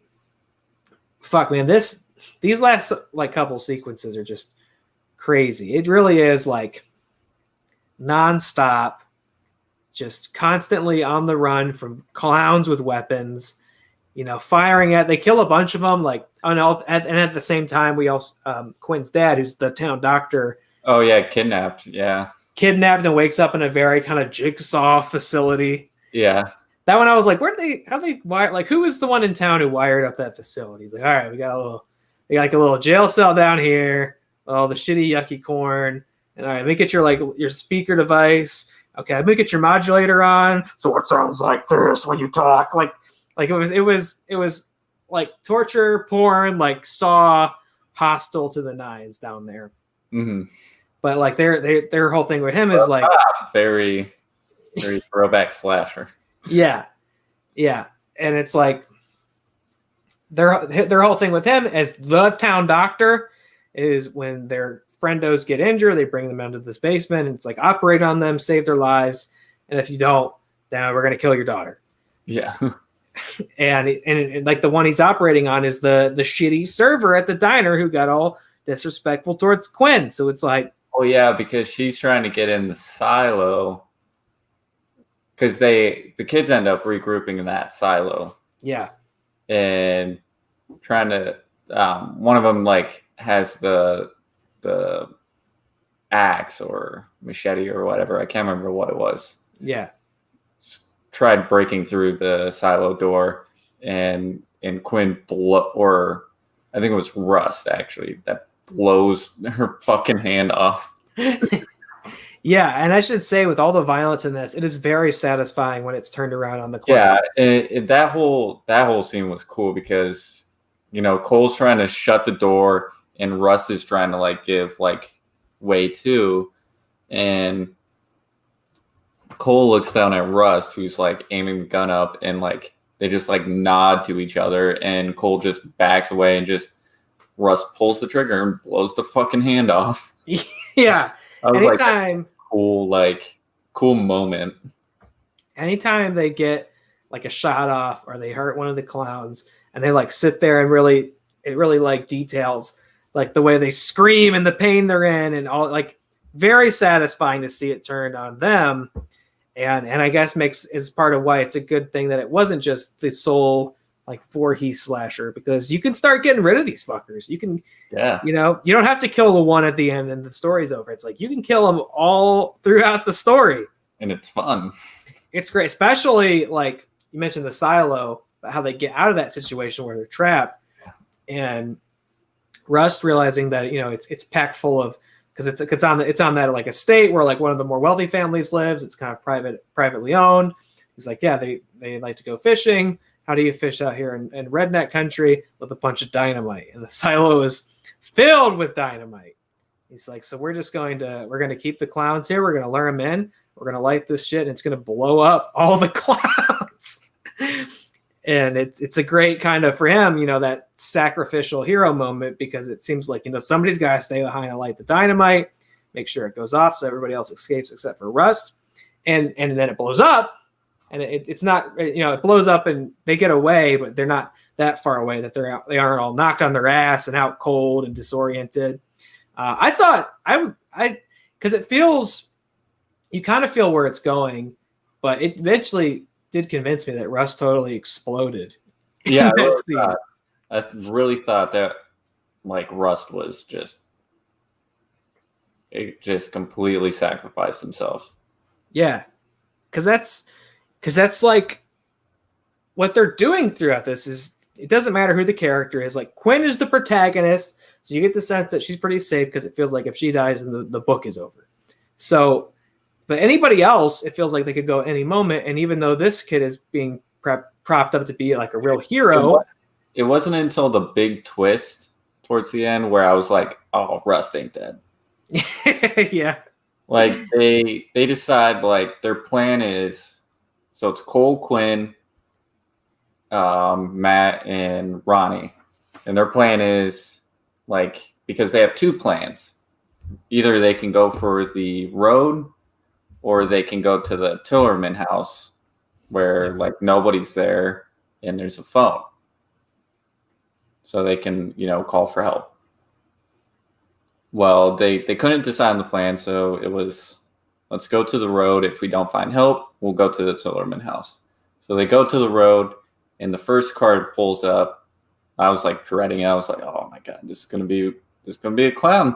Speaker 2: fuck, man, these last like couple sequences are just crazy. It really is like nonstop just constantly on the run from clowns with weapons, firing at. They kill a bunch of them. Like, and at the same time, we also Quinn's dad, who's the town doctor.
Speaker 3: Oh yeah, kidnapped. Yeah.
Speaker 2: Kidnapped and wakes up in a very kind of jigsaw facility.
Speaker 3: Yeah.
Speaker 2: That one I was like, how they wire, like, who was the one in town who wired up that facility? He's like, all right, we got like a little jail cell down here, all the shitty yucky corn, and all right, let me get your speaker device. Okay, let me get your modulator on. So it sounds like this when you talk. Like it was like torture porn, like Saw, hostile to the nines down there.
Speaker 3: Mm-hmm.
Speaker 2: But like their whole thing with him is like
Speaker 3: very, very throwback slasher.
Speaker 2: Yeah. And it's like their whole thing with him as the town doctor is when their friendos get injured, they bring them into this basement, and it's like operate on them, save their lives, and if you don't, then we're gonna kill your daughter.
Speaker 3: Yeah.
Speaker 2: and like the one he's operating on is the shitty server at the diner who got all disrespectful towards Quinn. So it's like,
Speaker 3: oh yeah, because she's trying to get in the silo. Because the kids end up regrouping in that silo.
Speaker 2: Yeah.
Speaker 3: And trying to, one of them like has the axe or machete or whatever. I can't remember what it was.
Speaker 2: Yeah.
Speaker 3: Tried breaking through the silo door, and Quinn or I think it was Rust actually that blows her fucking hand off.
Speaker 2: Yeah, and I should say, with all the violence in this, it is very satisfying when it's turned around on the clowns.
Speaker 3: Yeah, and that whole scene was cool because, Cole's trying to shut the door and Russ is trying to like give like way too, and Cole looks down at Russ, who's like aiming the gun up, and like they just like nod to each other, and Cole just backs away, and just Russ pulls the trigger and blows the fucking hand off.
Speaker 2: Yeah.
Speaker 3: Anytime. Cool moment.
Speaker 2: Anytime they get like a shot off or they hurt one of the clowns and they like sit there and it really like details like the way they scream and the pain they're in, and all, like, very satisfying to see it turned on them. And I guess is part of why it's a good thing that it wasn't just the sole like Voorhees slasher, because you can start getting rid of these fuckers. You can, you don't have to kill the one at the end and the story's over. It's like you can kill them all throughout the story,
Speaker 3: and it's fun. It's
Speaker 2: great, especially like you mentioned the silo, how they get out of that situation where they're trapped, and Rust realizing that it's packed full of, because it's on that like estate where like one of the more wealthy families lives. It's kind of privately owned. He's like, yeah, they like to go fishing. How do you fish out here in redneck country with a bunch of dynamite? And the silo is filled with dynamite. He's like, so we're going to keep the clowns here. We're going to lure them in. We're going to light this shit, and it's going to blow up all the clowns. And it's a great kind of, for him, that sacrificial hero moment, because it seems like, somebody's got to stay behind and light the dynamite, make sure it goes off so everybody else escapes except for Rust. And then it blows up. And it's not, it blows up and they get away, but they're not that far away that they aren't all knocked on their ass and out cold and disoriented. I thought because it feels, you kind of feel where it's going, but it eventually did convince me that Russ totally exploded.
Speaker 3: Yeah, I really thought that like Rust was just completely sacrificed himself.
Speaker 2: Yeah, because that's like what they're doing throughout this is, it doesn't matter who the character is. Like, Quinn is the protagonist, so you get the sense that she's pretty safe because it feels like if she dies, then the book is over. So, but anybody else, it feels like they could go at any moment. And even though this kid is being propped up to be like a real hero,
Speaker 3: it wasn't until the big twist towards the end where I was like, oh, Rust ain't dead.
Speaker 2: Yeah.
Speaker 3: Like they decide like their plan is, so it's Cole, Quinn, Matt, and Ronnie. And their plan is like, because they have two plans. Either they can go for the road or they can go to the Tillerman house where like nobody's there and there's a phone. So they can, call for help. Well, they couldn't decide on the plan, so it was let's go to the road. If we don't find help, we'll go to the Tillerman house. So they go to the road, and the first car pulls up. I was like dreading it. I was like, oh my God, this is gonna be a clown.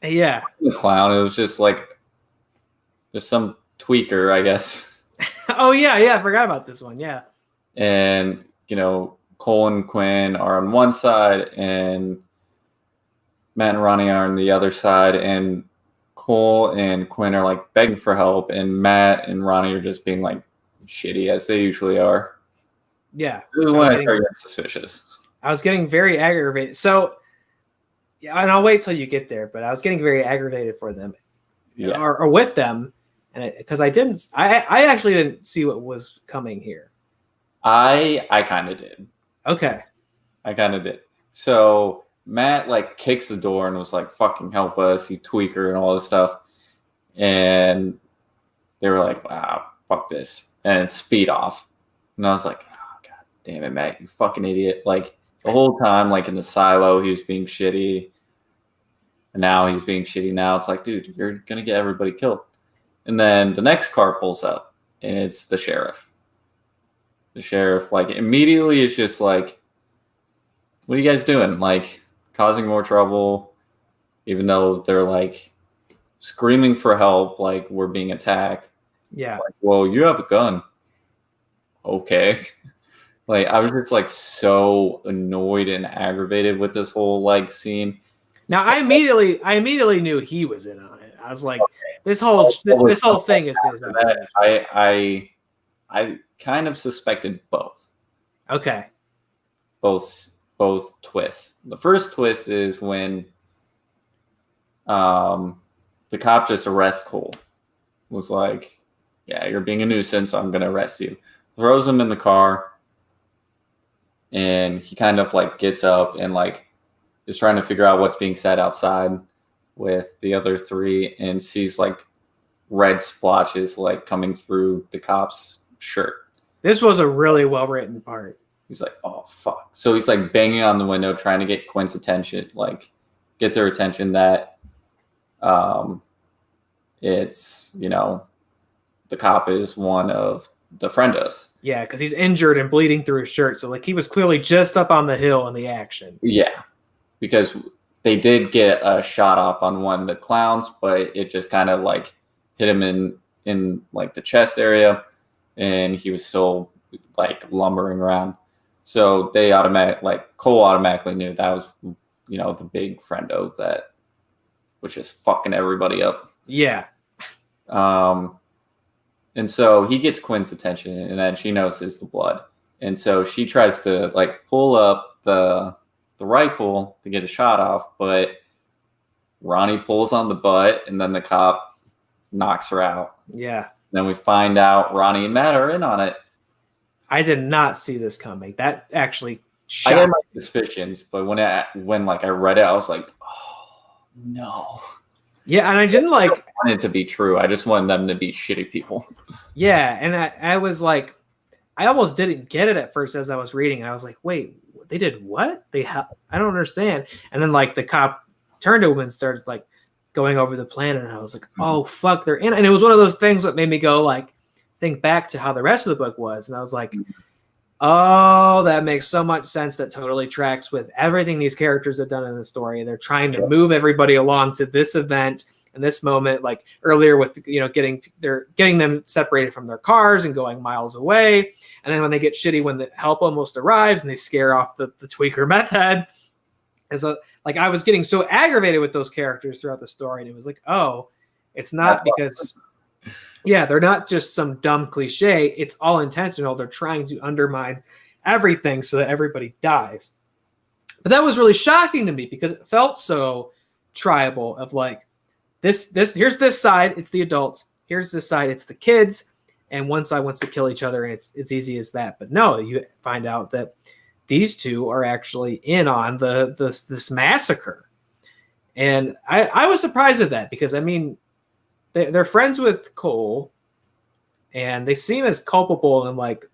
Speaker 2: Yeah.
Speaker 3: A clown. It was just like some tweaker, I guess.
Speaker 2: Oh yeah, I forgot about this one. Yeah.
Speaker 3: And Cole and Quinn are on one side, and Matt and Ronnie are on the other side, and Cole and Quinn are like begging for help, and Matt and Ronnie are just being like shitty as they usually are.
Speaker 2: Yeah.
Speaker 3: This is when I started getting suspicious.
Speaker 2: I was getting very aggravated. So, yeah, and I'll wait till you get there, but I was getting very aggravated for them, or with them, and because I actually didn't see what was coming here.
Speaker 3: I kind of did.
Speaker 2: Okay.
Speaker 3: I kind of did. So Matt like kicks the door and was like, "Fucking help us, you tweaker," and all this stuff, and they were like, "Wow, fuck this," and speed off. And I was like, "Oh God damn it, Matt, you fucking idiot!" Like the whole time, like in the silo, he was being shitty. And now he's being shitty. Now it's like, dude, you're gonna get everybody killed. And then the next car pulls up, and it's the sheriff. The sheriff, like, immediately is just like, "What are you guys doing? Like, causing more trouble," even though they're like screaming for help, like we're being attacked.
Speaker 2: Yeah.
Speaker 3: Like, well, you have a gun. Okay. Like, I was just like so annoyed and aggravated with this whole like scene.
Speaker 2: Now I immediately knew he was in on it. I was like, this whole thing is
Speaker 3: I kind of suspected both.
Speaker 2: Okay.
Speaker 3: Both twists. The first twist is when the cop just arrests Cole. Was like, "Yeah, you're being a nuisance. I'm gonna arrest you." Throws him in the car, and he kind of like gets up and like is trying to figure out what's being said outside with the other three, and sees like red splotches like coming through the cop's shirt.
Speaker 2: This was a really well written part.
Speaker 3: He's like, "Oh fuck!" So he's like banging on the window, trying to get Quinn's attention, like get their attention that it's the cop is one of the friendos.
Speaker 2: Yeah, because he's injured and bleeding through his shirt, so like he was clearly just up on the hill in the action.
Speaker 3: Yeah, because they did get a shot off on one of the clowns, but it just kind of like hit him in like the chest area, and he was still like lumbering around. So they Cole automatically knew that was the big friendo that was just fucking everybody up.
Speaker 2: Yeah.
Speaker 3: And so he gets Quinn's attention, and then she notices the blood, and so she tries to like pull up the rifle to get a shot off, but Ronnie pulls on the butt, and then the cop knocks her out.
Speaker 2: Yeah.
Speaker 3: Then we find out Ronnie and Matt are in on it.
Speaker 2: I did not see this coming. That actually
Speaker 3: I had my suspicions, but when I read it, I was like, "Oh no."
Speaker 2: Yeah, and I didn't like.
Speaker 3: I don't want it to be true. I just wanted them to be shitty people.
Speaker 2: Yeah, and I was like, I almost didn't get it at first as I was reading, and I was like, "Wait, they did what? I don't understand." And then like the cop turned to him and started like going over the plan, and I was like, "Oh fuck, they're in." And it was one of those things that made me go like, think back to how the rest of the book was, and I was like, "Oh, that makes so much sense. That totally tracks with everything these characters have done in the story. They're trying to move everybody along to this event and this moment, like earlier with getting them separated from their cars and going miles away, and then when they get shitty when the help almost arrives and they scare off the tweaker meth head." Like I was getting so aggravated with those characters throughout the story, and it was like, oh, it's not because. Yeah, they're not just some dumb cliche. It's all intentional. They're trying to undermine everything so that everybody dies. But that was really shocking to me because it felt so tribal of like this here's this side, it's the adults. Here's this side, it's the kids. And one side wants to kill each other, and it's easy as that. But no, you find out that these two are actually in on this massacre. And I was surprised at that because, I mean, they're friends with Cole, and they seem as culpable in like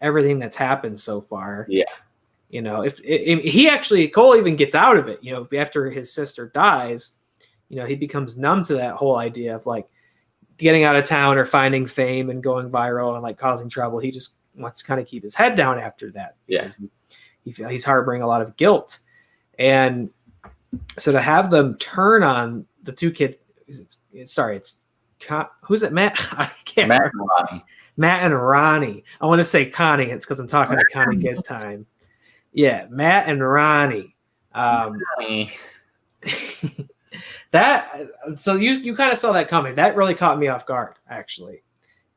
Speaker 2: everything that's happened so far.
Speaker 3: Yeah.
Speaker 2: If he actually, Cole even gets out of it, after his sister dies, he becomes numb to that whole idea of like, getting out of town or finding fame and going viral and like causing trouble. He just wants to kind of keep his head down after that because he's harboring a lot of guilt. And so to have them turn on the two kids, who's it? Matt? I can't
Speaker 3: Matt
Speaker 2: remember.
Speaker 3: and Ronnie.
Speaker 2: Matt and Ronnie. I want to say Connie. It's because I'm talking to Connie Good Time. Yeah, Matt and Ronnie. So you kind of saw that coming. That really caught me off guard, actually.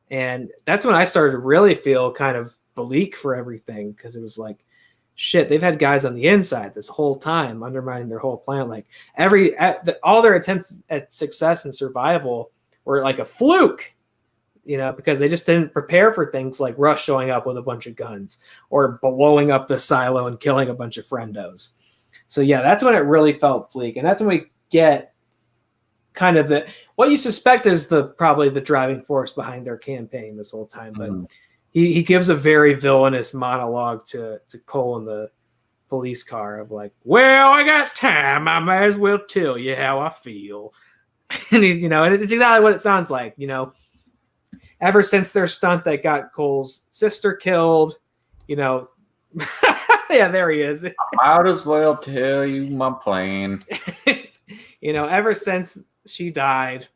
Speaker 2: And that's when I started to really feel kind of bleak for everything, because it was like, shit, they've had guys on the inside this whole time undermining their whole plan. Like all their attempts at success and survival were like a fluke, because they just didn't prepare for things like Rush showing up with a bunch of guns or blowing up the silo and killing a bunch of friendos. So yeah, that's when it really felt bleak. And that's when we get kind of what you suspect is probably the driving force behind their campaign this whole time. But he gives a very villainous monologue to Cole in the police car of like, well, I got time. I might as well tell you how I feel. And and it's exactly what it sounds like, ever since their stunt that got Cole's sister killed, yeah, there he is.
Speaker 3: I might as well tell you my plan.
Speaker 2: Ever since she died,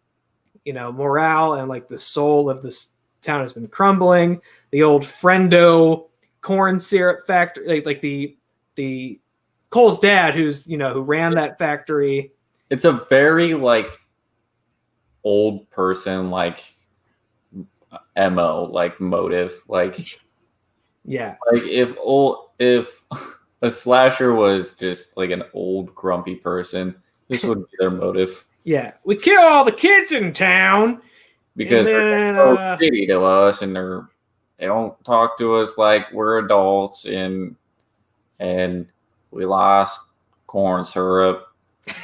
Speaker 2: morale and like the soul of this town has been crumbling. The old friendo corn syrup factory, like the Cole's dad, who's who ran that factory.
Speaker 3: It's a very like old person like MO, like motive, like
Speaker 2: yeah,
Speaker 3: like if a slasher was just like an old grumpy person, this would be their motive.
Speaker 2: Yeah, we kill all the kids in town
Speaker 3: because they're so shitty to us, and they don't talk to us like we're adults, and we lost corn syrup.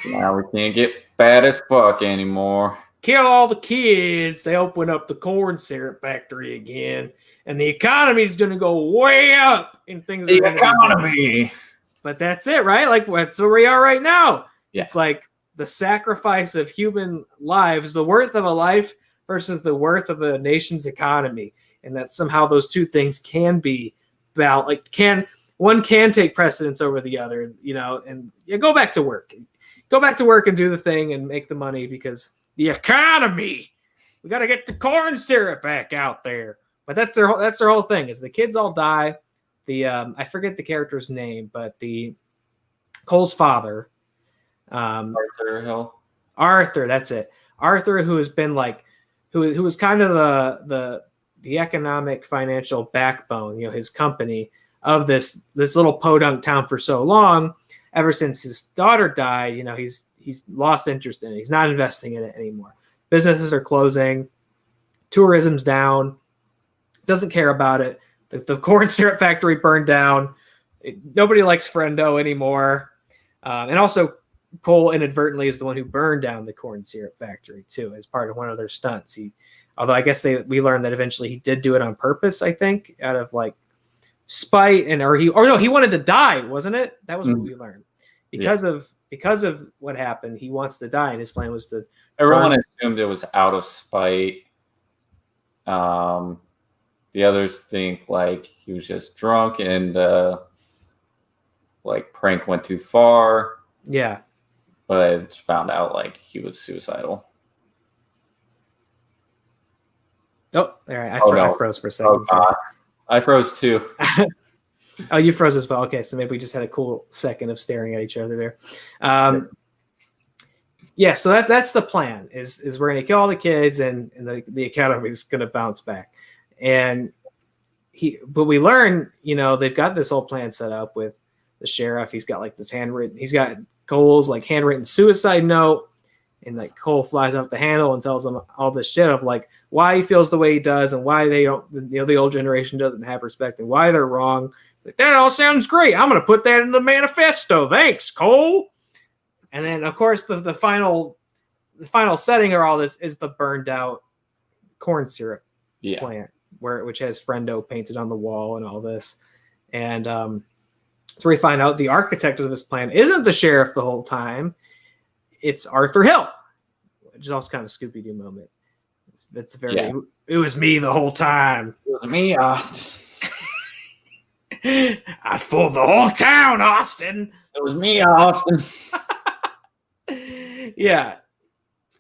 Speaker 3: Now we can't get fat as fuck anymore.
Speaker 2: Kill all the kids. They open up the corn syrup factory again, and the economy's going to go way up. And things.
Speaker 3: The economy.
Speaker 2: But that's it, right? Like that's where we are right now.
Speaker 3: Yeah.
Speaker 2: It's like the sacrifice of human lives, the worth of a life versus the worth of a nation's economy, and that somehow those two things can be about. Like, one can take precedence over the other, and go back to work and do the thing and make the money, because the economy, we got to get the corn syrup back out there. But that's their whole thing, is the kids all die. I forget the character's name, but the Cole's father,
Speaker 3: Arthur Hill.
Speaker 2: Arthur, that's it. Arthur, who has been like, who was kind of the economic financial backbone, his company of this little podunk town for so long. Ever since his daughter died, he's lost interest in it. He's not investing in it anymore. Businesses are closing, tourism's down. Doesn't care about it. The corn syrup factory burned down. Nobody likes Friendo anymore. And also, Cole inadvertently is the one who burned down the corn syrup factory too, as part of one of their stunts. Although I guess we learned that eventually he did do it on purpose, I think, out of like spite, he wanted to die, wasn't it? That was what we learned. Because of what happened, he wants to die, and his plan was to.
Speaker 3: Everyone assumed it was out of spite. The others think like he was just drunk and like prank went too far.
Speaker 2: Yeah.
Speaker 3: But it's found out like he was suicidal.
Speaker 2: Oh, all right. I froze for a second.
Speaker 3: Oh, I froze too.
Speaker 2: Oh, you froze as well. Okay, so maybe we just had a cool second of staring at each other there. Yeah, so that's the plan. Is we're gonna kill all the kids, and the economy is gonna bounce back. But we learn, they've got this whole plan set up with the sheriff. He's got like this he's got Cole's like handwritten suicide note, and like Cole flies off the handle and tells him all this shit of like why he feels the way he does, and why they don't, the old generation doesn't have respect, and why they're wrong. Like, that all sounds great. I'm going to put that in the manifesto. Thanks, Cole. And then, of course, the final setting of all this is the burned out corn syrup plant, which has Friendo painted on the wall and all this. And so we find out the architect of this plan isn't the sheriff the whole time. It's Arthur Hill, which is also kind of a Scooby-Doo moment. It's very. It was me the whole time.
Speaker 3: It was me, Austin.
Speaker 2: I fooled the whole town, Austin.
Speaker 3: It was me, Austin.
Speaker 2: Yeah.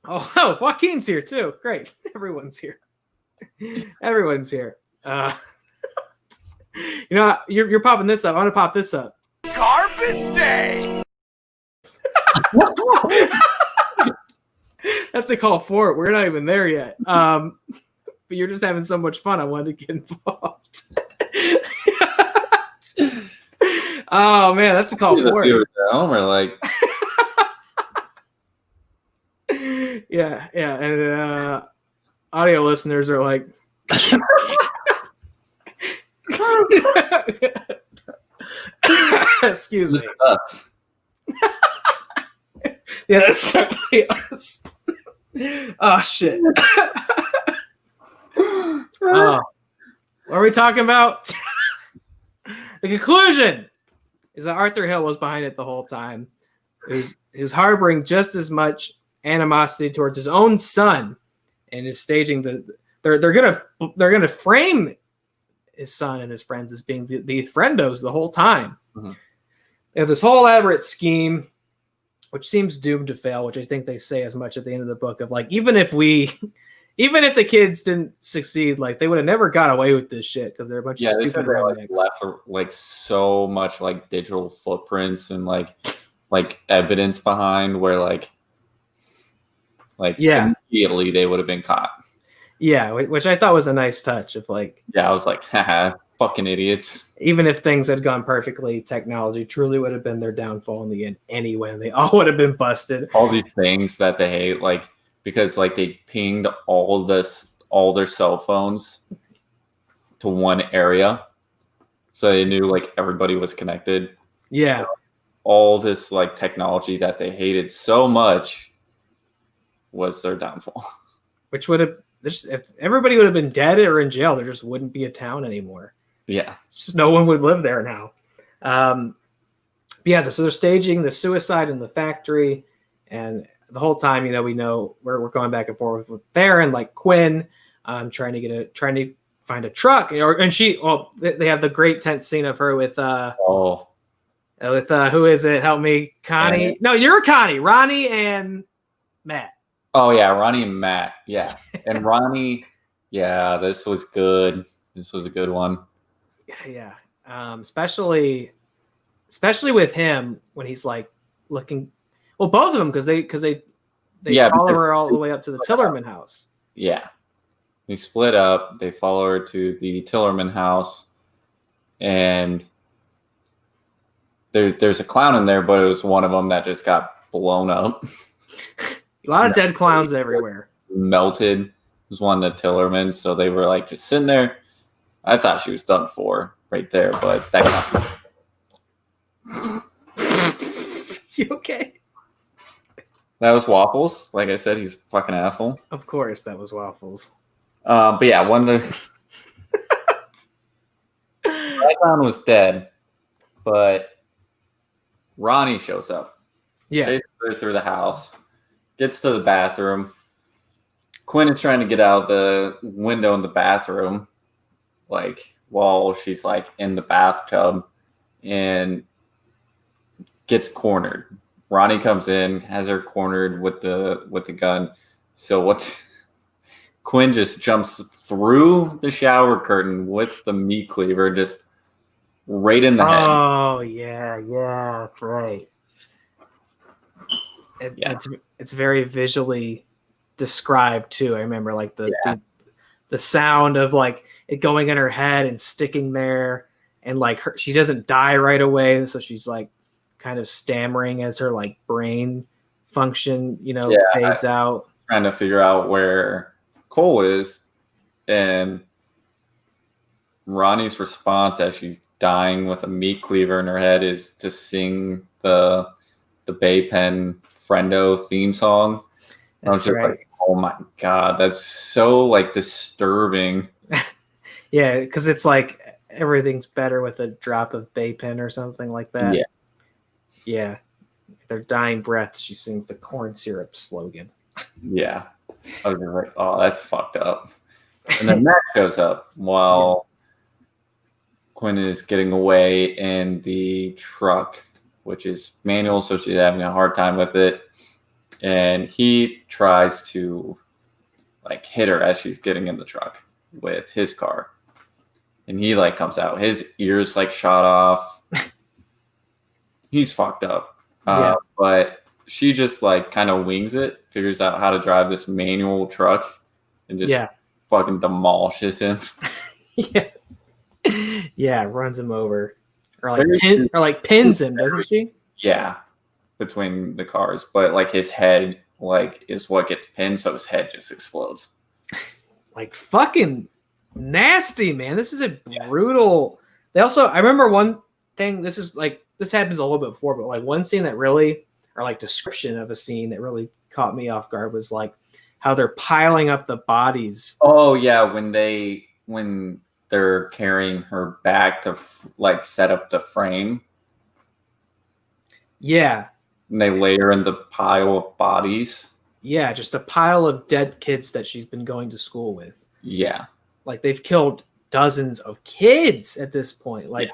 Speaker 2: Oh, Joaquin's here too. Great. Everyone's here. Everyone's here. You're popping this up. I want to pop this up.
Speaker 1: Garbage day.
Speaker 2: That's a call for it. We're not even there yet. But you're just having so much fun. I wanted to get involved. Oh man, that's a call for it.
Speaker 3: At home are like,
Speaker 2: yeah, and audio listeners are like, excuse me. Yeah, that's definitely us. Oh shit. What are we talking about? The conclusion is that Arthur Hill was behind it the whole time. He was harboring just as much animosity towards his own son, and is staging they're gonna frame his son and his friends as being the friendos the whole time.
Speaker 3: Mm-hmm.
Speaker 2: They have this whole elaborate scheme, which seems doomed to fail, which I think they say as much at the end of the book of like, even if the kids didn't succeed, like they would have never got away with this shit because they're a bunch of stupid rednecks.
Speaker 3: Left like so much like digital footprints and like evidence behind where like immediately they would have been caught.
Speaker 2: Yeah, which I thought was a nice touch of like.
Speaker 3: Yeah, I was like, haha, fucking idiots.
Speaker 2: Even if things had gone perfectly, technology truly would have been their downfall in the end anyway, and they all would have been busted.
Speaker 3: All these things that they hate, like because like they pinged all their cell phones to one area, so they knew like everybody was connected.
Speaker 2: Yeah,
Speaker 3: all this like technology that they hated so much was their downfall. Which
Speaker 2: would have, if everybody would have been dead or in jail, there just wouldn't be a town anymore.
Speaker 3: Yeah,
Speaker 2: just no one would live there now. So they're staging the suicide in the factory, and the whole time, we know we're going back and forth with Theron, like Quinn, trying to find a truck, they have the great tense scene of her with who is it? Help me, Connie. No, you're Connie, Ronnie, and Matt.
Speaker 3: Oh yeah, Ronnie and Matt. Yeah, and Ronnie. Yeah, this was good. This was a good one.
Speaker 2: Yeah, especially with him when he's like looking. Well, both of them because they follow her all the way up to the Tillerman house.
Speaker 3: Yeah, they split up. They follow her to the Tillerman house, and there's a clown in there, but it was one of them that just got blown up.
Speaker 2: A lot of dead clowns everywhere.
Speaker 3: Melted. It was one of the Tillermans, so they were like just sitting there. I thought she was done for right there, but that got
Speaker 2: You okay?
Speaker 3: That was Waffles. Like I said, he's a fucking asshole.
Speaker 2: Of course, that was Waffles.
Speaker 3: But yeah, one of the Icon was dead, but Ronnie shows up.
Speaker 2: Yeah,
Speaker 3: chases her through the house, gets to the bathroom. Quinn is trying to get out the window in the bathroom, like while she's like in the bathtub, and gets cornered. Ronnie comes in, has her cornered with the gun. So Quinn just jumps through the shower curtain with the meat cleaver, just right in the head.
Speaker 2: Oh yeah, that's right. It's very visually described too. I remember like the sound of like it going in her head and sticking there, and like she doesn't die right away, so she's like kind of stammering as her like brain function, fades out.
Speaker 3: Trying to figure out where Cole is, and Ronnie's response as she's dying with a meat cleaver in her head is to sing the Bay Pen Friendo theme song. I was just like, oh my god, that's so like disturbing.
Speaker 2: Yeah, because it's like everything's better with a drop of Bay Pen or something like that. Yeah. Their dying breath, she sings the corn syrup slogan.
Speaker 3: Yeah. I was just like, oh, that's fucked up. And then Matt shows up while Quinn is getting away in the truck, which is manual, so she's having a hard time with it. And he tries to like hit her as she's getting in the truck with his car. And he like comes out. His ears like shot off. He's fucked up. But she just like kind of wings it, figures out how to drive this manual truck, and just fucking demolishes him.
Speaker 2: Yeah, runs him over. Or like pins him, doesn't she?
Speaker 3: Yeah. Between the cars. But like his head like is what gets pinned, so his head just explodes.
Speaker 2: Like fucking nasty, man. This is a brutal. They also, I remember one thing, this happens a little bit before, but like one scene that really, or like description of a scene that really caught me off guard was like how they're piling up the bodies.
Speaker 3: Oh yeah, when they're carrying her back to like set up the frame.
Speaker 2: Yeah.
Speaker 3: And they lay her in the pile of bodies. Yeah,
Speaker 2: just a pile of dead kids that she's been going to school with.
Speaker 3: Yeah.
Speaker 2: Like they've killed dozens of kids at this point. Like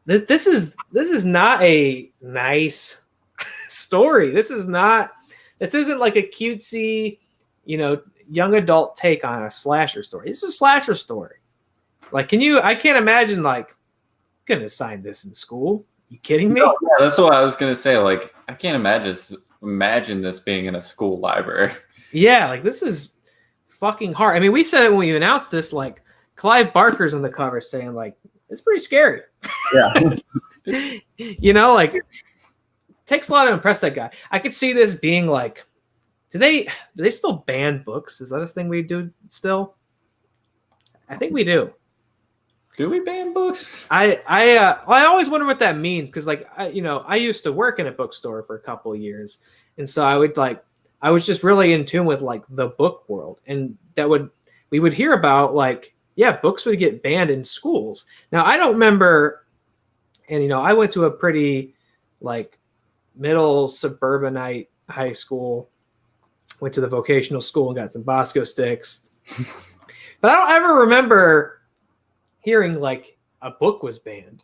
Speaker 2: this is not a nice story. This isn't like a cutesy, young adult take on a slasher story. This is a slasher story. Like, I can't imagine like gonna assign this in school. You kidding me?
Speaker 3: No, yeah, that's what I was gonna say. Like, I can't imagine this being in a school library.
Speaker 2: Yeah, like this is fucking hard. I mean, we said it when we announced this. Like, Clive Barker's on the cover saying like it's pretty scary.
Speaker 3: Yeah,
Speaker 2: like it takes a lot to impress that guy. I could see this being like, do they still ban books? Is that a thing we do still? I think we do.
Speaker 3: Do we ban books?
Speaker 2: I always wonder what that means because like I used to work in a bookstore for a couple of years, and so I was just really in tune with like the book world, and we would hear about like books would get banned in schools. Now I don't remember, and I went to a pretty like middle suburbanite high school, went to the vocational school and got some Bosco sticks, but I don't ever remember hearing like a book was banned.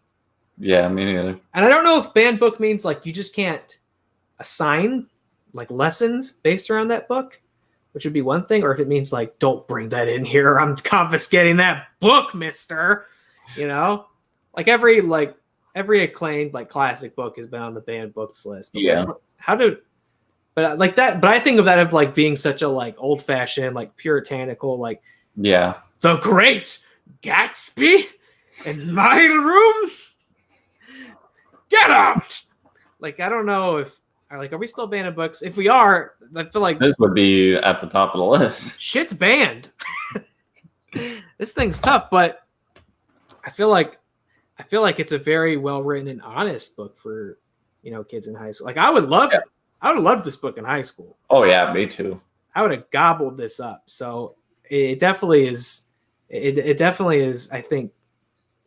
Speaker 3: Yeah, me neither.
Speaker 2: And I don't know if banned book means like you just can't assign like lessons based around that book, which would be one thing, or if it means like don't bring that in here or I'm confiscating that book, mister. Like every acclaimed like classic book has been on the banned books list. But but I think of that of like being such a like old fashioned like puritanical like the Great Gatsby in my room, get out. Like I don't know if are we still banning books? If we are, I feel like
Speaker 3: this would be at the top of the list.
Speaker 2: Shit's banned. This thing's tough, but I feel like it's a very well written and honest book for kids in high school. Like I would have loved this book in high school.
Speaker 3: Oh yeah, me too.
Speaker 2: I would have gobbled this up. So it definitely is. It definitely is, I think,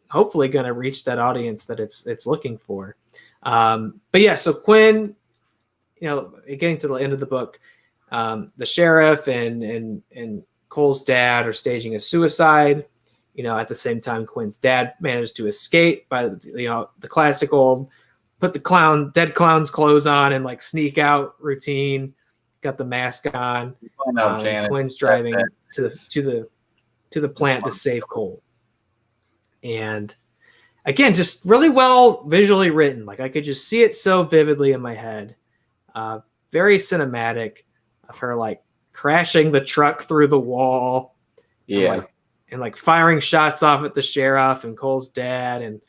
Speaker 2: hopefully going to reach that audience that it's looking for. But yeah, so Quinn, getting to the end of the book, the sheriff and Cole's dad are staging a suicide. At the same time, Quinn's dad managed to escape by the classic old put the dead clown's clothes on and like sneak out routine. Got the mask on. Quinn's driving to the plant to save Cole. And again, just really well visually written. Like I could just see it so vividly in my head. Very cinematic of her like crashing the truck through the wall.
Speaker 3: Yeah.
Speaker 2: And like firing shots off at the sheriff and Cole's dad and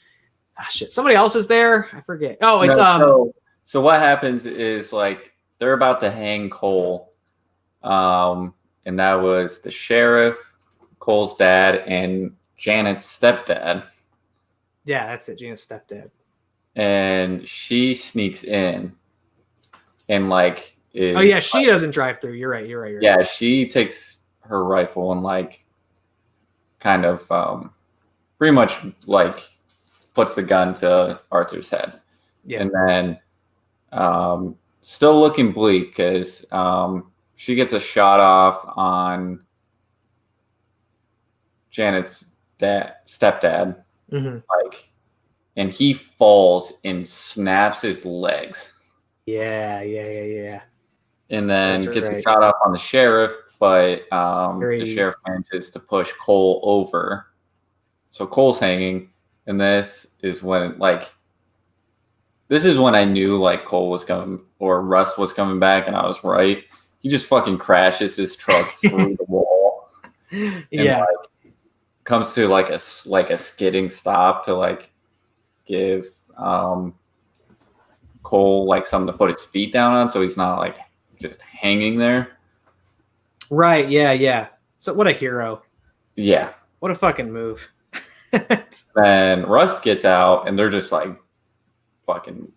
Speaker 2: somebody else is there. I forget. Oh, it's
Speaker 3: So what happens is like they're about to hang Cole. And that was the sheriff, Cole's dad, and Janet's stepdad.
Speaker 2: Yeah, that's it. Janet's stepdad.
Speaker 3: And she sneaks in and like
Speaker 2: she doesn't drive through. You're right.
Speaker 3: She takes her rifle and like kind of pretty much like puts the gun to Arthur's head. Yeah. And then still looking bleak because she gets a shot off on Janet's stepdad, like, and he falls and snaps his legs.
Speaker 2: Yeah.
Speaker 3: And then
Speaker 2: That's
Speaker 3: gets
Speaker 2: right.
Speaker 3: a shot off on the sheriff, but the sheriff manages to push Cole over. So Cole's hanging, and this is when I knew like Cole was coming or Rust was coming back, and I was right. He just fucking crashes his truck through the wall. And, comes to like a skidding stop to like give Cole like something to put his feet down on, so he's not like just hanging there.
Speaker 2: Right. Yeah. So what a hero.
Speaker 3: Yeah.
Speaker 2: What a fucking move.
Speaker 3: Then Rust gets out, and they're just like fucking.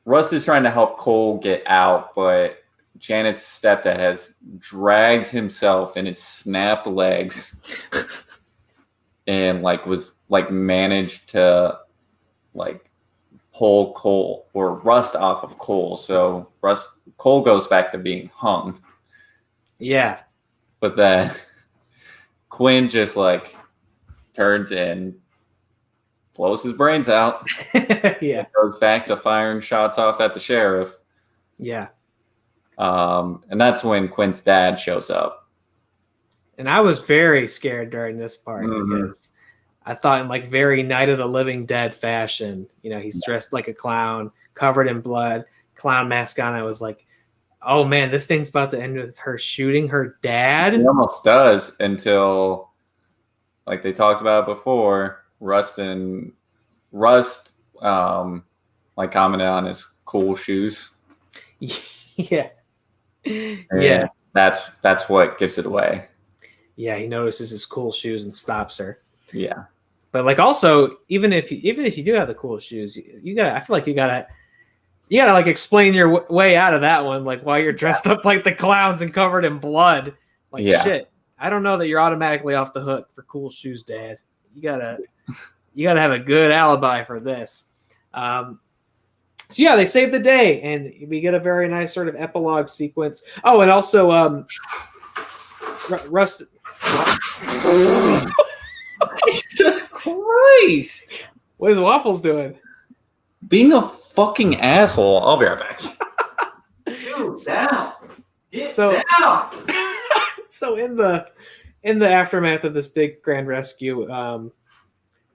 Speaker 3: Rust is trying to help Cole get out, but Janet's stepdad has dragged himself in his snapped legs, and like was like managed to like pull Cole or Rust off of Cole. So Cole goes back to being hung.
Speaker 2: Yeah.
Speaker 3: But then Quinn just like turns and blows his brains out.
Speaker 2: Yeah.
Speaker 3: Goes back to firing shots off at the sheriff.
Speaker 2: Yeah.
Speaker 3: And that's when Quinn's dad shows up.
Speaker 2: And I was very scared during this part because I thought in like very Night of the Living Dead fashion, he's dressed like a clown, covered in blood, clown mask on. I was like, oh man, this thing's about to end with her shooting her dad.
Speaker 3: It almost does until, like they talked about before, Rust like commented on his cool shoes.
Speaker 2: Yeah.
Speaker 3: And
Speaker 2: yeah.
Speaker 3: That's what gives it away.
Speaker 2: Yeah, he notices his cool shoes and stops her.
Speaker 3: Yeah.
Speaker 2: But like also, even if you do have the cool shoes, I feel like you gotta like explain your way out of that one, like why you're dressed up like the clowns and covered in blood. Like shit. I don't know that you're automatically off the hook for cool shoes, Dad. You gotta have a good alibi for this. So yeah, they save the day, and we get a very nice sort of epilogue sequence. Oh, and also Rust.
Speaker 3: Jesus Christ!
Speaker 2: What is Waffles doing?
Speaker 3: Being a fucking asshole. I'll be right back. Dude, down. Get down.
Speaker 2: So in the aftermath of this big grand rescue,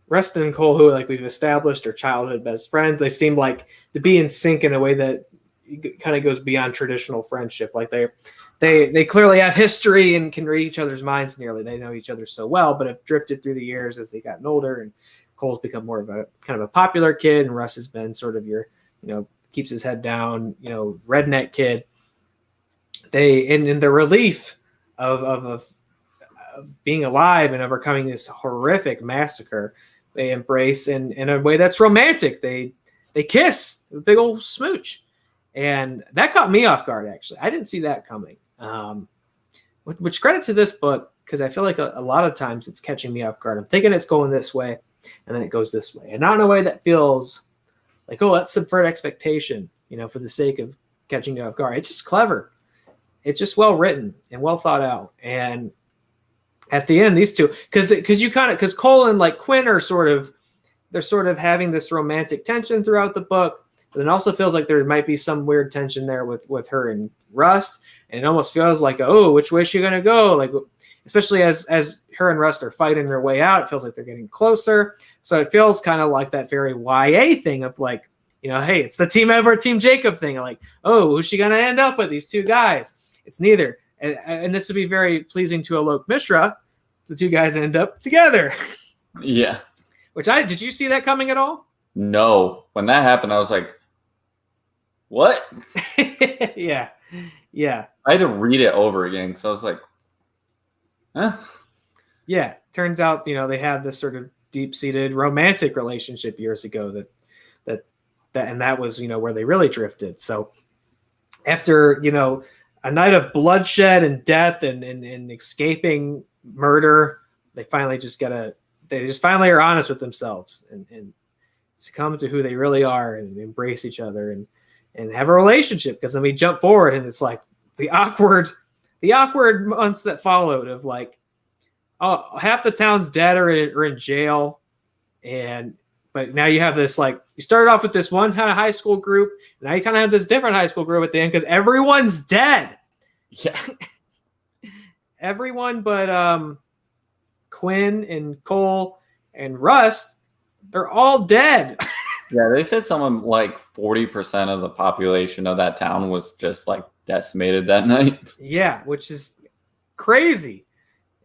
Speaker 2: Rust and Cole, who like we've established are childhood best friends, they seem like to be in sync in a way that kind of goes beyond traditional friendship. Like they clearly have history and can read each other's minds nearly. They know each other so well, but have drifted through the years as they gotten older. And Cole's become more of a kind of a popular kid, and Russ has been sort of your, keeps his head down, redneck kid. They in the relief of being alive and overcoming this horrific massacre, they embrace in a way that's romantic. They kiss, a big old smooch, and that caught me off guard. Actually, I didn't see that coming. Which credit to this book, because I feel like a lot of times it's catching me off guard. I'm thinking it's going this way, and then it goes this way, and not in a way that feels like, oh, let's subvert expectation, for the sake of catching you off guard. It's just clever. It's just well written and well thought out. And at the end, these two, because Cole and like Quinn are sort of having this romantic tension throughout the book, but it also feels like there might be some weird tension there with her and Rust. And it almost feels like, oh, which way is she going to go? Like, especially as her and Rust are fighting their way out, it feels like they're getting closer. So it feels kind of like that very YA thing of like, hey, it's the Team Edward, Team Jacob thing. Like, oh, who's she going to end up with, these two guys? It's neither. And this would be very pleasing to Alok Mishra. The two guys end up together.
Speaker 3: Yeah.
Speaker 2: Did you see that coming at all?
Speaker 3: No. When that happened, I was like, what?
Speaker 2: Yeah. Yeah.
Speaker 3: I had to read it over again because I was like, huh?
Speaker 2: Yeah. Turns out, they have this sort of deep-seated romantic relationship years ago that was, where they really drifted. So after, a night of bloodshed and death and escaping murder, they finally are honest with themselves and succumb to who they really are and embrace each other and have a relationship. Because then we jump forward and it's like the awkward months that followed of like, oh, half the town's dead or in jail, but now you have this like you started off with this one kind of high school group, and now you kind of have this different high school group at the end because everyone's dead.
Speaker 3: Yeah.
Speaker 2: Everyone but Quinn and Cole and Rust, they're all dead.
Speaker 3: Yeah, they said someone like 40% of the population of that town was just like decimated that night.
Speaker 2: Yeah, which is crazy.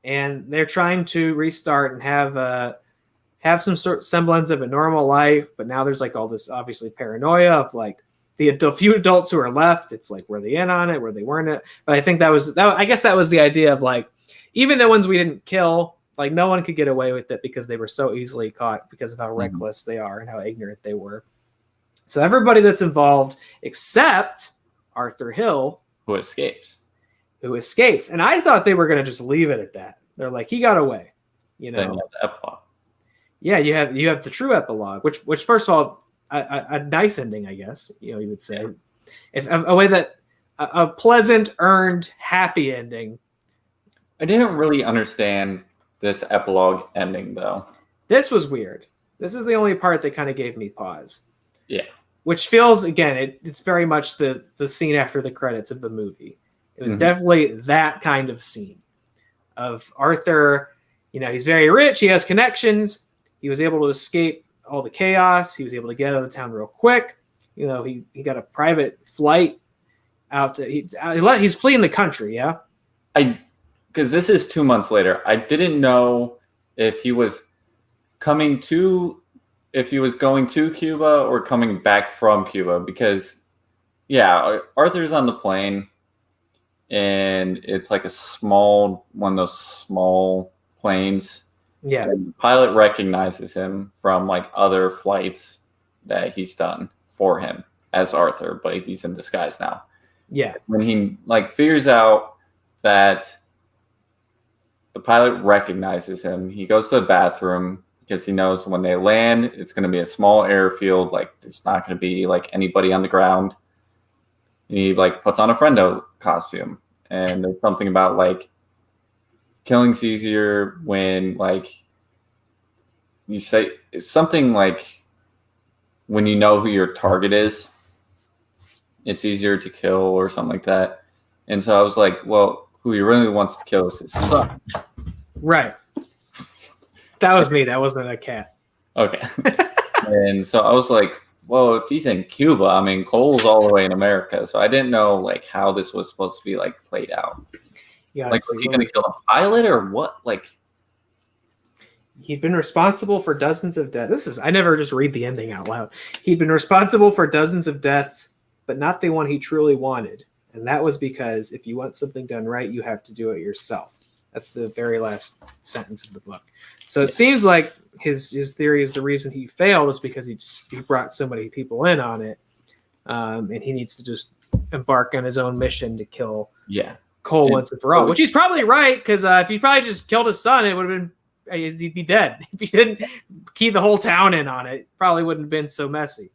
Speaker 2: And they're trying to restart and have some sort of semblance of a normal life, but now there's like all this obviously paranoia of like the few adults who are left. It's like, were they in on it? Were they weren't it? But I think I guess that was the idea of like, even the ones we didn't kill, like no one could get away with it because they were so easily caught because of how reckless they are and how ignorant they were. So everybody that's involved except Arthur Hill,
Speaker 3: Who escapes.
Speaker 2: And I thought they were going to just leave it at that. They're like, he got away, you know.
Speaker 3: Then you have the epilogue.
Speaker 2: Yeah, you have the true epilogue, which first of all, a nice ending, I guess, you know, you would say, if a way that a pleasant, earned, happy ending.
Speaker 3: I didn't really understand this epilogue ending though.
Speaker 2: This was weird. This is the only part that kind of gave me pause.
Speaker 3: Yeah.
Speaker 2: Which feels, again, it's very much the scene after the credits of the movie. It was definitely that kind of scene of Arthur. You know, he's very rich. He has connections. He was able to escape all the chaos. He was able to get out of the town real quick. You know, he got a private flight out to. He's fleeing the country. Yeah.
Speaker 3: Because this is 2 months later. I didn't know if he was going to Cuba or coming back from Cuba. Because, yeah, Arthur's on the plane. And it's like one of those small planes.
Speaker 2: Yeah.
Speaker 3: And the pilot recognizes him from like other flights that he's done for him as Arthur, but he's in disguise now.
Speaker 2: Yeah.
Speaker 3: When he like figures out that the pilot recognizes him, he goes to the bathroom because he knows when they land, it's going to be a small airfield. Like there's not going to be like anybody on the ground. And he like puts on a friendo costume, and there's something about like killing's easier when like you say it's something like when you know who your target is, it's easier to kill or something like that. And so I was like, well, who he really wants to kill is his son.
Speaker 2: Right. That was me. That wasn't a cat.
Speaker 3: Okay. And so I was like, well, if he's in Cuba, I mean, Cole's all the way in America. So I didn't know like how this was supposed to be like played out.
Speaker 2: Yeah.
Speaker 3: Like, was he going to kill a pilot or what? Like,
Speaker 2: he'd been responsible for dozens of deaths. I never just read the ending out loud. He'd been responsible for dozens of deaths, but not the one he truly wanted. And that was because if you want something done right, you have to do it yourself. That's the very last sentence of the book. So it seems like his theory is the reason he failed is because he brought so many people in on it. And he needs to just embark on his own mission to kill Cole once and for all, which he's probably right. Because if he probably just killed his son, it would have been, he'd be dead. If he didn't key the whole town in on it, probably wouldn't have been so messy.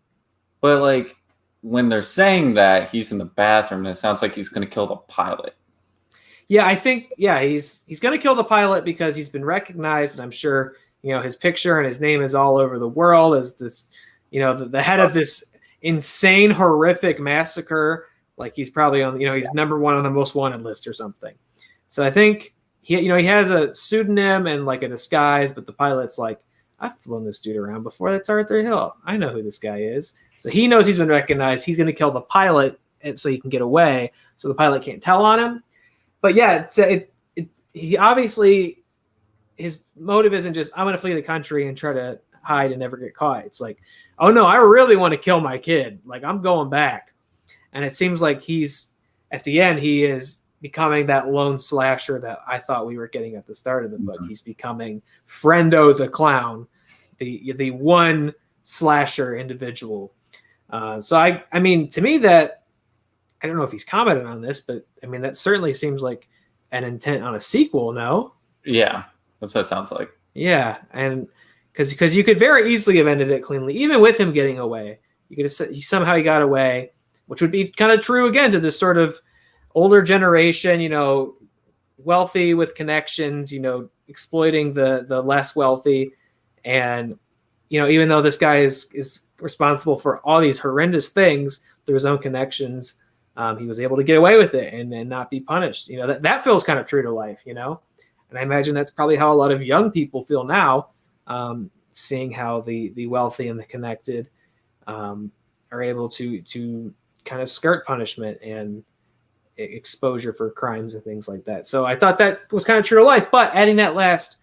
Speaker 3: But like when they're saying that he's in the bathroom, it sounds like he's going to kill the pilot.
Speaker 2: Yeah, I think, he's going to kill the pilot because he's been recognized, and I'm sure, his picture and his name is all over the world as this, the head of this insane, horrific massacre. Like he's probably on, he's number one on the most wanted list or something. So I think he has a pseudonym and like a disguise, but the pilot's like, I've flown this dude around before. That's Arthur Hill. I know who this guy is. So he knows he's been recognized. He's going to kill the pilot so he can get away. So the pilot can't tell on him. But yeah, he obviously, his motive isn't just, I'm going to flee the country and try to hide and never get caught. It's like, oh no, I really want to kill my kid. Like I'm going back. And it seems like at the end, he is becoming that lone slasher that I thought we were getting at the start of the book. He's becoming Friendo the clown, the one slasher individual. So I mean, to me that, I don't know if he's commented on this, but I mean, that certainly seems like an intent on a sequel, no?
Speaker 3: Yeah, that's what it sounds like.
Speaker 2: Yeah, and because you could very easily have ended it cleanly, even with him getting away. You could have said somehow he got away, which would be kind of true again to this sort of older generation, wealthy with connections, exploiting the less wealthy. And, even though this guy is responsible for all these horrendous things through his own connections, he was able to get away with it and not be punished. That feels kind of true to life, And I imagine that's probably how a lot of young people feel now, seeing how the wealthy and the connected are able to kind of skirt punishment and exposure for crimes and things like that. So I thought that was kind of true to life, but adding that last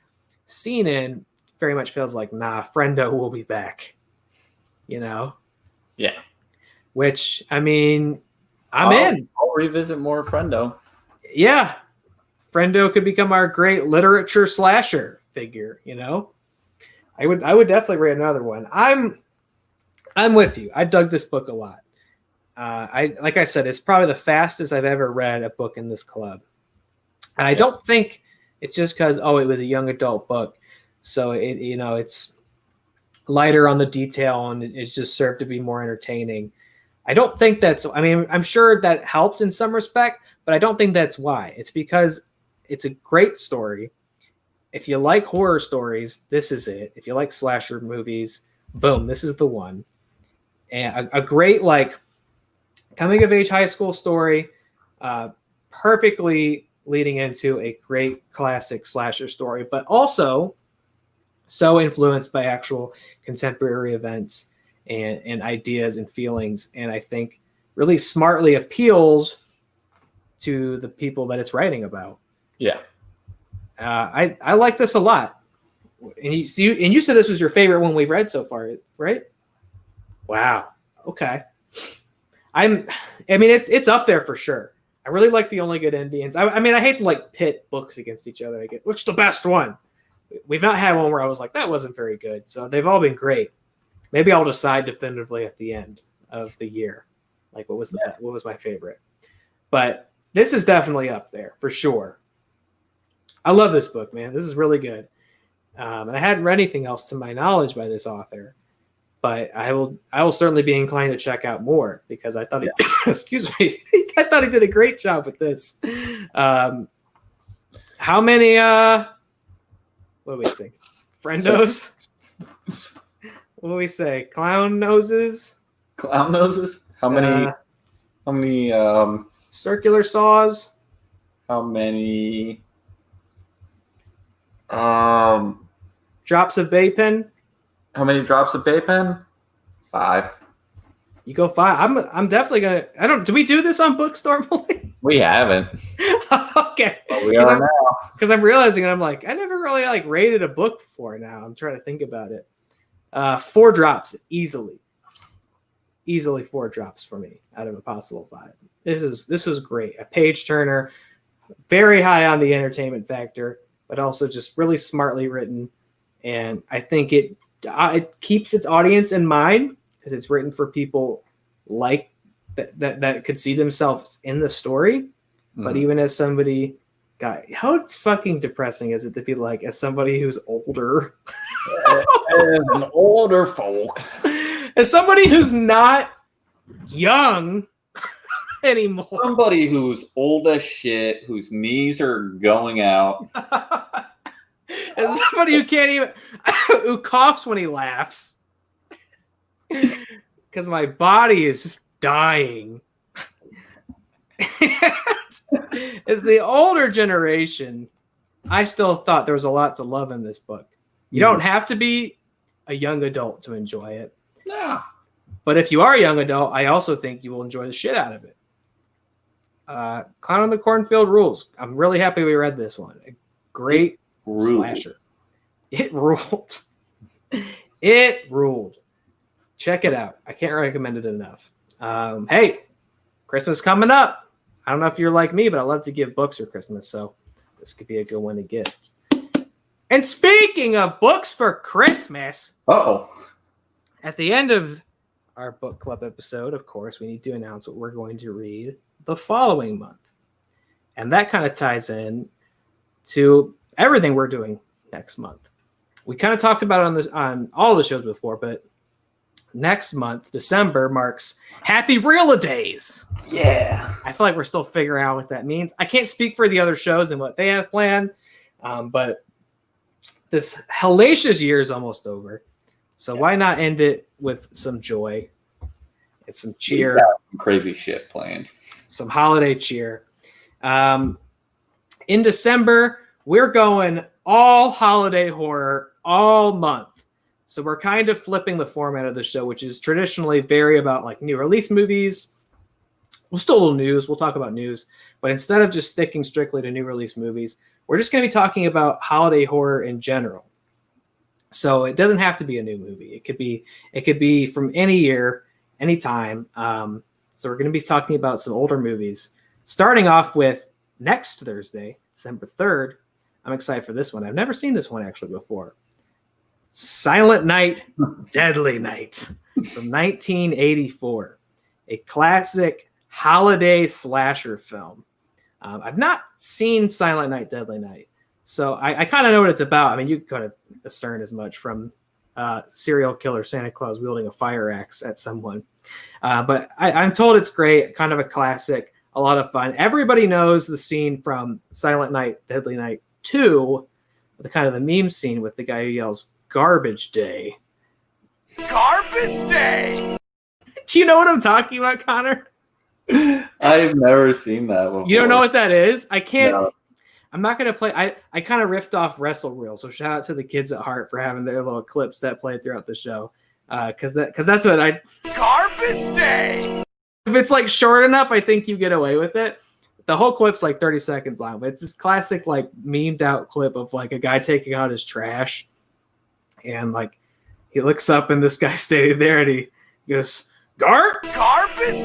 Speaker 2: scene in very much feels like, nah, Friendo will be back,
Speaker 3: Yeah.
Speaker 2: Which, I mean, I'm in.
Speaker 3: I'll revisit more Friendo.
Speaker 2: Yeah. Friendo could become our great literature slasher figure, I would definitely read another one. I'm with you. I dug this book a lot. Like I said, it's probably the fastest I've ever read a book in this club. And I don't think it's just because, it was a young adult book. So it's lighter on the detail and it's just served to be more entertaining. I don't think I'm sure that helped in some respect, but I don't think that's why. It's because it's a great story. If you like horror stories, this is it. If you like slasher movies, boom, this is the one. And a great, coming of age high school story, perfectly leading into a great classic slasher story, but also so influenced by actual contemporary events and ideas and feelings. And I think really smartly appeals to the people that it's writing about.
Speaker 3: Yeah.
Speaker 2: I like this a lot. And you said this was your favorite one we've read so far, right? Wow. Okay. It's up there for sure. I really like The Only Good Indians. I hate to pit books against each other. Which the best one? We've not had one where I was like, that wasn't very good. So they've all been great. Maybe I'll decide definitively at the end of the year, what was my favorite. But this is definitely up there for sure. I love this book, man. This is really good. And I hadn't read anything else to my knowledge by this author. But I will certainly be inclined to check out more because I thought excuse me, I thought he did a great job with this. How many what do we say? Friendos? What do we say? Clown noses?
Speaker 3: Clown noses? How many
Speaker 2: circular saws?
Speaker 3: How many
Speaker 2: drops of bay pen?
Speaker 3: How many drops of bay pen? 5.
Speaker 2: You go 5. I'm definitely gonna. Do we do this on books normally?
Speaker 3: We haven't.
Speaker 2: Okay.
Speaker 3: But we are now.
Speaker 2: Because I'm realizing I'm like, I never really rated a book before now. I'm trying to think about it. 4 drops easily. Easily 4 drops for me out of a possible 5. This was great. A page turner, very high on the entertainment factor, but also just really smartly written. And I think it keeps its audience in mind because it's written for people like that could see themselves in the story. Mm-hmm. But even as somebody, God, how fucking depressing is it to be as somebody who's older,
Speaker 3: as an older folk,
Speaker 2: as somebody who's not young anymore,
Speaker 3: somebody who's old as shit, whose knees are going out.
Speaker 2: As somebody who can't even who coughs when he laughs because my body is dying. As the older generation, I still thought there was a lot to love in this book. You don't have to be a young adult to enjoy it.
Speaker 3: No.
Speaker 2: But if you are a young adult, I also think you will enjoy the shit out of it. Clown on the Cornfield rules. I'm really happy we read this one. A great slasher. It ruled. It ruled. Check it out. I can't recommend it enough. Hey, Christmas coming up. I don't know if you're like me, but I love to give books for Christmas, so this could be a good one to get. And speaking of books for Christmas, at the end of our book club episode, of course, we need to announce what we're going to read the following month. And that kind of ties in to everything we're doing next month. We kind of talked about it on all the shows before, but next month, December, marks Happy Reela Days.
Speaker 3: Yeah.
Speaker 2: I feel like we're still figuring out what that means. I can't speak for the other shows and what they have planned, but this hellacious year is almost over. So why not end it with some joy and some cheer?
Speaker 3: Some crazy shit planned.
Speaker 2: Some holiday cheer. In December, we're going all holiday horror all month. So we're kind of flipping the format of the show, which is traditionally very about like new release movies. We'll still do news. We'll talk about news. But instead of just sticking strictly to new release movies, we're just going to be talking about holiday horror in general. So it doesn't have to be a new movie. It could be from any year, any time. So we're going to be talking about some older movies, starting off with next Thursday, December 3rd. I'm excited for this one. I've never seen this one actually before. Silent Night, Deadly Night from 1984, a classic holiday slasher film. I've not seen Silent Night, Deadly Night, so I kind of know what it's about. I mean, you could have discerned as much from serial killer Santa Claus wielding a fire axe at someone. But I'm told it's great, kind of a classic, a lot of fun. Everybody knows the scene from Silent Night, Deadly Night 2, the kind of the meme scene with the guy who yells, "Garbage Day."
Speaker 1: Garbage Day!
Speaker 2: Do you know what I'm talking about, Connor?
Speaker 3: I've never seen that before.
Speaker 2: You don't know what that is? I can't.
Speaker 3: No.
Speaker 2: I'm not going to play. I kind of riffed off Wrestle Reel, so shout out to the kids at Heart for having their little clips that play throughout the show. Because that's what I.
Speaker 1: Garbage Day!
Speaker 2: If it's like short enough, I think you get away with it. The whole clip's like 30 seconds long, but it's this classic like memed out clip of like a guy taking out his trash, and like he looks up and this guy's standing there and he goes, Garbage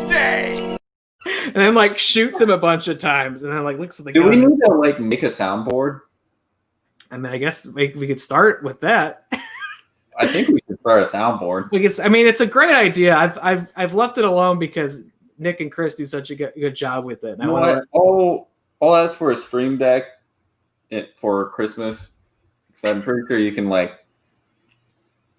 Speaker 2: Day! And then like shoots him a bunch of times and then like looks at the
Speaker 3: Do
Speaker 2: gun.
Speaker 3: we need to like make a soundboard?
Speaker 2: I mean, I guess we could start with that.
Speaker 3: I think we should start a soundboard.
Speaker 2: I mean, it's a great idea. I've left it alone because Nick and Chris do such a good job with it. And
Speaker 3: I'll ask for a stream deck for Christmas because I'm pretty sure you can like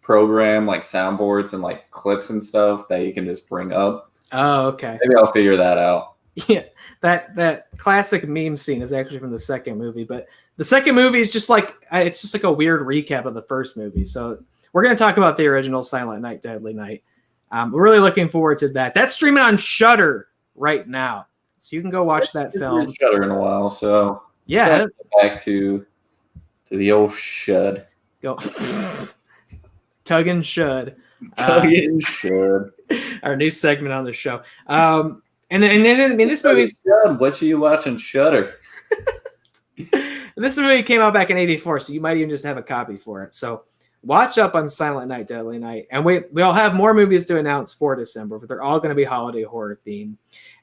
Speaker 3: program like soundboards and like clips and stuff that you can just bring up.
Speaker 2: Oh, okay.
Speaker 3: Maybe I'll figure that out.
Speaker 2: Yeah, that classic meme scene is actually from the second movie, but the second movie is just like it's just like a weird recap of the first movie. So we're going to talk about the original Silent Night, Deadly Night. We're really looking forward to that. That's streaming on Shudder right now, so you can go watch that film.
Speaker 3: Shudder in a while, so
Speaker 2: yeah.
Speaker 3: Back to the old Shud.
Speaker 2: Go Tug and Shud.
Speaker 3: Tug and Shud.
Speaker 2: Our new segment on the show. And then I mean, this movie's
Speaker 3: what are you watching Shudder?
Speaker 2: This movie came out back in '84, so you might even just have a copy for it. So watch up on Silent Night, Deadly Night. And we'll have more movies to announce for December, but they're all going to be holiday horror themed.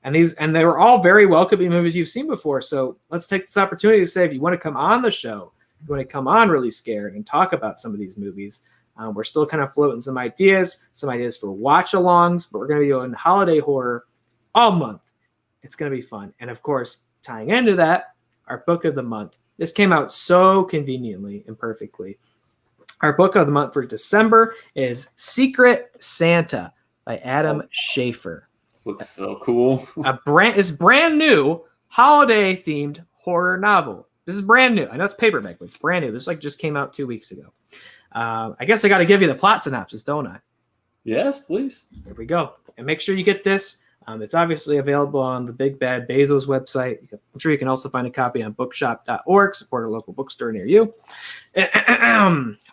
Speaker 2: And they were all very welcoming movies you've seen before. So let's take this opportunity to say, if you want to come on the show, if you want to come on Really Scared and talk about some of these movies, we're still kind of floating some ideas for watch-alongs, but we're going to be doing holiday horror all month. It's going to be fun. And of course, tying into that, our book of the month. This came out so conveniently and perfectly. Our book of the month for December is Secret Santa by Adam Cesare.
Speaker 3: This looks so cool.
Speaker 2: It's brand new holiday themed horror novel. This is brand new. I know it's paperback, but it's brand new. This just came out 2 weeks ago. I guess I got to give you the plot synopsis, don't I?
Speaker 3: Yes, please.
Speaker 2: There we go. And make sure you get this. It's obviously available on the Big Bad Bezos website. I'm sure you can also find a copy on bookshop.org. Support a local bookstore near you.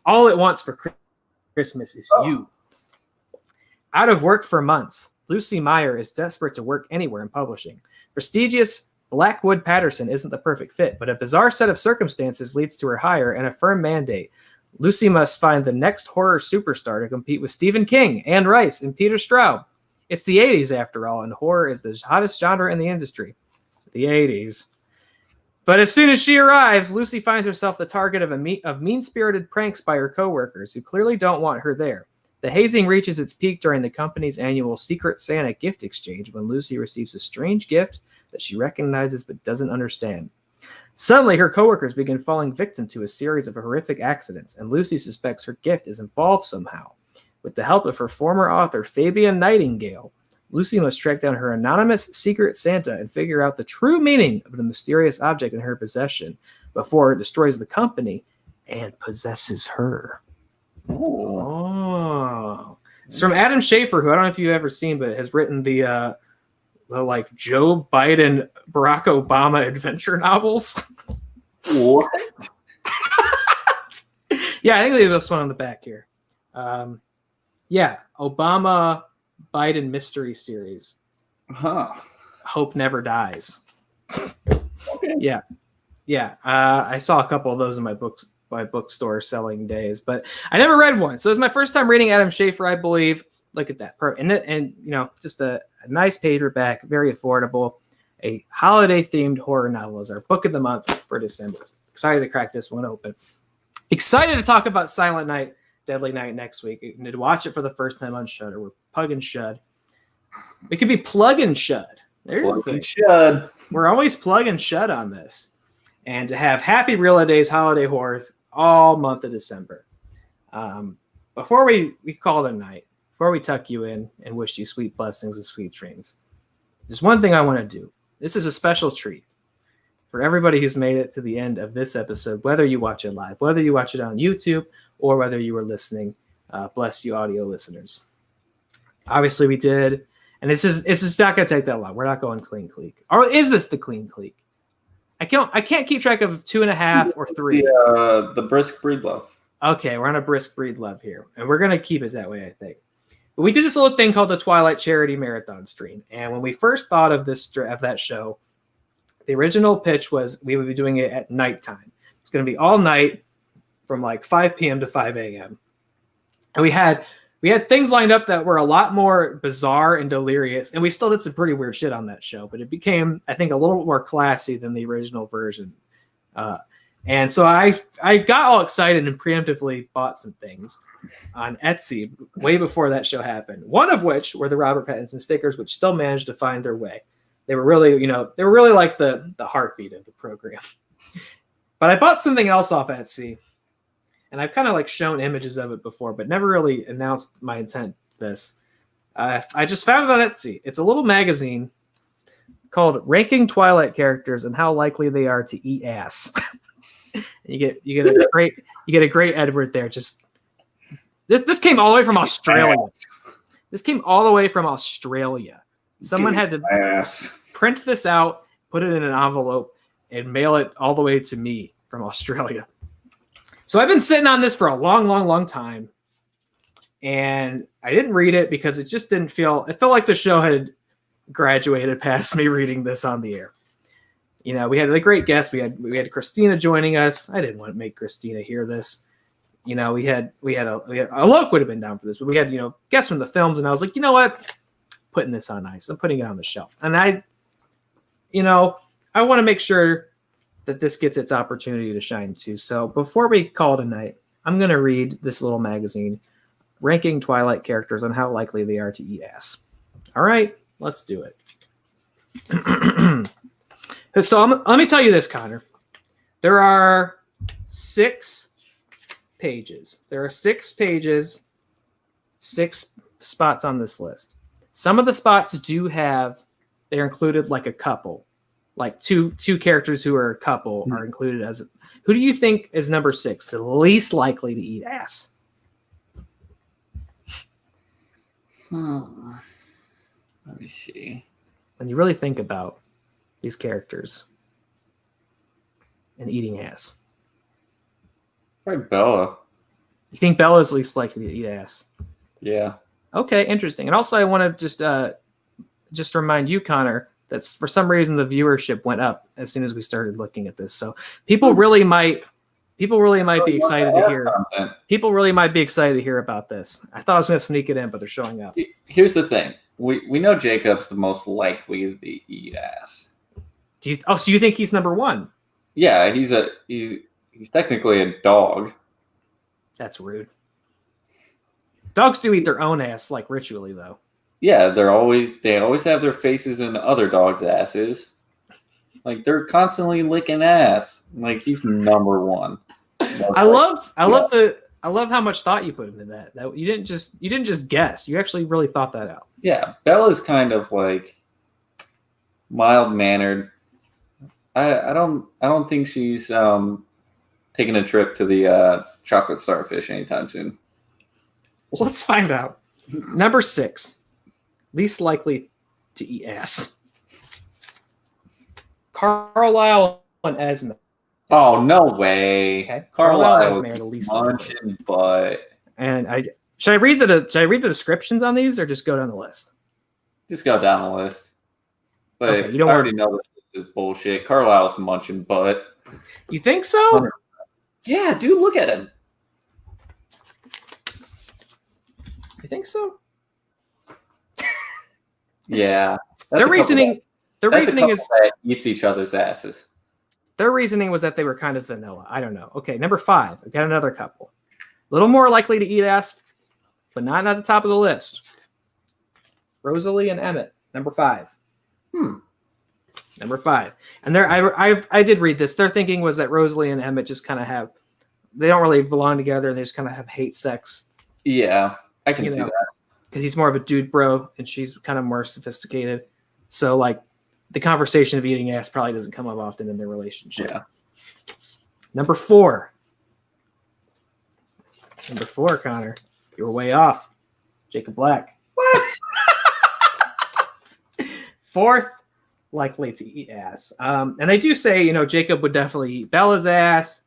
Speaker 2: All it wants for Christmas is you. Out of work for months, Lucy Meyer is desperate to work anywhere in publishing. Prestigious Blackwood Patterson isn't the perfect fit, but a bizarre set of circumstances leads to her hire and a firm mandate. Lucy must find the next horror superstar to compete with Stephen King, Anne Rice, and Peter Straub. It's the 80s after all, and horror is the hottest genre in the industry. The 80s. But as soon as she arrives, Lucy finds herself the target of mean-spirited pranks by her coworkers, who clearly don't want her there. The hazing reaches its peak during the company's annual Secret Santa gift exchange when Lucy receives a strange gift that she recognizes but doesn't understand. Suddenly, her coworkers begin falling victim to a series of horrific accidents, and Lucy suspects her gift is involved somehow. With the help of her former author, Fabian Nightingale, Lucy must track down her anonymous secret Santa and figure out the true meaning of the mysterious object in her possession before it destroys the company and possesses her. Oh. It's from Adam Schafer, who I don't know if you've ever seen, but has written the like Joe Biden, Barack Obama adventure novels.
Speaker 3: What?
Speaker 2: Yeah, I think they have this one on the back here. Yeah, Obama Biden mystery series.
Speaker 3: Huh.
Speaker 2: Hope Never Dies.
Speaker 3: Okay.
Speaker 2: Yeah. I saw a couple of those in my bookstore selling days, but I never read one. So it was my first time reading Adam Schafer, I believe. Look at that. And you know, just a nice paperback, very affordable. A holiday-themed horror novel is our book of the month for December. Excited to crack this one open. Excited to talk about Silent Night, Deadly Night next week. You need to watch it for the first time on Shudder. We're Pug and Shud. It could be Plug and Shud. There's
Speaker 3: Plug and Shud.
Speaker 2: We're always Plug and Shud on this. And to have Happy Real Days holiday horror all month of December. Before we call it a night, before we tuck you in and wish you sweet blessings and sweet dreams, there's one thing I want to do. This is a special treat for everybody who's made it to the end of this episode, whether you watch it live, whether you watch it on YouTube, or whether you were listening. Bless you, audio listeners. Obviously, we did. And it's just not going to take that long. We're not going clean cleek. Or is this the clean cleek? I can't keep track of 2.5 or 3.
Speaker 3: The brisk breed love.
Speaker 2: Okay, we're on a brisk breed love here. And we're going to keep it that way, I think. But we did this little thing called the Twilight Charity Marathon stream. And when we first thought of that show, the original pitch was we would be doing it at nighttime. It's going to be all night from like 5 p.m. to 5 a.m. And we had things lined up that were a lot more bizarre and delirious, and we still did some pretty weird shit on that show, but it became, I think, a little more classy than the original version. And so I got all excited and preemptively bought some things on Etsy way before that show happened. One of which were the Robert Pattinson stickers, which still managed to find their way. They were really like the heartbeat of the program. But I bought something else off Etsy. And I've kind of like shown images of it before, but never really announced my intent to this. I just found it on Etsy. It's a little magazine called "Ranking Twilight Characters and How Likely They Are to Eat Ass." you get a great Edward there. Just this came all the way from Australia. This came all the way from Australia. Someone had to print this out, put it in an envelope, and mail it all the way to me from Australia. So I've been sitting on this for a long, long, long time, and I didn't read it because it just didn't feel. It felt like the show had graduated past me reading this on the air. You know, we had a great guest. We had Christina joining us. I didn't want to make Christina hear this. You know, we had Alok would have been down for this, but we had guests from the films, and I was like, you know what, putting this on ice. I'm putting it on the shelf, and I want to make sure that this gets its opportunity to shine too. So before we call it a night, I'm going to read this little magazine, Ranking Twilight Characters and How Likely They Are to Eat Ass. All right, let's do it. So let me tell you this, Connor. There are 6 pages. There are 6 pages, 6 spots on this list. Some of the spots they're included like a couple. Like two characters who are a couple are included as. Who do you think is number 6, the least likely to eat ass?
Speaker 3: Let me see.
Speaker 2: When you really think about these characters and eating ass,
Speaker 3: Probably Bella.
Speaker 2: you think Bella's least likely to eat ass?
Speaker 3: Yeah.
Speaker 2: Okay, interesting. And also, I want to just remind you, Connor, that for some reason the viewership went up as soon as we started looking at this. So people really might be excited to hear. Content. People really might be excited to hear about this. I thought I was going to sneak it in, but they're showing up.
Speaker 3: Here's the thing: we know Jacob's the most likely to eat ass.
Speaker 2: So you think he's number 1?
Speaker 3: Yeah, he's technically a dog.
Speaker 2: That's rude. Dogs do eat their own ass, like ritually, though.
Speaker 3: Yeah, they always have their faces in other dogs' asses. Like they're constantly licking ass. Like he's number 1.
Speaker 2: I love I love how much thought you put into that. That you didn't just guess. You actually really thought that out.
Speaker 3: Yeah, Bella's kind of like mild mannered. I don't think she's taking a trip to the chocolate starfish anytime soon.
Speaker 2: Well, let's find out. Number 6, least likely to eat ass. Carlisle and Esme.
Speaker 3: Oh, no way.
Speaker 2: Okay.
Speaker 3: Carlisle
Speaker 2: and Esme are the least likely.
Speaker 3: munching butt.
Speaker 2: And should I read the descriptions on these or just go down the list?
Speaker 3: Just go down the list. But
Speaker 2: Okay, you don't
Speaker 3: I
Speaker 2: want-
Speaker 3: already know this is bullshit. Carlisle's munching butt.
Speaker 2: You think so?
Speaker 3: Yeah, dude, look at him.
Speaker 2: You think so?
Speaker 3: Yeah. That's
Speaker 2: Their
Speaker 3: a
Speaker 2: reasoning
Speaker 3: couple
Speaker 2: is
Speaker 3: that eats each other's asses.
Speaker 2: their reasoning was that they were kind of vanilla. I don't know. Okay, number 5. I got another couple. A little more likely to eat ass, but not at the top of the list. Rosalie and Emmett, number 5. Number 5. And I did read this. Their thinking was that Rosalie and Emmett just kind of they don't really belong together. They just kind of have hate sex.
Speaker 3: Yeah, I can see that.
Speaker 2: Because he's more of a dude bro and she's kind of more sophisticated. So like the conversation of eating ass probably doesn't come up often in their relationship.
Speaker 3: Yeah.
Speaker 2: Number 4. Number 4, Connor. You were way off. Jacob Black.
Speaker 3: What?
Speaker 2: 4th, likely to eat ass. And they do say, Jacob would definitely eat Bella's ass.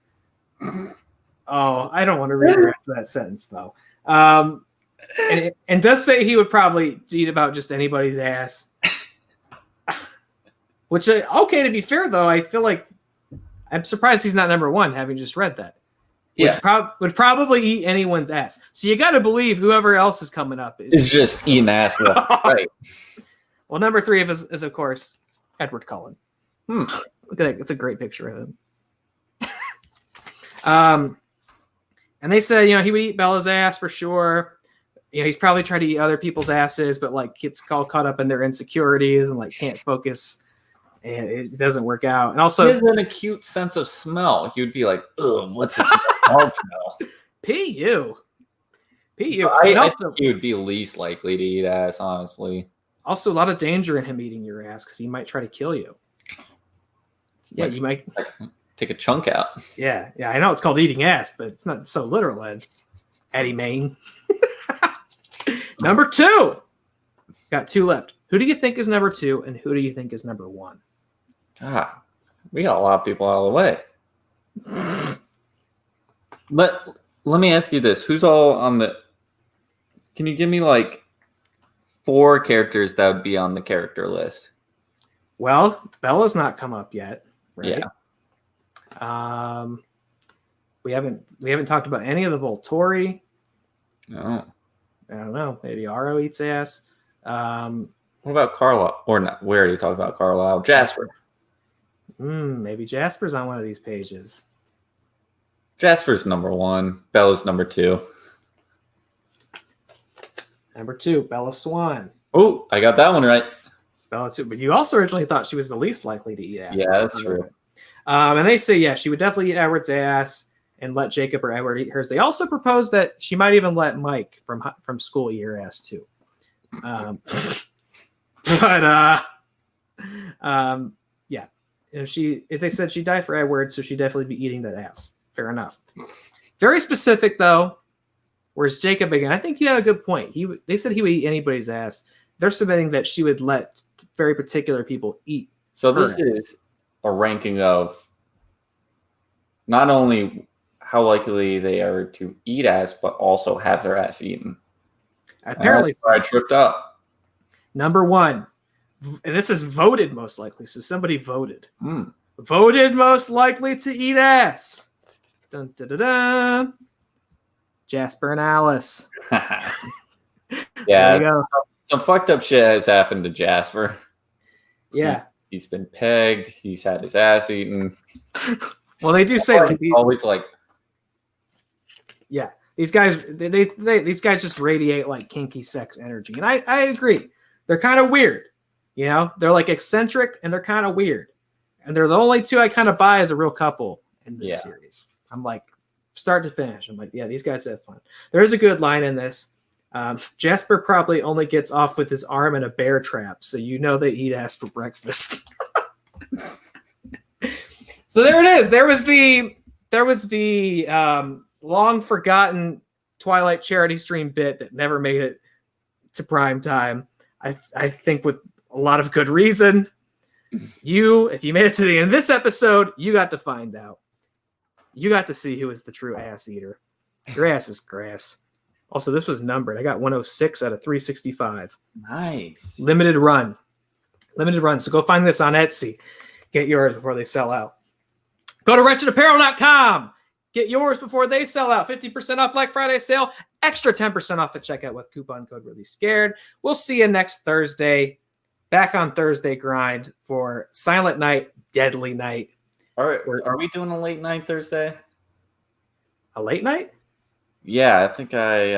Speaker 2: Oh, I don't want to read the rest of that sentence, though. And does say he would probably eat about just anybody's ass. Which, okay, to be fair, though, I feel like I'm surprised he's not number 1, having just read that.
Speaker 3: Yeah.
Speaker 2: Would probably eat anyone's ass. So you got to believe whoever else is coming up
Speaker 3: It's just eating ass left. Right.
Speaker 2: Well, number 3 is of course, Edward Cullen. Look at that. It's a great picture of him. And they said, he would eat Bella's ass for sure. He's probably tried to eat other people's asses, but like gets all caught up in their insecurities and like can't focus, and it doesn't work out. And also,
Speaker 3: he has an acute sense of smell. He would be like, "Ugh, what's this smell?"
Speaker 2: P.U.
Speaker 3: So I think he would be least likely to eat ass, honestly.
Speaker 2: Also, a lot of danger in him eating your ass because he might try to kill you. Yeah, you might
Speaker 3: take a chunk out.
Speaker 2: Yeah, I know it's called eating ass, but it's not so literal, Ed. Eddie Main. Number 2. Got 2 left. Who do you think is number 2, and who do you think is number 1?
Speaker 3: God, we got a lot of people out of the way. Let me ask you this: who's all on the? Can you give me like 4 characters that would be on the character list?
Speaker 2: Well, Bella's not come up yet, right?
Speaker 3: Yeah.
Speaker 2: We haven't talked about any of the Volturi.
Speaker 3: No.
Speaker 2: I don't know. Maybe Aro eats ass.
Speaker 3: What about Carlisle? Or not? We already talked about Carlisle. Jasper.
Speaker 2: Maybe Jasper's on one of these pages.
Speaker 3: Jasper's number 1. Bella's number 2.
Speaker 2: Number 2, Bella Swan.
Speaker 3: Oh, I got that one right.
Speaker 2: Bella 2, but you also originally thought she was the least likely to eat ass.
Speaker 3: Yeah, that's true.
Speaker 2: And they say, she would definitely eat Edward's ass and let Jacob or Edward eat hers. They also proposed that she might even let Mike from school eat her ass too. Yeah. If they said she'd die for Edward, so she'd definitely be eating that ass. Fair enough. Very specific though. Whereas Jacob, again, I think you have a good point. They said he would eat anybody's ass. They're submitting that she would let very particular people eat.
Speaker 3: So this is a ranking of not only how likely they are to eat ass, but also have their ass eaten.
Speaker 2: Apparently,
Speaker 3: I tripped up.
Speaker 2: Number 1, and this is voted most likely. So somebody voted. Voted most likely to eat ass. Dun, dun, dun, dun. Jasper and Alice.
Speaker 3: Yeah, some fucked up shit has happened to Jasper.
Speaker 2: Yeah.
Speaker 3: He's been pegged. He's had his ass eaten.
Speaker 2: Well, they do say like
Speaker 3: always like.
Speaker 2: Yeah, these guys these guys just radiate like kinky sex energy, and I agree. They're kind of weird, They're like eccentric and they're kind of weird, and they're the only 2 I kind of buy as a real couple in this series. I'm like, start to finish. I'm like, yeah, these guys have fun. There's a good line in this. Jasper probably only gets off with his arm in a bear trap, so you know that he'd ask for breakfast. So there it is. There was the long forgotten Twilight charity stream bit that never made it to prime time. I think with a lot of good reason. If you made it to the end of this episode, you got to find out. You got to see who is the true ass eater. Your ass is grass. Also, this was numbered. I got 106 out of 365.
Speaker 3: Nice.
Speaker 2: Limited run. So go find this on Etsy. Get yours before they sell out. Go to wretchedapparel.com. Get yours before they sell out. 50% off Black Friday sale. Extra 10% off at checkout with coupon code Reely Scared. We'll see you next Thursday. Back on Thursday grind for Silent Night, Deadly Night.
Speaker 3: Are we doing a late night Thursday?
Speaker 2: A late night?
Speaker 3: Yeah, I think I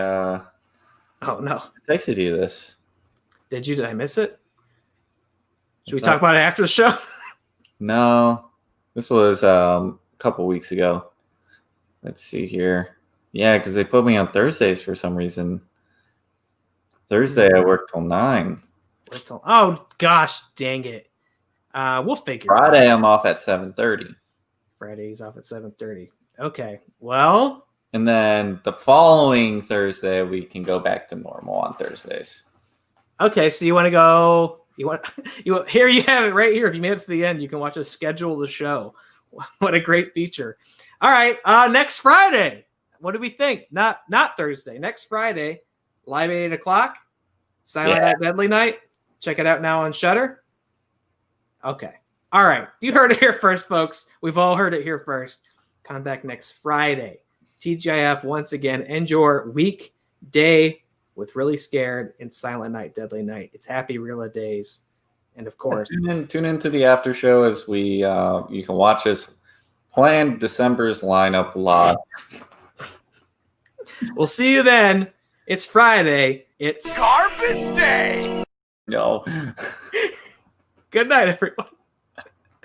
Speaker 2: Oh, no.
Speaker 3: texted you this.
Speaker 2: Did you? Did I miss it? Should we talk about it after the show?
Speaker 3: No, this was a couple weeks ago. Let's see here. Yeah, because they put me on Thursdays for some reason. Thursday, I work till 9.
Speaker 2: Oh, gosh, dang it. We'll figure it out.
Speaker 3: Friday, I'm off at 7:30.
Speaker 2: Friday's off at 7:30. Okay, well.
Speaker 3: And then the following Thursday, we can go back to normal on Thursdays.
Speaker 2: Okay, so you want to go... Here you have it right here. If you made it to the end, you can watch us schedule the show. What a great feature. All right, next Friday. What do we think? Not Thursday. Next Friday, live at 8 o'clock. Silent Night, Deadly Night. Check it out now on Shudder. Okay. All right. You heard it here first, folks. We've all heard it here first. Come back next Friday. TGIF, once again, end your weekday with Reely Scared and Silent Night, Deadly Night. It's happy Reela days. And of course,
Speaker 3: tune into the after show as we you can watch us plan December's lineup live.
Speaker 2: We'll see you then. It's Friday. It's
Speaker 1: Garbage Day.
Speaker 3: No.
Speaker 2: Good night, everyone.